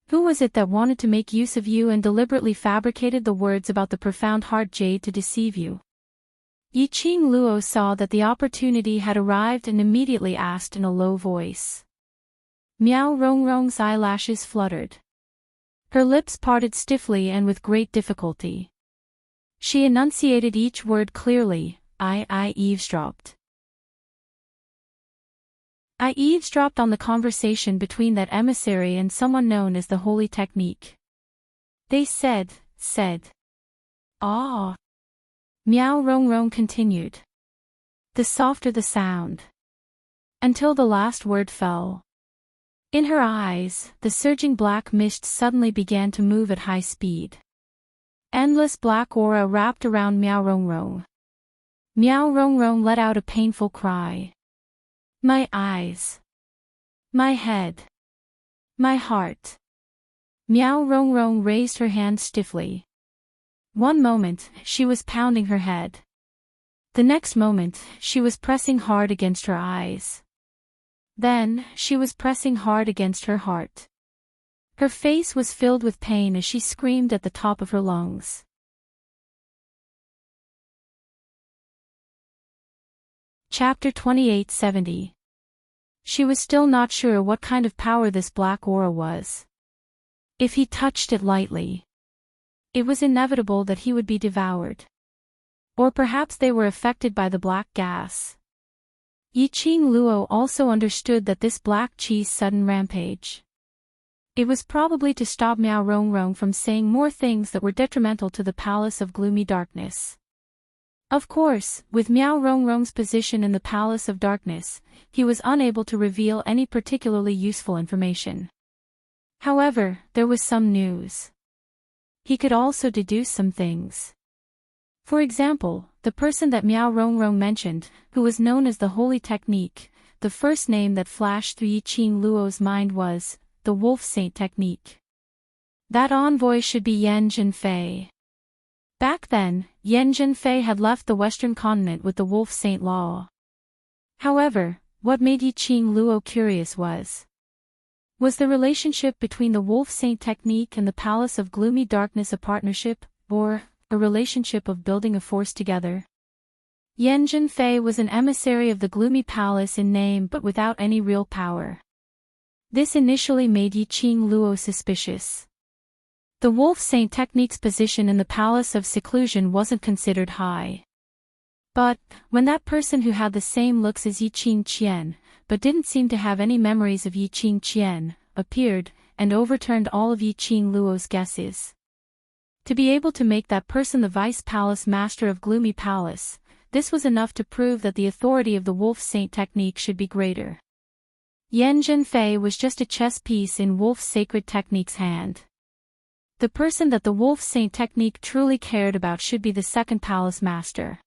Who was it that wanted to make use of you and deliberately fabricated the words about the profound heart jade to deceive you? Yiqing Luo saw that the opportunity had arrived and immediately asked in a low voice. Miao Rongrong's eyelashes fluttered. Her lips parted stiffly and with great difficulty. She enunciated each word clearly. I eavesdropped. I eavesdropped on the conversation between that emissary and someone known as the Holy Technique. They said. Ah. Miao Rongrong continued. the softer the sound. Until the last word fell. In her eyes, the surging black mist suddenly began to move at high speed. Endless black aura wrapped around Miao Rongrong. Miao Rongrong let out a painful cry. My eyes. My head. My heart. Miao Rongrong raised her hand stiffly. One moment, she was pounding her head. The next moment, she was pressing hard against her eyes. Then, she was pressing hard against her heart. Her face was filled with pain as she screamed at the top of her lungs. Chapter 2870. She was still not sure what kind of power this black aura was. If he touched it lightly, it was inevitable that he would be devoured. Or perhaps they were affected by the black gas. Yiqing Luo also understood that this black chi's sudden rampage. It was probably to stop Miao Rongrong from saying more things that were detrimental to the Palace of Gloomy Darkness. Of course, with Miao Rongrong's position in the Palace of Darkness, he was unable to reveal any particularly useful information. However, there was some news. He could also deduce some things. For example, the person that Miao Rongrong mentioned, who was known as the Holy Technique, the first name that flashed through Yiqing Luo's mind was the Wolf Saint Technique. That envoy should be Yan Zhenfei. Back then, Yan Zhenfei had left the Western continent with the Wolf Saint Law. However, what made Yiqing Luo curious was the relationship between the Wolf Saint Technique and the Palace of Gloomy Darkness a partnership, or a relationship of building a force together? Yan Zhenfei was an emissary of the Gloomy Palace in name but without any real power. This initially made Yiqing Luo suspicious. The Wolf Saint Technique's position in the Palace of Seclusion wasn't considered high. But, when that person who had the same looks as Yiqing Qian, but didn't seem to have any memories of Yiqing Qian, appeared, and overturned all of Yiqing Luo's guesses. To be able to make that person the Vice Palace Master of Gloomy Palace, this was enough to prove that the authority of the Wolf Saint Technique should be greater. Yan Zhenfei was just a chess piece in Wolf's Sacred Technique's hand. The person that the Wolf Saint Technique truly cared about should be the second Palace Master.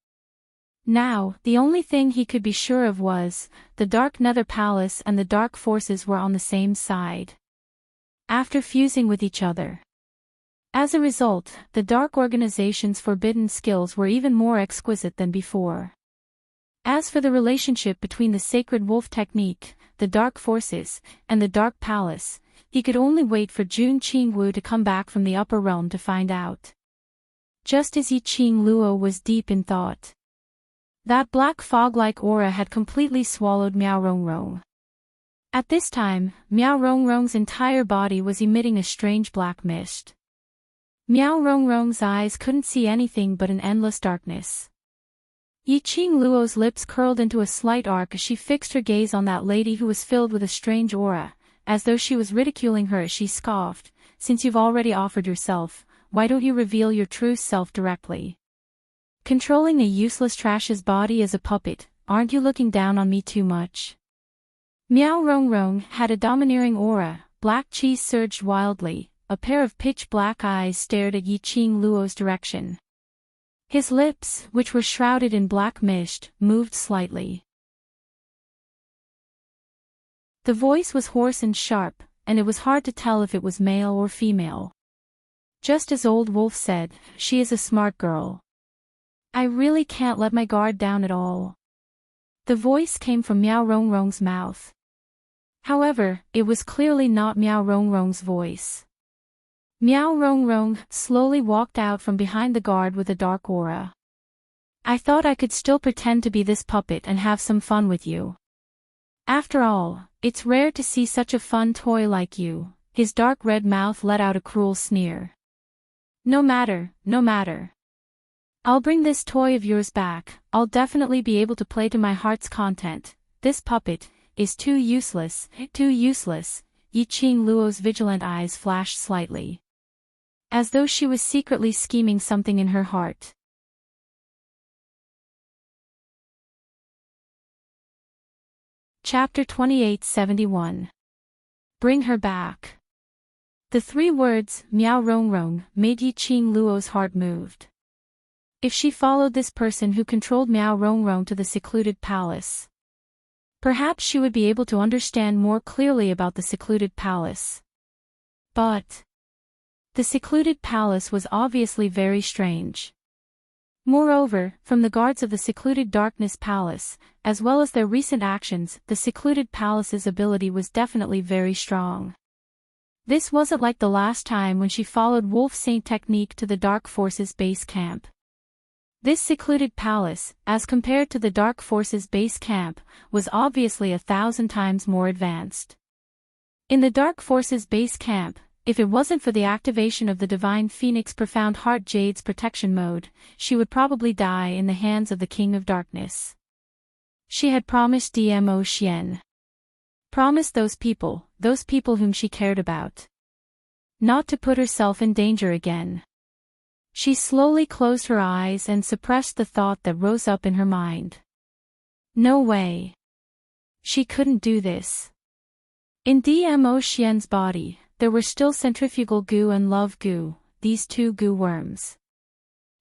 Now, the only thing he could be sure of was, the Dark Nether Palace and the Dark Forces were on the same side. After fusing with each other. As a result, the Dark Organization's forbidden skills were even more exquisite than before. As for the relationship between the Sacred Wolf Technique, the Dark Forces, and the Dark Palace, he could only wait for Jun Qingwu to come back from the upper realm to find out. Just as Yiqing Luo was deep in thought. That black fog-like aura had completely swallowed Miao Rongrong. At this time, Miao Rongrong's entire body was emitting a strange black mist. Miao Rongrong's eyes couldn't see anything but an endless darkness. Yiqing Luo's lips curled into a slight arc as she fixed her gaze on that lady who was filled with a strange aura, as though she was ridiculing her as she scoffed, "Since you've already offered yourself, why don't you reveal your true self directly? Controlling a useless trash's body as a puppet, aren't you looking down on me too much?" Miao Rongrong had a domineering aura, black chi surged wildly, a pair of pitch-black eyes stared at Yiqing Luo's direction. His lips, which were shrouded in black mist, moved slightly. The voice was hoarse and sharp, and it was hard to tell if it was male or female. Just as Old Wolf said, she is a smart girl. I really can't let my guard down at all. The voice came from Miao Rongrong's mouth. However, it was clearly not Miao Rongrong's voice. Miao Rongrong slowly walked out from behind the guard with a dark aura. I thought I could still pretend to be this puppet and have some fun with you. After all, it's rare to see such a fun toy like you. His dark red mouth let out a cruel sneer. No matter, no matter. I'll bring this toy of yours back. I'll definitely be able to play to my heart's content. This puppet is too useless, too useless. Yiqing Luo's vigilant eyes flashed slightly, as though she was secretly scheming something in her heart. Chapter 2871. Bring her back. The 3 words, Miao Rong Rong, made Yiqing Luo's heart moved. If she followed this person who controlled Miao Rong Rong to the secluded palace, perhaps she would be able to understand more clearly about the secluded palace. But the secluded palace was obviously very strange. Moreover, from the guards of the secluded darkness palace, as well as their recent actions, the secluded palace's ability was definitely very strong. This wasn't like the last time when she followed Wolf Saint technique to the Dark Forces base camp. This secluded palace, as compared to the Dark Forces base camp, was obviously 1,000 times more advanced. In the Dark Forces base camp, if it wasn't for the activation of the Divine Phoenix Profound Heart Jade's protection mode, she would probably die in the hands of the King of Darkness. She had promised Dmo Xian. Promised those people whom she cared about, not to put herself in danger again. She slowly closed her eyes and suppressed the thought that rose up in her mind. No way. She couldn't do this. In Dmo Xian's body, there were still centrifugal goo and love goo, these 2 goo worms.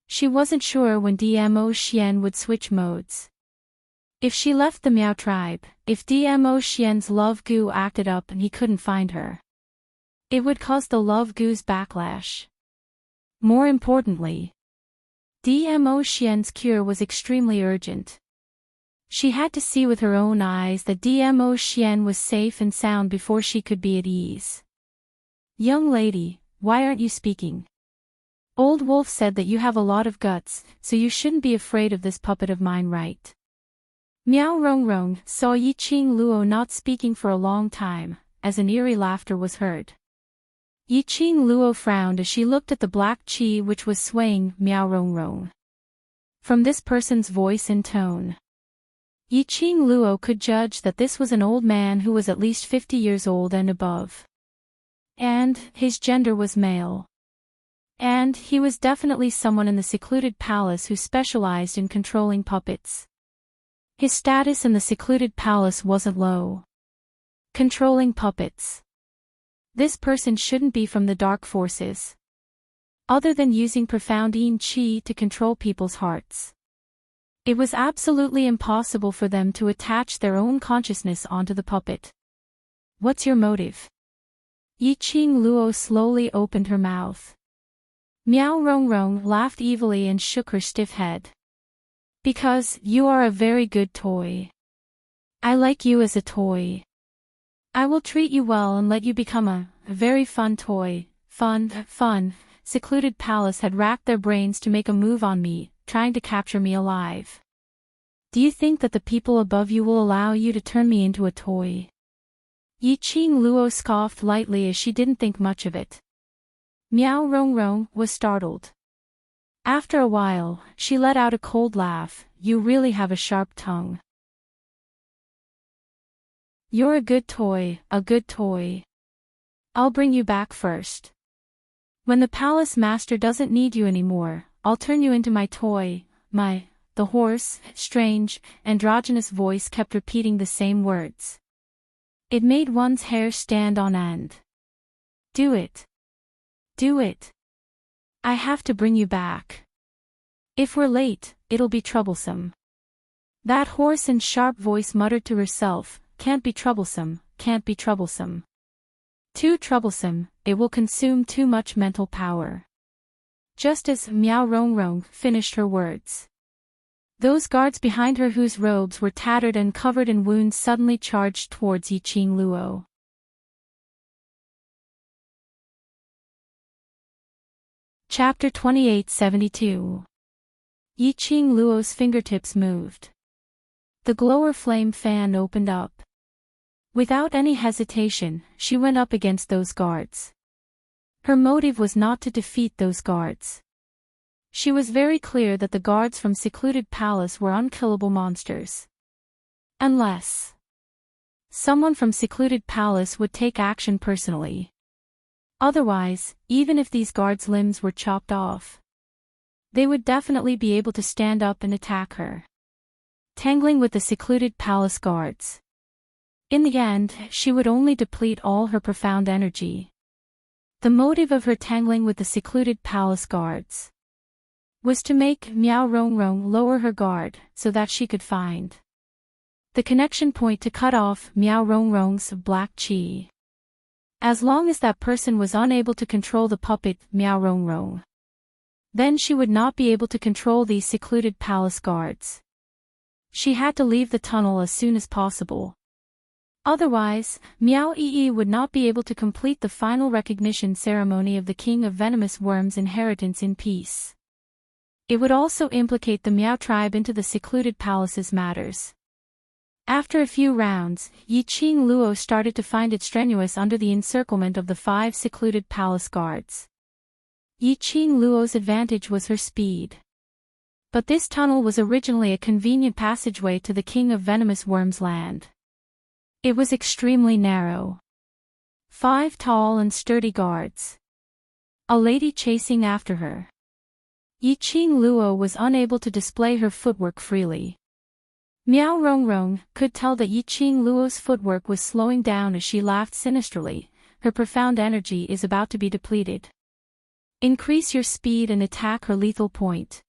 She wasn't sure when Dmo Xian would switch modes. If she left the Miao tribe, if Dmo Xian's love goo acted up and he couldn't find her, it would cause the love goo's backlash. More importantly, Dmo Xian's cure was extremely urgent. She had to see with her own eyes that Dmo Xian was safe and sound before she could be at ease. Young lady, why aren't you speaking? Old Wolf said that you have a lot of guts, so you shouldn't be afraid of this puppet of mine, right? Miao Rong Rong saw Yiqing Luo not speaking for a long time, as an eerie laughter was heard. Yiqing Luo frowned as she looked at the black qi which was swaying Miao Rong Rong. From this person's voice and tone, Yiqing Luo could judge that this was an old man who was at least 50 years old and above. And his gender was male. And he was definitely someone in the secluded palace who specialized in controlling puppets. His status in the secluded palace wasn't low. Controlling puppets. This person shouldn't be from the dark forces. Other than using profound yin qi to control people's hearts, it was absolutely impossible for them to attach their own consciousness onto the puppet. What's your motive? Yiqing Luo slowly opened her mouth. Miao Rong Rong laughed evilly and shook her stiff head. Because you are a very good toy. I like you as a toy. I will treat you well and let you become a very fun toy. Fun. Secluded palace had racked their brains to make a move on me, trying to capture me alive. Do you think that the people above you will allow you to turn me into a toy? Yiqing Luo scoffed lightly as she didn't think much of it. Miao Rong Rong was startled. After a while, she let out a cold laugh. You really have a sharp tongue. You're a good toy, a good toy. I'll bring you back first. When the palace master doesn't need you anymore, I'll turn you into my toy, the hoarse, strange, androgynous voice kept repeating the same words. It made one's hair stand on end. Do it. Do it. I have to bring you back. If we're late, it'll be troublesome. That hoarse and sharp voice muttered to herself, can't be troublesome, can't be troublesome. Too troublesome, it will consume too much mental power. Just as Miao Rong Rong finished her words, those guards behind her whose robes were tattered and covered in wounds suddenly charged towards Yiqing Luo. Chapter 2872. Yiqing Luo's fingertips moved. The glower flame fan opened up. Without any hesitation, she went up against those guards. Her motive was not to defeat those guards. She was very clear that the guards from Secluded Palace were unkillable monsters. Unless someone from Secluded Palace would take action personally. Otherwise, even if these guards' limbs were chopped off, they would definitely be able to stand up and attack her. Tangling with the Secluded Palace guards, In the end, she would only deplete all her profound energy. The motive of her tangling with the secluded palace guards was to make Miao Rongrong lower her guard so that she could find the connection point to cut off Miao Rongrong's black qi. As long as that person was unable to control the puppet Miao Rongrong, then she would not be able to control these secluded palace guards. She had to leave the tunnel as soon as possible. Otherwise, Miao Yi would not be able to complete the final recognition ceremony of the King of Venomous Worms' inheritance in peace. It would also implicate the Miao tribe into the secluded palace's matters. After a few rounds, Yi Qing Luo started to find it strenuous under the encirclement of the 5 secluded palace guards. Yi Qing Luo's advantage was her speed. But this tunnel was originally a convenient passageway to the King of Venomous Worms' land. It was extremely narrow. 5 tall and sturdy guards. A lady chasing after her. Yi Qing Luo was unable to display her footwork freely. Miao Rongrong could tell that Yi Qing Luo's footwork was slowing down as she laughed sinisterly. Her profound energy is about to be depleted. Increase your speed and attack her lethal point.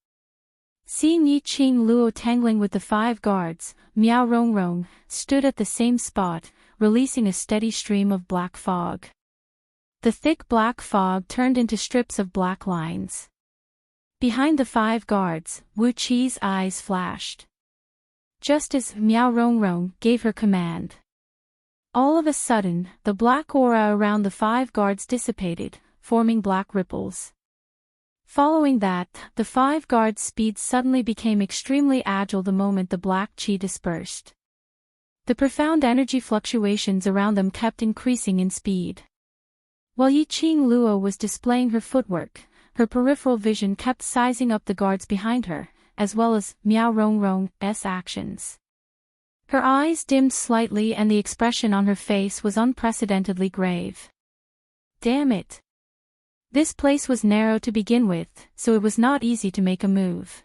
Seeing Yi Qing Luo tangling with the 5 guards, Miao Rongrong stood at the same spot, releasing a steady stream of black fog. The thick black fog turned into strips of black lines. Behind the 5 guards, Wu Qi's eyes flashed. Just as Miao Rongrong gave her command, all of a sudden, the black aura around the 5 guards dissipated, forming black ripples. Following that, the 5 guards' speed suddenly became extremely agile the moment the black qi dispersed. The profound energy fluctuations around them kept increasing in speed. While Yi Qing Luo was displaying her footwork, her peripheral vision kept sizing up the guards behind her, as well as Miao Rongrong's actions. Her eyes dimmed slightly and the expression on her face was unprecedentedly grave. Damn it! This place was narrow to begin with, so it was not easy to make a move.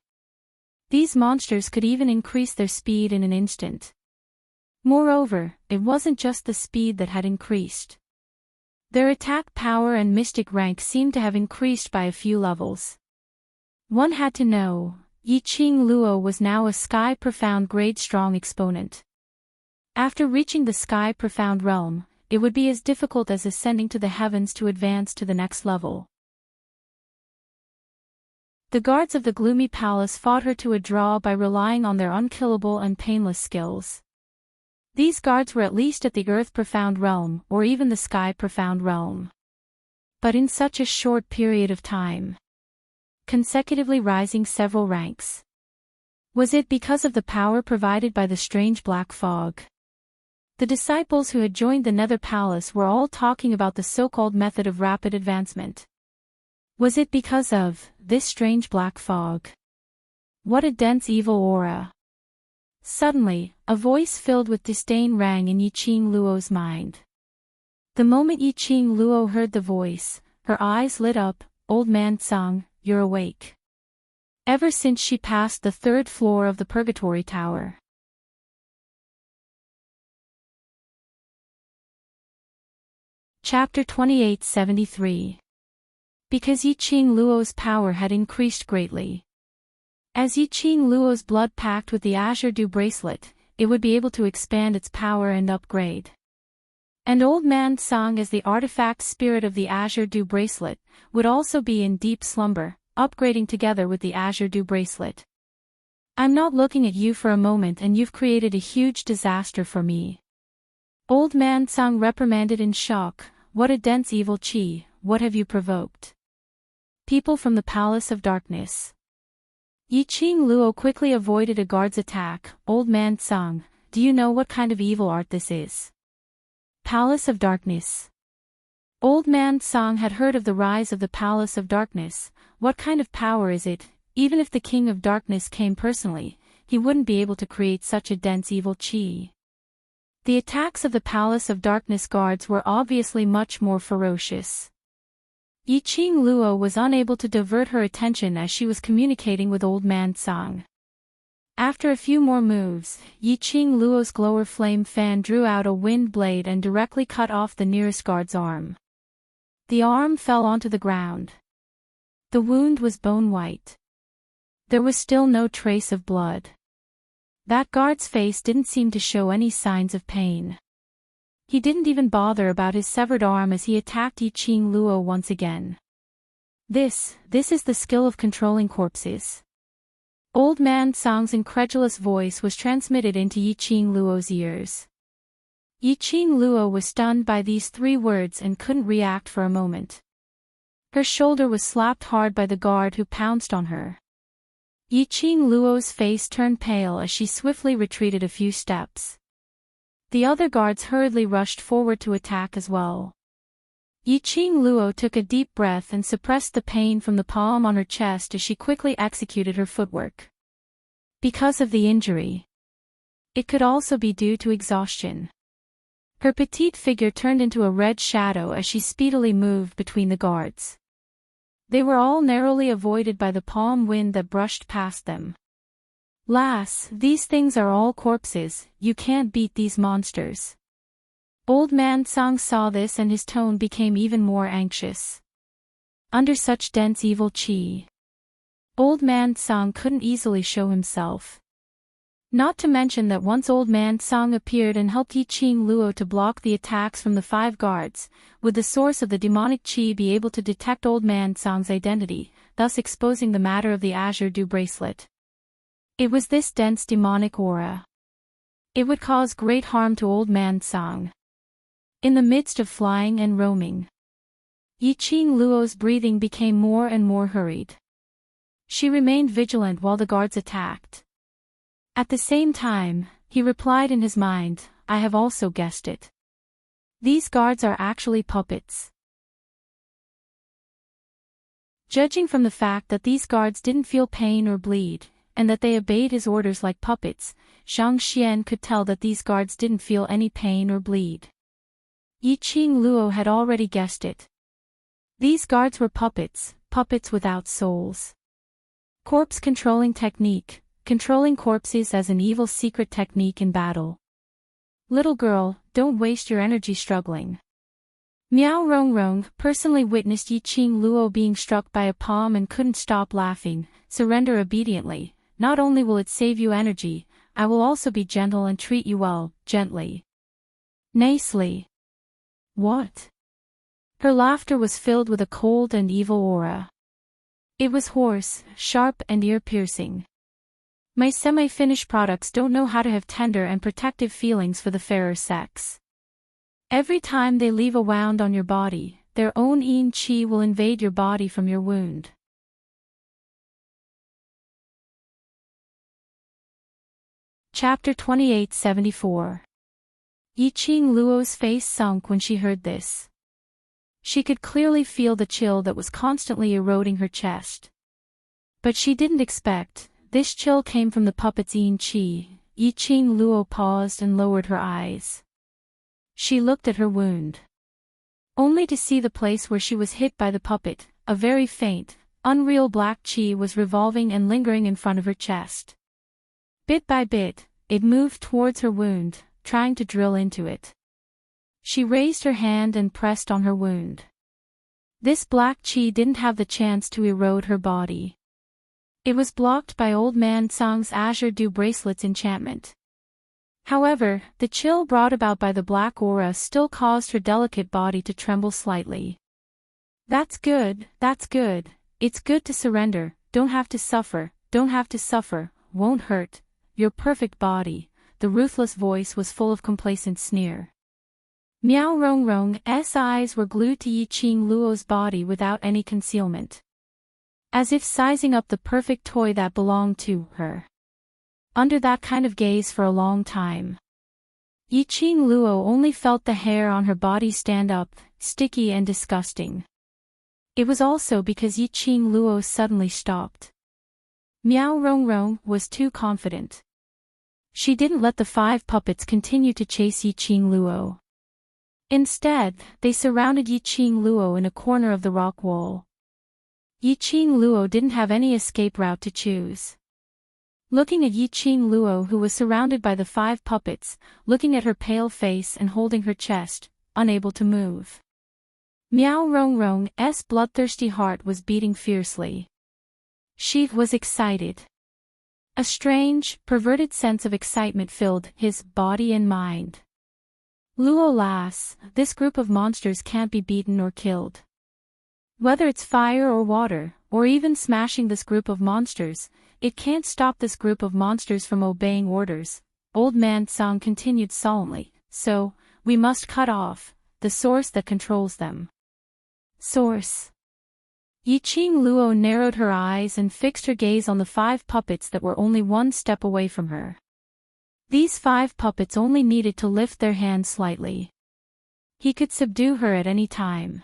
These monsters could even increase their speed in an instant. Moreover, it wasn't just the speed that had increased. Their attack power and mystic rank seemed to have increased by a few levels. One had to know, Yi Qing Luo was now a Sky Profound Grade Strong exponent. After reaching the Sky Profound realm, it would be as difficult as ascending to the heavens to advance to the next level. The guards of the gloomy palace fought her to a draw by relying on their unkillable and painless skills. These guards were at least at the Earth Profound realm or even the Sky Profound realm. But in such a short period of time, consecutively rising several ranks. Was it because of the power provided by the strange black fog? The disciples who had joined the Nether Palace were all talking about the so-called method of rapid advancement. Was it because of this strange black fog? What a dense evil aura! Suddenly, a voice filled with disdain rang in Yi Qing Luo's mind. The moment Yi Qing Luo heard the voice, her eyes lit up. Old man Tsang, you're awake. Ever since she passed the 3rd floor of the Purgatory Tower. Chapter 2873. Because Yi Qing Luo's power had increased greatly. As Yi Qing Luo's blood packed with the Azure Dew bracelet, it would be able to expand its power and upgrade. And Old Man Tsang, as the artifact spirit of the Azure Dew bracelet, would also be in deep slumber, upgrading together with the Azure Dew bracelet. I'm not looking at you for a moment and you've created a huge disaster for me. Old Man Tsang reprimanded in shock. What a dense evil qi, what have you provoked? People from the Palace of Darkness. Yi Qing Luo quickly avoided a guard's attack. Old Man Tsang, do you know what kind of evil art this is? Palace of Darkness. Old Man Tsang had heard of the rise of the Palace of Darkness. What kind of power is it? Even if the King of Darkness came personally, he wouldn't be able to create such a dense evil qi. The attacks of the Palace of Darkness guards were obviously much more ferocious. Yi Qing Luo was unable to divert her attention as she was communicating with Old Man Tsang. After a few more moves, Yiqing Luo's glower flame fan drew out a wind blade and directly cut off the nearest guard's arm. The arm fell onto the ground. The wound was bone white. There was still no trace of blood. That guard's face didn't seem to show any signs of pain. He didn't even bother about his severed arm as he attacked Yiqing Luo once again. This is the skill of controlling corpses. Old Man Song's incredulous voice was transmitted into Yiqing Luo's ears. Yiqing Luo was stunned by these 3 words and couldn't react for a moment. Her shoulder was slapped hard by the guard who pounced on her. Yiqing Luo's face turned pale as she swiftly retreated a few steps. The other guards hurriedly rushed forward to attack as well. Yiqing Luo took a deep breath and suppressed the pain from the palm on her chest as she quickly executed her footwork. Because of the injury. It could also be due to exhaustion. Her petite figure turned into a red shadow as she speedily moved between the guards. They were all narrowly avoided by the palm wind that brushed past them. Lass, these things are all corpses, you can't beat these monsters. Old Man Song saw this and his tone became even more anxious. Under such dense evil qi, Old Man Song couldn't easily show himself. Not to mention that once Old Man Song appeared and helped Yiqing Luo to block the attacks from the 5 guards, would the source of the demonic qi be able to detect Old Man Song's identity, thus exposing the matter of the Azure Dew bracelet? It was this dense demonic aura. It would cause great harm to Old Man Song. In the midst of flying and roaming, Yiqing Luo's breathing became more and more hurried. She remained vigilant while the guards attacked. At the same time, he replied in his mind, I have also guessed it. These guards are actually puppets. Judging from the fact that these guards didn't feel pain or bleed, and that they obeyed his orders like puppets, Zhang Xian could tell that these guards didn't feel any pain or bleed. Yiqing Luo had already guessed it. These guards were puppets, puppets without souls. Corpse controlling technique. Controlling corpses as an evil secret technique in battle. Little girl, don't waste your energy struggling. Miao Rongrong personally witnessed Yiqing Luo being struck by a palm and couldn't stop laughing. Surrender obediently, not only will it save you energy, I will also be gentle and treat you well, gently. Nicely. What? Her laughter was filled with a cold and evil aura. It was hoarse, sharp and ear-piercing. My semi-finished products don't know how to have tender and protective feelings for the fairer sex. Every time they leave a wound on your body, their own yin qi will invade your body from your wound. Chapter 2874. Yiqing Luo's face sunk when she heard this. She could clearly feel the chill that was constantly eroding her chest. But she didn't expect. This chill came from the puppet's yin qi. Yiqing Luo paused and lowered her eyes. She looked at her wound. Only to see the place where she was hit by the puppet, a very faint, unreal black qi was revolving and lingering in front of her chest. Bit by bit, it moved towards her wound, trying to drill into it. She raised her hand and pressed on her wound. This black qi didn't have the chance to erode her body. It was blocked by Old Man Song's Azure Dew bracelet's enchantment. However, the chill brought about by the black aura still caused her delicate body to tremble slightly. That's good, it's good to surrender, don't have to suffer, won't hurt, your perfect body, the ruthless voice was full of complacent sneer. Miao Rongrong's eyes were glued to Yiqing Luo's body without any concealment. As if sizing up the perfect toy that belonged to her. Under that kind of gaze for a long time, Yiqing Luo only felt the hair on her body stand up, sticky and disgusting. It was also because Yiqing Luo suddenly stopped. Miao Rongrong was too confident. She didn't let the 5 puppets continue to chase Yiqing Luo. Instead, they surrounded Yiqing Luo in a corner of the rock wall. Yiqing Luo didn't have any escape route to choose. Looking at Yiqing Luo, who was surrounded by the 5 puppets, looking at her pale face and holding her chest, unable to move. Miao Rongrong's bloodthirsty heart was beating fiercely. She was excited. A strange, perverted sense of excitement filled his body and mind. Luo lass, this group of monsters can't be beaten or killed. Whether it's fire or water, or even smashing this group of monsters, it can't stop this group of monsters from obeying orders, Old Man Tsang continued solemnly, so, we must cut off the source that controls them. Source. Yiqing Luo narrowed her eyes and fixed her gaze on the 5 puppets that were only 1 step away from her. These 5 puppets only needed to lift their hands slightly. He could subdue her at any time.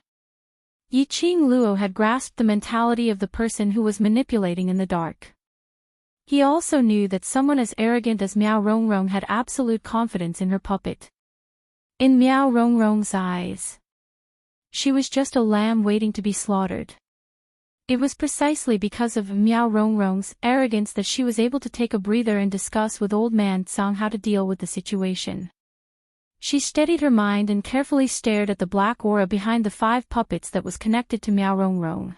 Yiqing Luo had grasped the mentality of the person who was manipulating in the dark. He also knew that someone as arrogant as Miao Rongrong had absolute confidence in her puppet. In Miao Rongrong's eyes, she was just a lamb waiting to be slaughtered. It was precisely because of Miao Rongrong's arrogance that she was able to take a breather and discuss with Old Man Tsang how to deal with the situation. She steadied her mind and carefully stared at the black aura behind the 5 puppets that was connected to Miao Rongrong.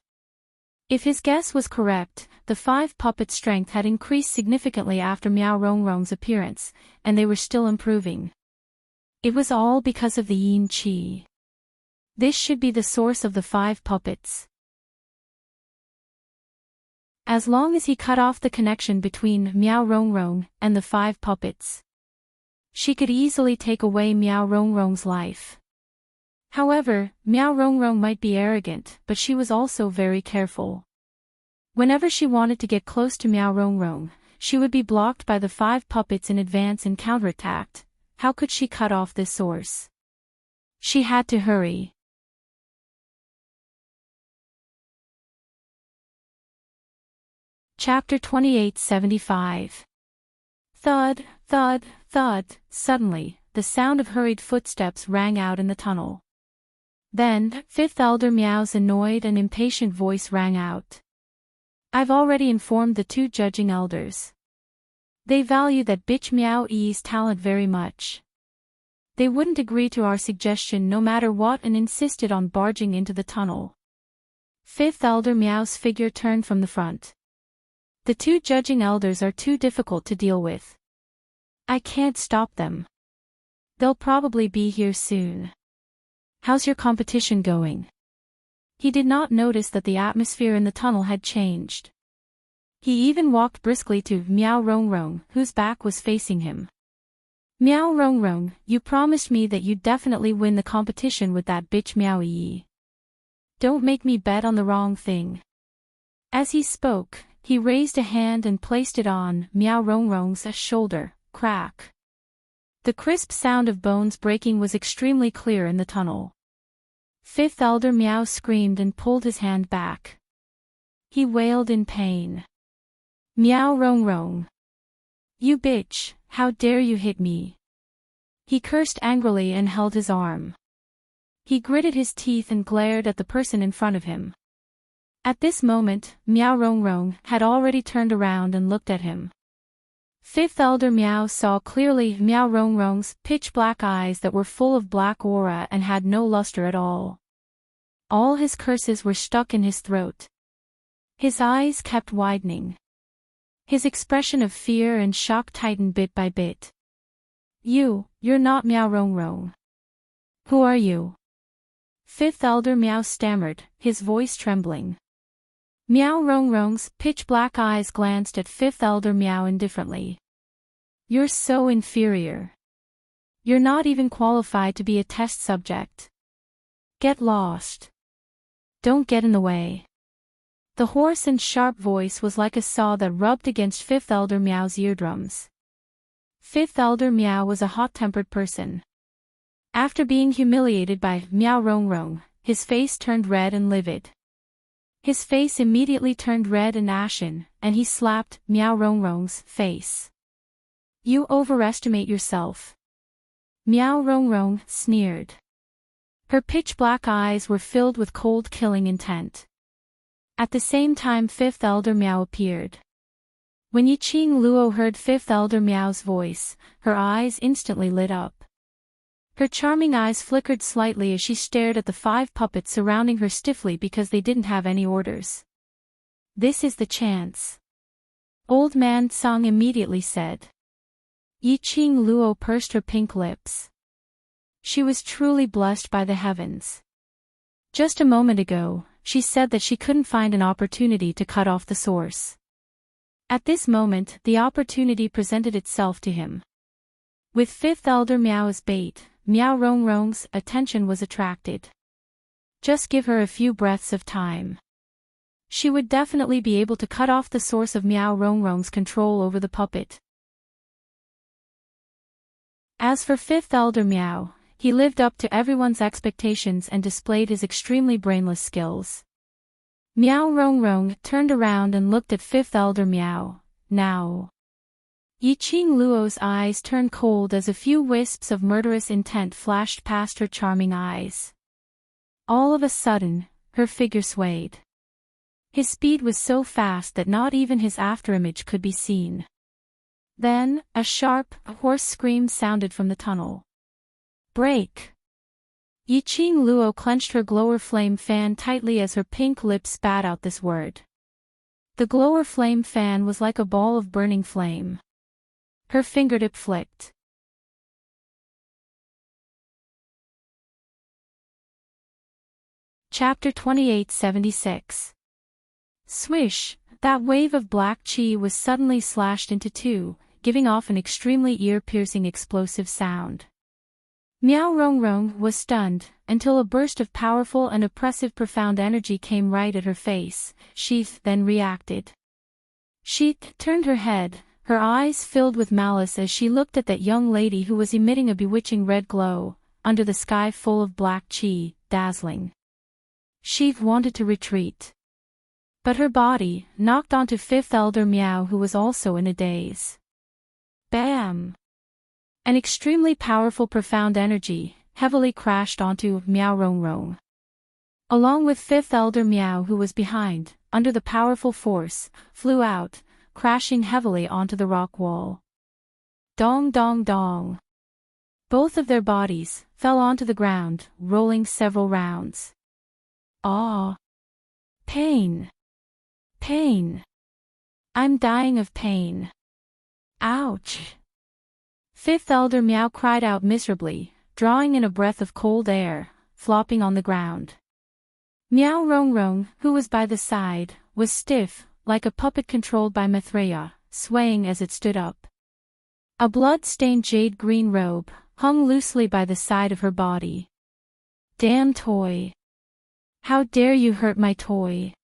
If his guess was correct, the 5 puppets' strength had increased significantly after Miao Rongrong's appearance, and they were still improving. It was all because of the yin qi. This should be the source of the 5 puppets. As long as he cut off the connection between Miao Rongrong and the 5 puppets, she could easily take away Miao Rongrong's life. However, Miao Rongrong might be arrogant, but she was also very careful. Whenever she wanted to get close to Miao Rongrong, she would be blocked by the 5 puppets in advance and counterattacked. How could she cut off this source? She had to hurry. Chapter 2875. Thud, thud, thud. Suddenly, the sound of hurried footsteps rang out in the tunnel. Then, 5th Elder Miao's annoyed and impatient voice rang out. I've already informed the 2 judging elders. They value that bitch Miao Yi's talent very much. They wouldn't agree to our suggestion no matter what and insisted on barging into the tunnel. 5th Elder Miao's figure turned from the front. The 2 judging elders are too difficult to deal with. I can't stop them. They'll probably be here soon. How's your competition going? He did not notice that the atmosphere in the tunnel had changed. He even walked briskly to Miao Rongrong, whose back was facing him. Miao Rongrong, you promised me that you'd definitely win the competition with that bitch Miao Yi. Don't make me bet on the wrong thing. As he spoke, he raised a hand and placed it on Miao Rongrong's shoulder. Crack. The crisp sound of bones breaking was extremely clear in the tunnel. 5th Elder Miao screamed and pulled his hand back. He wailed in pain. Miao Rongrong. You bitch, how dare you hit me? He cursed angrily and held his arm. He gritted his teeth and glared at the person in front of him. At this moment, Miao Rongrong had already turned around and looked at him. 5th Elder Miao saw clearly Miao Rongrong's pitch-black eyes that were full of black aura and had no luster at all. All his curses were stuck in his throat. His eyes kept widening. His expression of fear and shock tightened bit by bit. You're not Miao Rongrong. Who are you? 5th Elder Miao stammered, his voice trembling. Miao Rongrong's pitch-black eyes glanced at 5th Elder Miao indifferently. You're so inferior. You're not even qualified to be a test subject. Get lost. Don't get in the way. The hoarse and sharp voice was like a saw that rubbed against 5th Elder Miao's eardrums. 5th Elder Miao was a hot-tempered person. After being humiliated by Miao Rongrong, his face turned red and livid. His face immediately turned red and ashen, and he slapped Miao Rongrong's face. You overestimate yourself. Miao Rongrong sneered. Her pitch-black eyes were filled with cold killing intent. At the same time 5th Elder Miao appeared. When Yiqing Luo heard Fifth Elder Miao's voice, her eyes instantly lit up. Her charming eyes flickered slightly as she stared at the 5 puppets surrounding her stiffly because they didn't have any orders. "This is the chance," Old Man Song immediately said. Yiqing Luo pursed her pink lips. She was truly blessed by the heavens. Just a moment ago, she said that she couldn't find an opportunity to cut off the source. At this moment, the opportunity presented itself to him. With Fifth Elder Miao as bait, Miao Rongrong's attention was attracted. Just give her a few breaths of time. She would definitely be able to cut off the source of Miao Rongrong's control over the puppet. As for Fifth Elder Miao, he lived up to everyone's expectations and displayed his extremely brainless skills. Miao Rongrong turned around and looked at Fifth Elder Miao. Now. Yiqing Luo's eyes turned cold as a few wisps of murderous intent flashed past her charming eyes. All of a sudden, her figure swayed. His speed was so fast that not even his afterimage could be seen. Then, a sharp, hoarse scream sounded from the tunnel. "Break!" Yiqing Luo clenched her glower flame fan tightly as her pink lips spat out this word. The glower flame fan was like a ball of burning flame. Her fingertip flicked. Chapter 2876. Swish, that wave of black chi was suddenly slashed into 2, giving off an extremely ear-piercing explosive sound. Miao Rongrong was stunned, until a burst of powerful and oppressive profound energy came right at her face. She then reacted. She turned her head, her eyes filled with malice as she looked at that young lady who was emitting a bewitching red glow, under the sky full of black chi, dazzling. She wanted to retreat. But her body knocked onto Fifth Elder Miao, who was also in a daze. Bam! An extremely powerful profound energy heavily crashed onto Miao Rongrong. Along with Fifth Elder Miao, who was behind, under the powerful force, flew out, crashing heavily onto the rock wall. Dong dong dong. Both of their bodies fell onto the ground, rolling several rounds. Ah! Pain! Pain! I'm dying of pain. Ouch! Fifth Elder Miao cried out miserably, drawing in a breath of cold air, flopping on the ground. Miao Rongrong, who was by the side, was stiff, like a puppet controlled by Maitreya, swaying as it stood up. A blood-stained jade-green robe hung loosely by the side of her body. Damn toy! How dare you hurt my toy!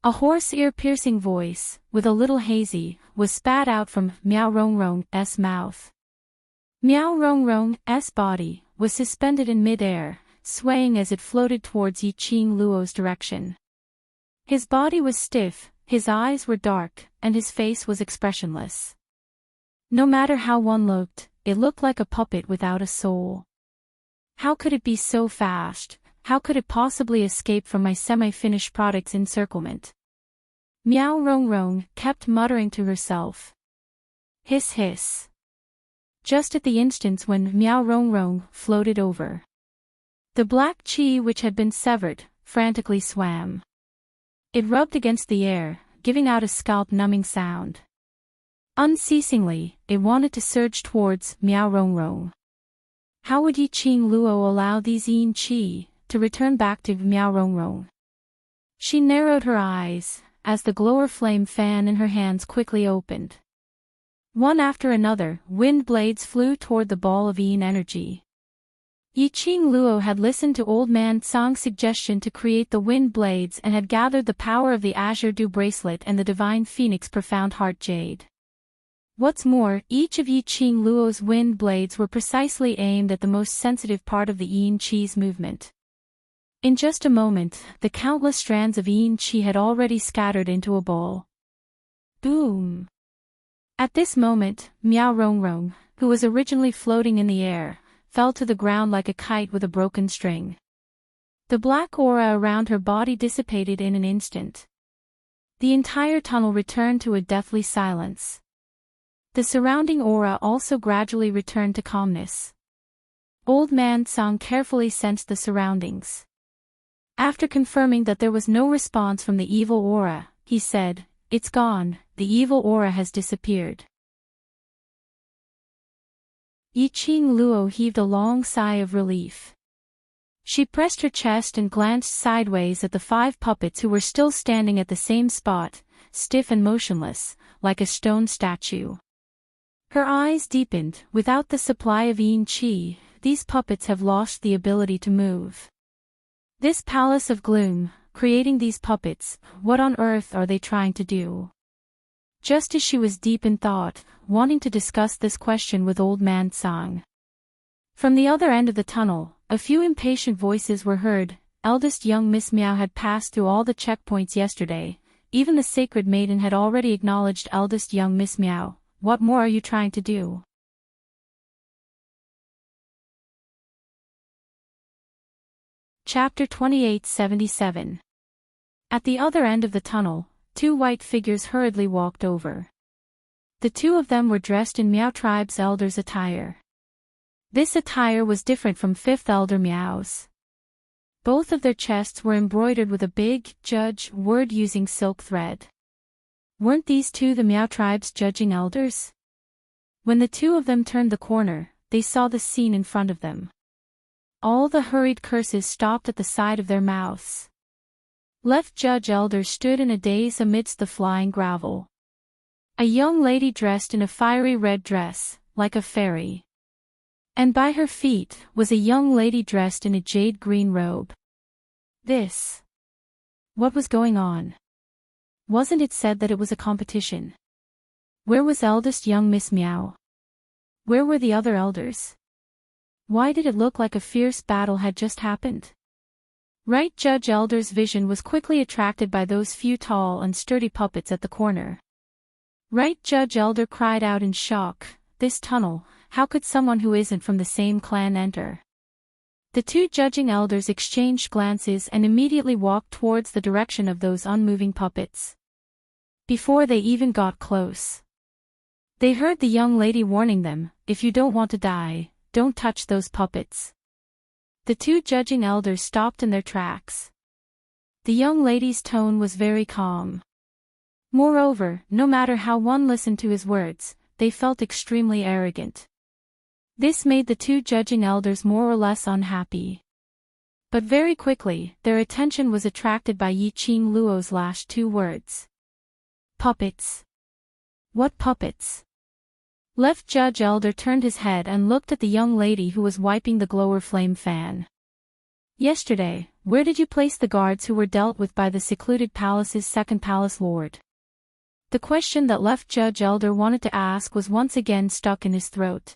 A hoarse ear-piercing voice, with a little hazy, was spat out from Miao Rongrong's mouth. Miao Rongrong's body was suspended in mid-air, swaying as it floated towards Yiqing Luo's direction. His body was stiff, his eyes were dark, and his face was expressionless. No matter how one looked, it looked like a puppet without a soul. How could it be so fast? How could it possibly escape from my semi-finished product's encirclement? Miao Rongrong kept muttering to herself. Hiss hiss. Just at the instant when Miao Rongrong floated over. The black chi which had been severed, frantically swam. It rubbed against the air, giving out a scalp-numbing sound. Unceasingly, it wanted to surge towards Miao Rongrong. How would Yiqing Luo allow these yin chi to return back to Miao Rongrong? She narrowed her eyes, as the glower flame fan in her hands quickly opened. One after another, wind blades flew toward the ball of yin energy. Yiqing Luo had listened to Old Man Song's suggestion to create the wind blades and had gathered the power of the Azure Dew Bracelet and the Divine Phoenix Profound Heart Jade. What's more, each of Yiqing Luo's wind blades were precisely aimed at the most sensitive part of the yin chi's movement. In just a moment, the countless strands of yin chi had already scattered into a ball. Boom! At this moment, Miao Rongrong, who was originally floating in the air, fell to the ground like a kite with a broken string. The black aura around her body dissipated in an instant. The entire tunnel returned to a deathly silence. The surrounding aura also gradually returned to calmness. Old Man Song carefully sensed the surroundings. After confirming that there was no response from the evil aura, he said, "It's gone, the evil aura has disappeared." Yiqing Luo heaved a long sigh of relief. She pressed her chest and glanced sideways at the 5 puppets who were still standing at the same spot, stiff and motionless, like a stone statue. Her eyes deepened. Without the supply of yin qi, these puppets have lost the ability to move. This palace of gloom, creating these puppets, what on earth are they trying to do? Just as she was deep in thought, wanting to discuss this question with Old Man Song. From the other end of the tunnel, a few impatient voices were heard. Eldest young Miss Meow had passed through all the checkpoints yesterday. Even the sacred maiden had already acknowledged eldest young Miss Meow. What more are you trying to do? Chapter 2877. At the other end of the tunnel, 2 white figures hurriedly walked over. The 2 of them were dressed in Meow Tribe's elders' attire. This attire was different from 5th Elder Meow's. Both of their chests were embroidered with a big judge word using silk thread. Weren't these 2 the Meow Tribe's judging elders? When the 2 of them turned the corner, they saw the scene in front of them. All the hurried curses stopped at the side of their mouths. Left judge elder stood in a daze amidst the flying gravel. A young lady dressed in a fiery red dress, like a fairy. And by her feet was a young lady dressed in a jade green robe. What was going on? Wasn't it said that it was a competition? Where was eldest young Miss Meow? Where were the other elders? Why did it look like a fierce battle had just happened? Right Judge Elder's vision was quickly attracted by those few tall and sturdy puppets at the corner. Right Judge Elder cried out in shock, "This tunnel, how could someone who isn't from the same clan enter?" The 2 judging elders exchanged glances and immediately walked towards the direction of those unmoving puppets. Before they even got close, they heard the young lady warning them, "If you don't want to die, don't touch those puppets." The 2 judging elders stopped in their tracks. The young lady's tone was very calm. Moreover, no matter how one listened to his words, they felt extremely arrogant. This made the 2 judging elders more or less unhappy. But very quickly, their attention was attracted by Yiqing Luo's last 2 words. Puppets. What puppets? Left Judge Elder turned his head and looked at the young lady who was wiping the glower flame fan. Yesterday, where did you place the guards who were dealt with by the secluded palace's second palace lord? The question that Left Judge Elder wanted to ask was once again stuck in his throat.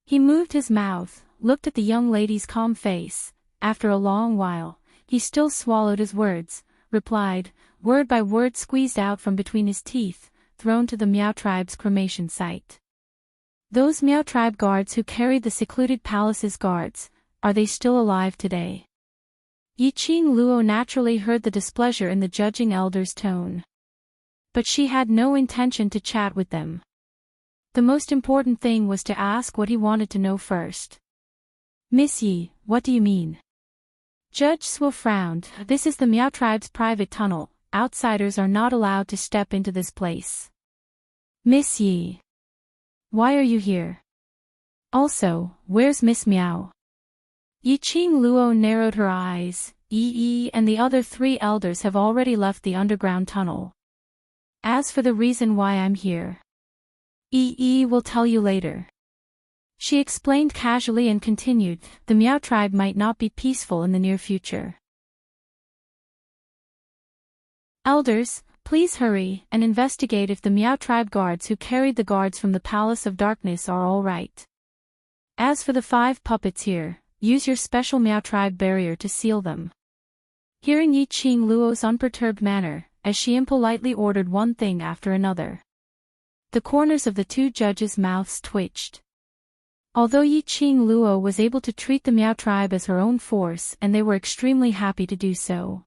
He moved his mouth, looked at the young lady's calm face. After a long while, he still swallowed his words, replied, word by word squeezed out from between his teeth, thrown to the Meow Tribe's cremation site. Those Meow Tribe guards who carried the secluded palace's guards, are they still alive today? Yiqing Luo naturally heard the displeasure in the judging elder's tone. But she had no intention to chat with them. The most important thing was to ask what he wanted to know first. Miss Yi, what do you mean? Judge Suo frowned. This is the Meow Tribe's private tunnel. Outsiders are not allowed to step into this place. Miss Yi. Why are you here? Also, where's Miss Meow? Yiqing Luo narrowed her eyes. Yi and the other 3 elders have already left the underground tunnel. As for the reason why I'm here, Yi will tell you later. She explained casually and continued, the Meow Tribe might not be peaceful in the near future. Elders, please hurry and investigate if the Meow Tribe guards who carried the guards from the Palace of Darkness are all right. As for the 5 puppets here, use your special Meow Tribe barrier to seal them. Hearing Yiqing Luo's unperturbed manner, as she impolitely ordered one thing after another, the corners of the 2 judges' mouths twitched. Although Yiqing Luo was able to treat the Meow Tribe as her own force and they were extremely happy to do so.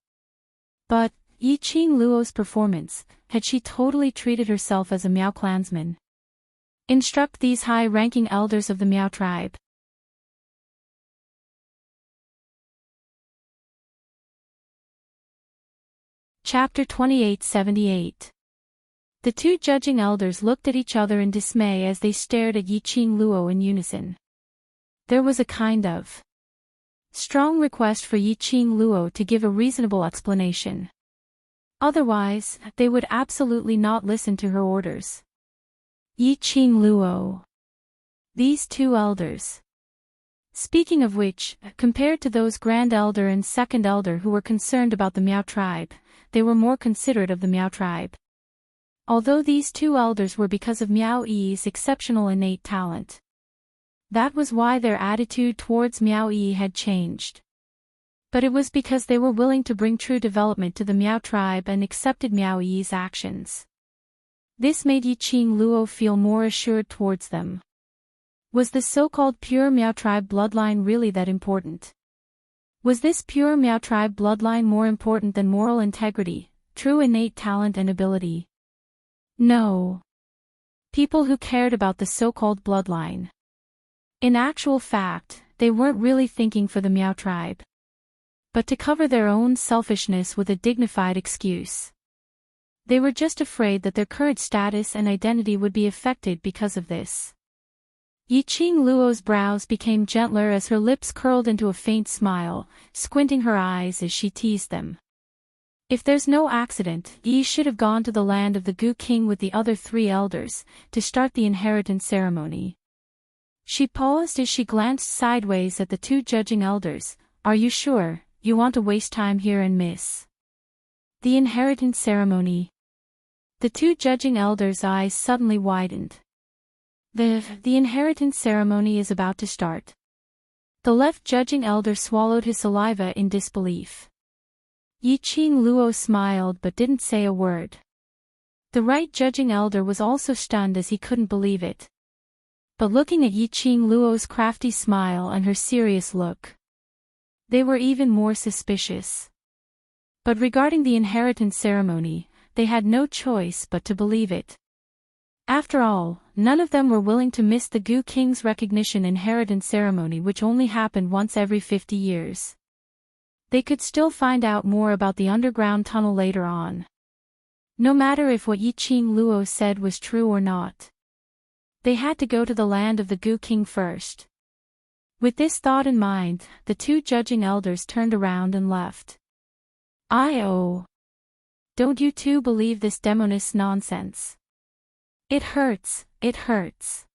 But, Yi Qing Luo's performance? Had she totally treated herself as a Miao clansman? Instruct these high-ranking elders of the Miao tribe. Chapter 2878. The two judging elders looked at each other in dismay as they stared at Yi Qing Luo in unison. There was a kind of strong request for Yi Qing Luo to give a reasonable explanation. Otherwise, they would absolutely not listen to her orders. Yi Qing Luo. These two elders. Speaking of which, compared to those Grand Elder and Second Elder who were concerned about the Miao tribe, they were more considerate of the Miao tribe. Although these two elders were because of Miao Yi's exceptional innate talent. That was why their attitude towards Miao Yi had changed. But it was because they were willing to bring true development to the Miao tribe and accepted Miao Yi's actions. This made Yi Qing Luo feel more assured towards them. Was the so-called pure Miao tribe bloodline really that important? Was this pure Miao tribe bloodline more important than moral integrity, true innate talent and ability? No. People who cared about the so-called bloodline. In actual fact, they weren't really thinking for the Miao tribe, but to cover their own selfishness with a dignified excuse. They were just afraid that their current status and identity would be affected because of this. Yi Qing Luo's brows became gentler as her lips curled into a faint smile, squinting her eyes as she teased them. If there's no accident, Yi should have gone to the land of the Gu King with the other three elders, to start the inheritance ceremony. She paused as she glanced sideways at the two judging elders. Are you sure you want to waste time here and miss the inheritance ceremony? The two judging elders' eyes suddenly widened. The inheritance ceremony is about to start. The left judging elder swallowed his saliva in disbelief. Yi Qing Luo smiled but didn't say a word. The right judging elder was also stunned as he couldn't believe it. But looking at Yi Qing Luo's crafty smile and her serious look, they were even more suspicious. But regarding the inheritance ceremony, they had no choice but to believe it. After all, none of them were willing to miss the Gu King's recognition inheritance ceremony, which only happened once every 50 years. They could still find out more about the underground tunnel later on. No matter if what Yi Qing Luo said was true or not. They had to go to the land of the Gu King first. With this thought in mind, the two judging elders turned around and left. Oh. Don't you two believe this demonist nonsense? It hurts, it hurts.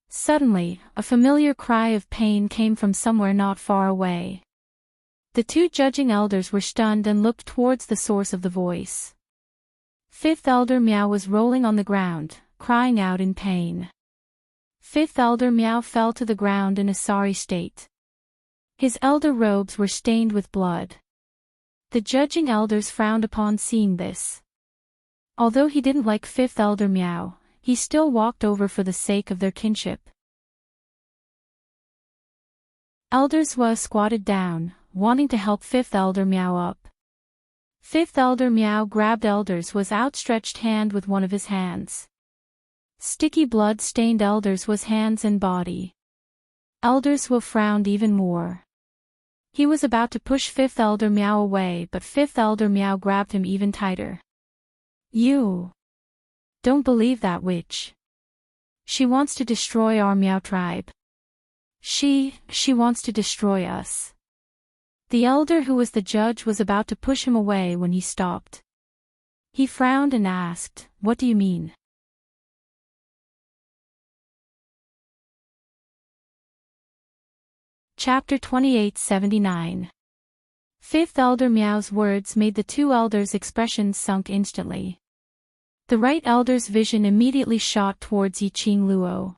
Suddenly, a familiar cry of pain came from somewhere not far away. The two judging elders were stunned and looked towards the source of the voice. Fifth Elder Miao was rolling on the ground, crying out in pain. Fifth Elder Miao fell to the ground in a sorry state. His elder robes were stained with blood. The judging elders frowned upon seeing this. Although he didn't like Fifth Elder Miao, he still walked over for the sake of their kinship. Elder Zhua squatted down, wanting to help Fifth Elder Miao up. Fifth Elder Miao grabbed Elder Zhua's outstretched hand with one of his hands. Sticky blood stained Elder Zhua's hands and body. Elder Zhua frowned even more. He was about to push Fifth Elder Miao away, but Fifth Elder Miao grabbed him even tighter. You don't believe that witch. She wants to destroy our Miao tribe. She wants to destroy us. The elder who was the judge was about to push him away when he stopped. He frowned and asked, "What do you mean?" Chapter 2879. Fifth Elder Miao's words made the two elders' expressions sunk instantly. The right elder's vision immediately shot towards Yi Qing Luo.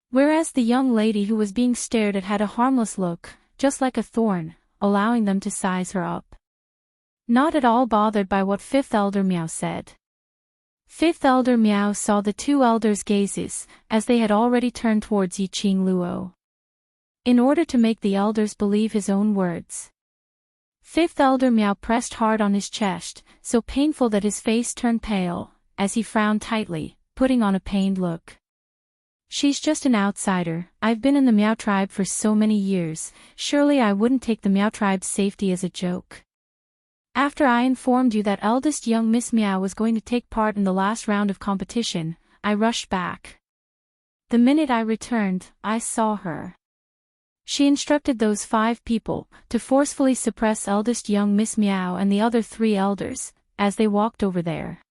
Whereas the young lady who was being stared at had a harmless look, just like a thorn, allowing them to size her up. Not at all bothered by what Fifth Elder Miao said. Fifth Elder Miao saw the two elders' gazes, as they had already turned towards Yi Qing Luo. In order to make the elders believe his own words, Fifth Elder Meow pressed hard on his chest, so painful that his face turned pale, as he frowned tightly, putting on a pained look. She's just an outsider. I've been in the Meow tribe for so many years, surely I wouldn't take the Meow tribe's safety as a joke. After I informed you that eldest young Miss Meow was going to take part in the last round of competition, I rushed back. The minute I returned, I saw her. She instructed those 5 people to forcefully suppress eldest young Miss Meow and the other 3 elders, as they walked over there.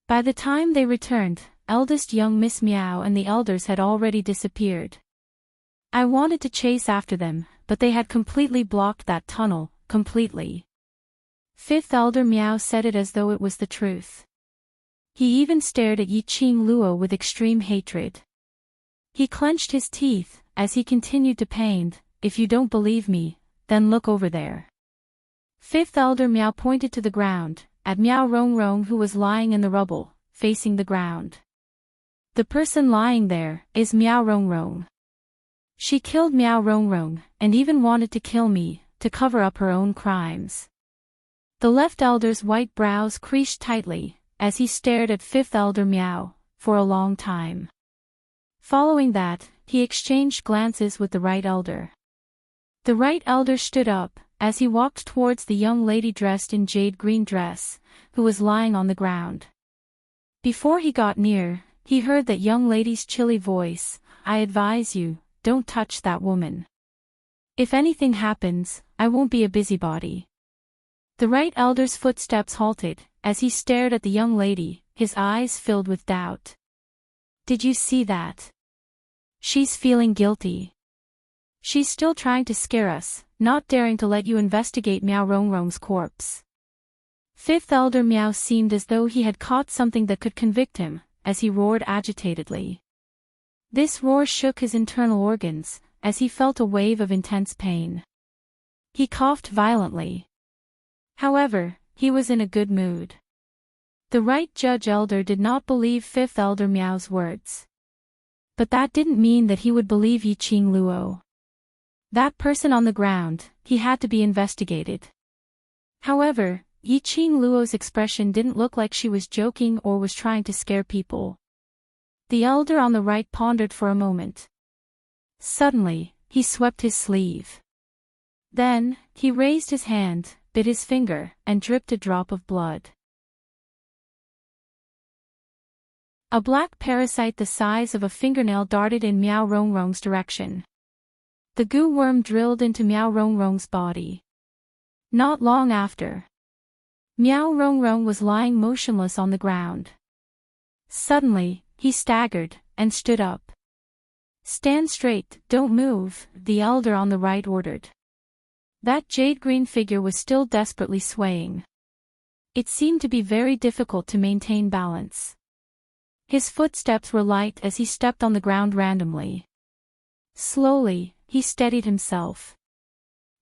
By the time they returned, eldest young Miss Meow and the elders had already disappeared. I wanted to chase after them, but they had completely blocked that tunnel, completely. Fifth Elder Meow said it as though it was the truth. He even stared at Yiqing Luo with extreme hatred. He clenched his teeth, as he continued to pain. If you don't believe me, then look over there. Fifth Elder Meow pointed to the ground, at Meow Rong Rong who was lying in the rubble, facing the ground. The person lying there is Meow Rong Rong. She killed Meow Rong Rong, and even wanted to kill me, to cover up her own crimes. The left elder's white brows creased tightly, as he stared at Fifth Elder Meow, for a long time. Following that, he exchanged glances with the right elder. The right elder stood up, as he walked towards the young lady dressed in jade green dress, who was lying on the ground. Before he got near, he heard that young lady's chilly voice, "I advise you, don't touch that woman. If anything happens, I won't be a busybody." The right elder's footsteps halted, as he stared at the young lady, his eyes filled with doubt. "Did you see that? She's feeling guilty. She's still trying to scare us, not daring to let you investigate Meow Rong Rong's corpse." Fifth Elder Meow seemed as though he had caught something that could convict him, as he roared agitatedly. This roar shook his internal organs, as he felt a wave of intense pain. He coughed violently. However, he was in a good mood. The right judge elder did not believe Fifth Elder Meow's words. But that didn't mean that he would believe Yiqing Luo. That person on the ground, he had to be investigated. However, Yiqing Luo's expression didn't look like she was joking or was trying to scare people. The elder on the right pondered for a moment. Suddenly, he swept his sleeve. Then, he raised his hand, bit his finger, and dripped a drop of blood. A black parasite the size of a fingernail darted in Meow Rong Rong's direction. The goo worm drilled into Meow Rong Rong's body. Not long after, Meow Rong Rong was lying motionless on the ground. Suddenly, he staggered, and stood up. "Stand straight, don't move," the elder on the right ordered. That jade-green figure was still desperately swaying. It seemed to be very difficult to maintain balance. His footsteps were light as he stepped on the ground randomly. Slowly, he steadied himself.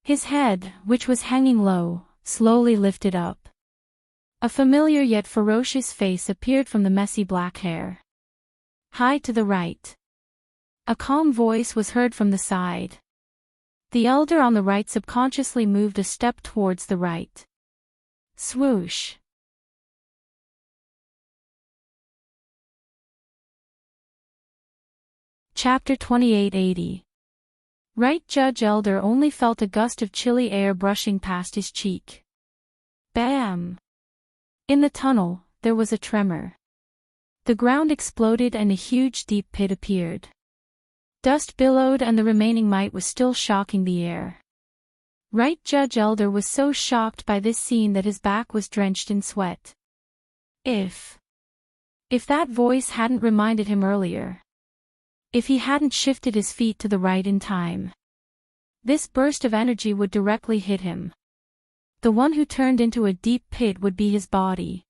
His head, which was hanging low, slowly lifted up. A familiar yet ferocious face appeared from the messy black hair. High to the right. A calm voice was heard from the side. The elder on the right subconsciously moved a step towards the right. Swoosh. Chapter 2880. Right Judge Elder only felt a gust of chilly air brushing past his cheek. Bam! In the tunnel, there was a tremor. The ground exploded and a huge deep pit appeared. Dust billowed and the remaining mite was still shocking the air. Right Judge Elder was so shocked by this scene that his back was drenched in sweat. If that voice hadn't reminded him earlier. If he hadn't shifted his feet to the right in time. This burst of energy would directly hit him. The one who turned into a deep pit would be his body.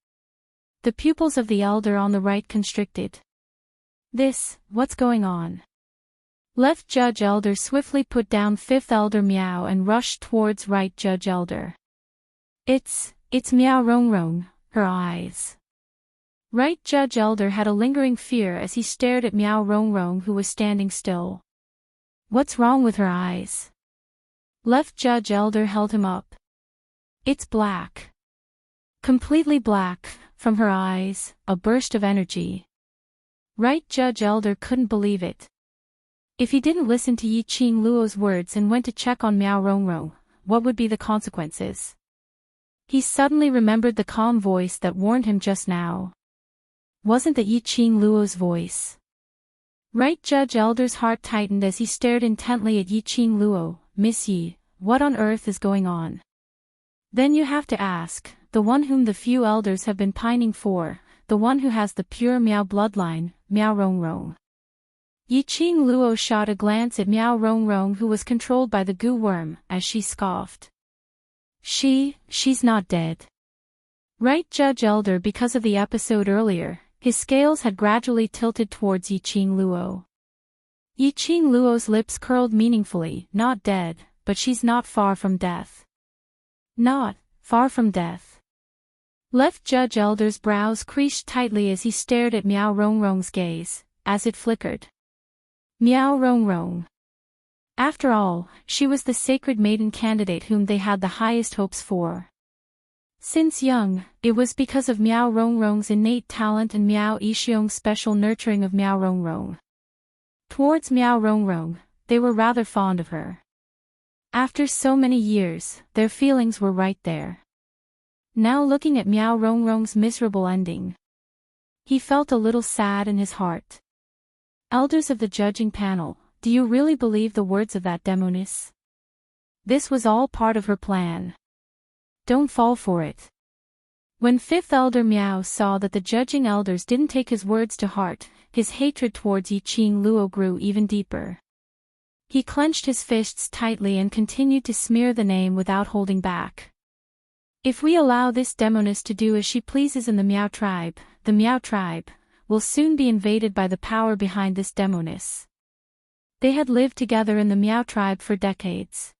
The pupils of the elder on the right constricted. What's going on? Left Judge Elder swiftly put down Fifth Elder Meow and rushed towards Right Judge Elder. It's Meow Rong Rong, her eyes. Right Judge Elder had a lingering fear as he stared at Meow Rong Rong who was standing still. What's wrong with her eyes? Left Judge Elder held him up. It's black. Completely black, from her eyes, a burst of energy. Right, Judge Elder couldn't believe it. If he didn't listen to Yi Qing Luo's words and went to check on Miao Rongrong, what would be the consequences? He suddenly remembered the calm voice that warned him just now. Wasn't that Yi Qing Luo's voice? Right, Judge Elder's heart tightened as he stared intently at Yi Qing Luo. Miss Yi, what on earth is going on? Then you have to ask, the one whom the few elders have been pining for, the one who has the pure Miao bloodline, Miao Rongrong. Yi Qing Luo shot a glance at Miao Rongrong, who was controlled by the goo worm, as she scoffed. She's not dead. Right, Judge Elder, because of the episode earlier, his scales had gradually tilted towards Yi Qing Luo. Yi Qing Luo's lips curled meaningfully. Not dead, but she's not far from death. Not far from death. Left Judge Elder's brows creased tightly as he stared at Miao Rongrong's gaze, as it flickered. Miao Rongrong. After all, she was the sacred maiden candidate whom they had the highest hopes for. Since young, it was because of Miao Rongrong's innate talent and Miao Yixiong's special nurturing of Miao Rongrong. Towards Miao Rongrong, they were rather fond of her. After so many years, their feelings were right there. Now looking at Miao Rongrong's miserable ending, he felt a little sad in his heart. Elders of the judging panel, do you really believe the words of that demoness? This was all part of her plan. Don't fall for it. When fifth elder Miao saw that the judging elders didn't take his words to heart, his hatred towards Yi Qing Luo grew even deeper. He clenched his fists tightly and continued to smear the name without holding back. If we allow this demoness to do as she pleases in the Miao tribe will soon be invaded by the power behind this demoness. They had lived together in the Miao tribe for decades.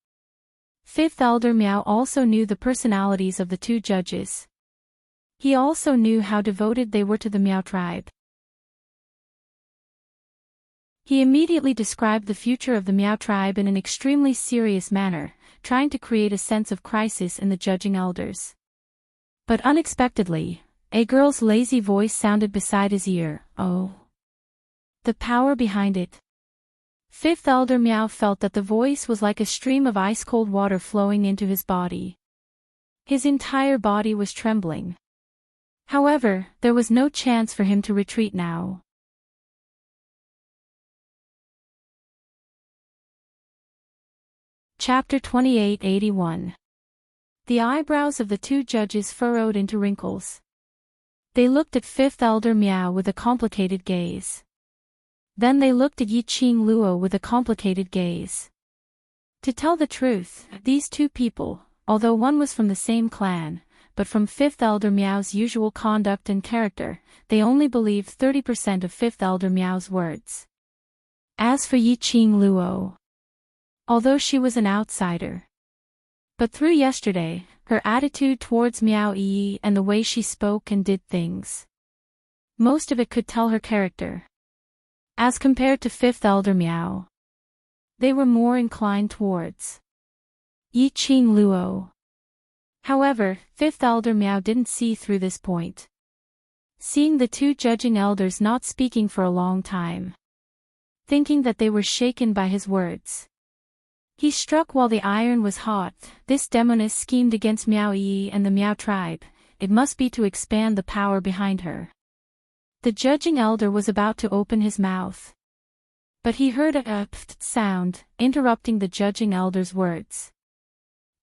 Fifth elder Miao also knew the personalities of the two judges. He also knew how devoted they were to the Miao tribe. He immediately described the future of the Miao tribe in an extremely serious manner, trying to create a sense of crisis in the judging elders. But unexpectedly, a girl's lazy voice sounded beside his ear. Oh. The power behind it. Fifth elder Miao felt that the voice was like a stream of ice-cold water flowing into his body. His entire body was trembling. However, there was no chance for him to retreat now. Chapter 2881. The eyebrows of the two judges furrowed into wrinkles. They looked at fifth elder Miao with a complicated gaze. Then they looked at Yi Qing Luo with a complicated gaze. To tell the truth, these two people, although one was from the same clan, but from fifth elder Miao's usual conduct and character, they only believed 30% of fifth elder Miao's words. As for Yi Qing Luo, although she was an outsider, but through yesterday, her attitude towards Miao Yi and the way she spoke and did things, most of it could tell her character. As compared to fifth elder Miao, they were more inclined towards Yi Qing Luo. However, fifth elder Miao didn't see through this point. Seeing the two judging elders not speaking for a long time, thinking that they were shaken by his words, he struck while the iron was hot. This demoness schemed against Miao Yi and the Miao tribe. It must be to expand the power behind her. The judging elder was about to open his mouth, but he heard a pft sound, interrupting the judging elder's words.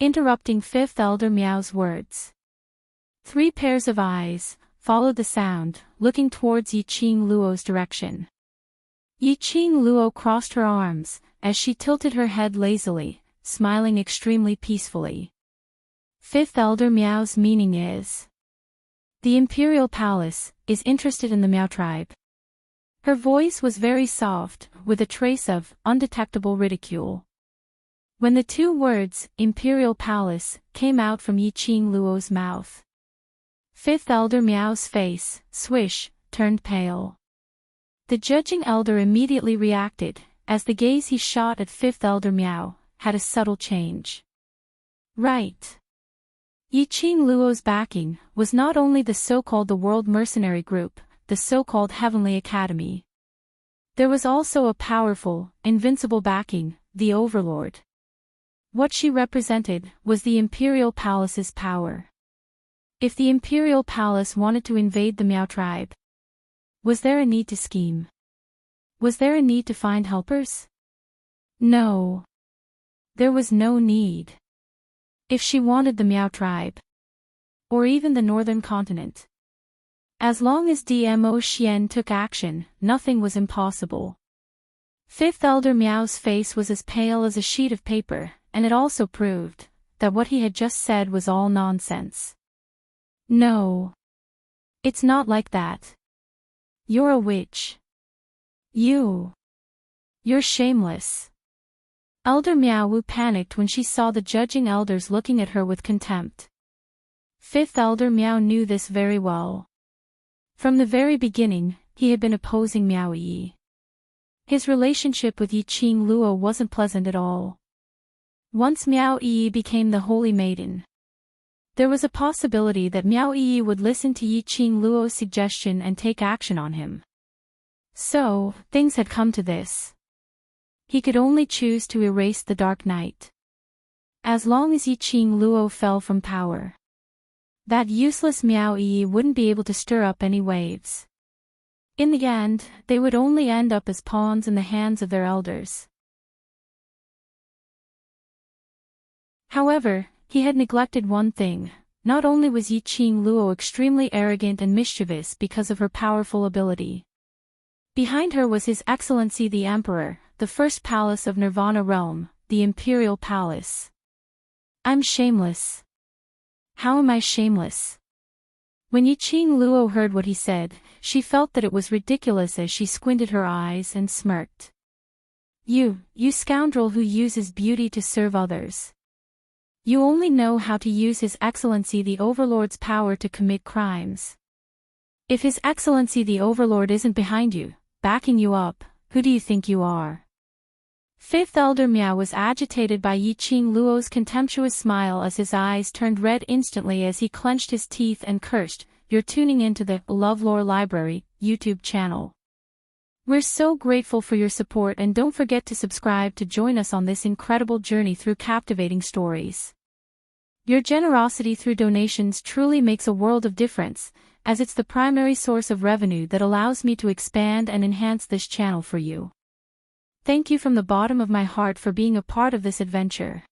Interrupting fifth elder Miao's words. 3 pairs of eyes followed the sound, looking towards Yi Qing Luo's direction. Yi Qing Luo crossed her arms, as she tilted her head lazily, smiling extremely peacefully. Fifth elder Miao's meaning is, the Imperial Palace is interested in the Miao tribe. Her voice was very soft, with a trace of undetectable ridicule. When the 2 words, Imperial Palace, came out from Yi Qing Luo's mouth, fifth elder Miao's face, swish, turned pale. The judging elder immediately reacted, as the gaze he shot at fifth elder Miao had a subtle change. Right. Yiqing Luo's backing was not only the World Mercenary Group, the so-called Heavenly Academy. There was also a powerful, invincible backing, the Overlord. What she represented was the Imperial Palace's power. If the Imperial Palace wanted to invade the Miao tribe, was there a need to scheme? Was there a need to find helpers? No. There was no need. If she wanted the Miao tribe, or even the northern continent, as long as Dmo Xian took action, nothing was impossible. Fifth Elder Miao's face was as pale as a sheet of paper, and it also proved that what he had just said was all nonsense. No. It's not like that. You're a witch. You're shameless. Elder Miao Wu panicked when she saw the judging elders looking at her with contempt. Fifth Elder Miao knew this very well. From the very beginning, he had been opposing Miao Yi. His relationship with Yiqing Luo wasn't pleasant at all. Once Miao Yi became the Holy Maiden, there was a possibility that Miao Yi would listen to Yiqing Luo's suggestion and take action on him. So, things had come to this. He could only choose to erase the Dark Knight. As long as Yiqing Luo fell from power, that useless Miao Yi wouldn't be able to stir up any waves. In the end, they would only end up as pawns in the hands of their elders. However, he had neglected one thing. Not only was Yiqing Luo extremely arrogant and mischievous because of her powerful ability. Behind her was His Excellency the Emperor, the first palace of Nirvana realm, the Imperial Palace. I'm shameless. How am I shameless? When Yiqing Luo heard what he said, she felt that it was ridiculous as she squinted her eyes and smirked. You scoundrel who uses beauty to serve others. You only know how to use His Excellency the Overlord's power to commit crimes. If His Excellency the Overlord isn't behind you, backing you up, who do you think you are? Fifth Elder Miao was agitated by Yiqing Luo's contemptuous smile as his eyes turned red instantly as he clenched his teeth and cursed. You're tuning into the LoveLore Library YouTube channel. We're so grateful for your support, and don't forget to subscribe to join us on this incredible journey through captivating stories. Your generosity through donations truly makes a world of difference, as it's the primary source of revenue that allows me to expand and enhance this channel for you. Thank you from the bottom of my heart for being a part of this adventure.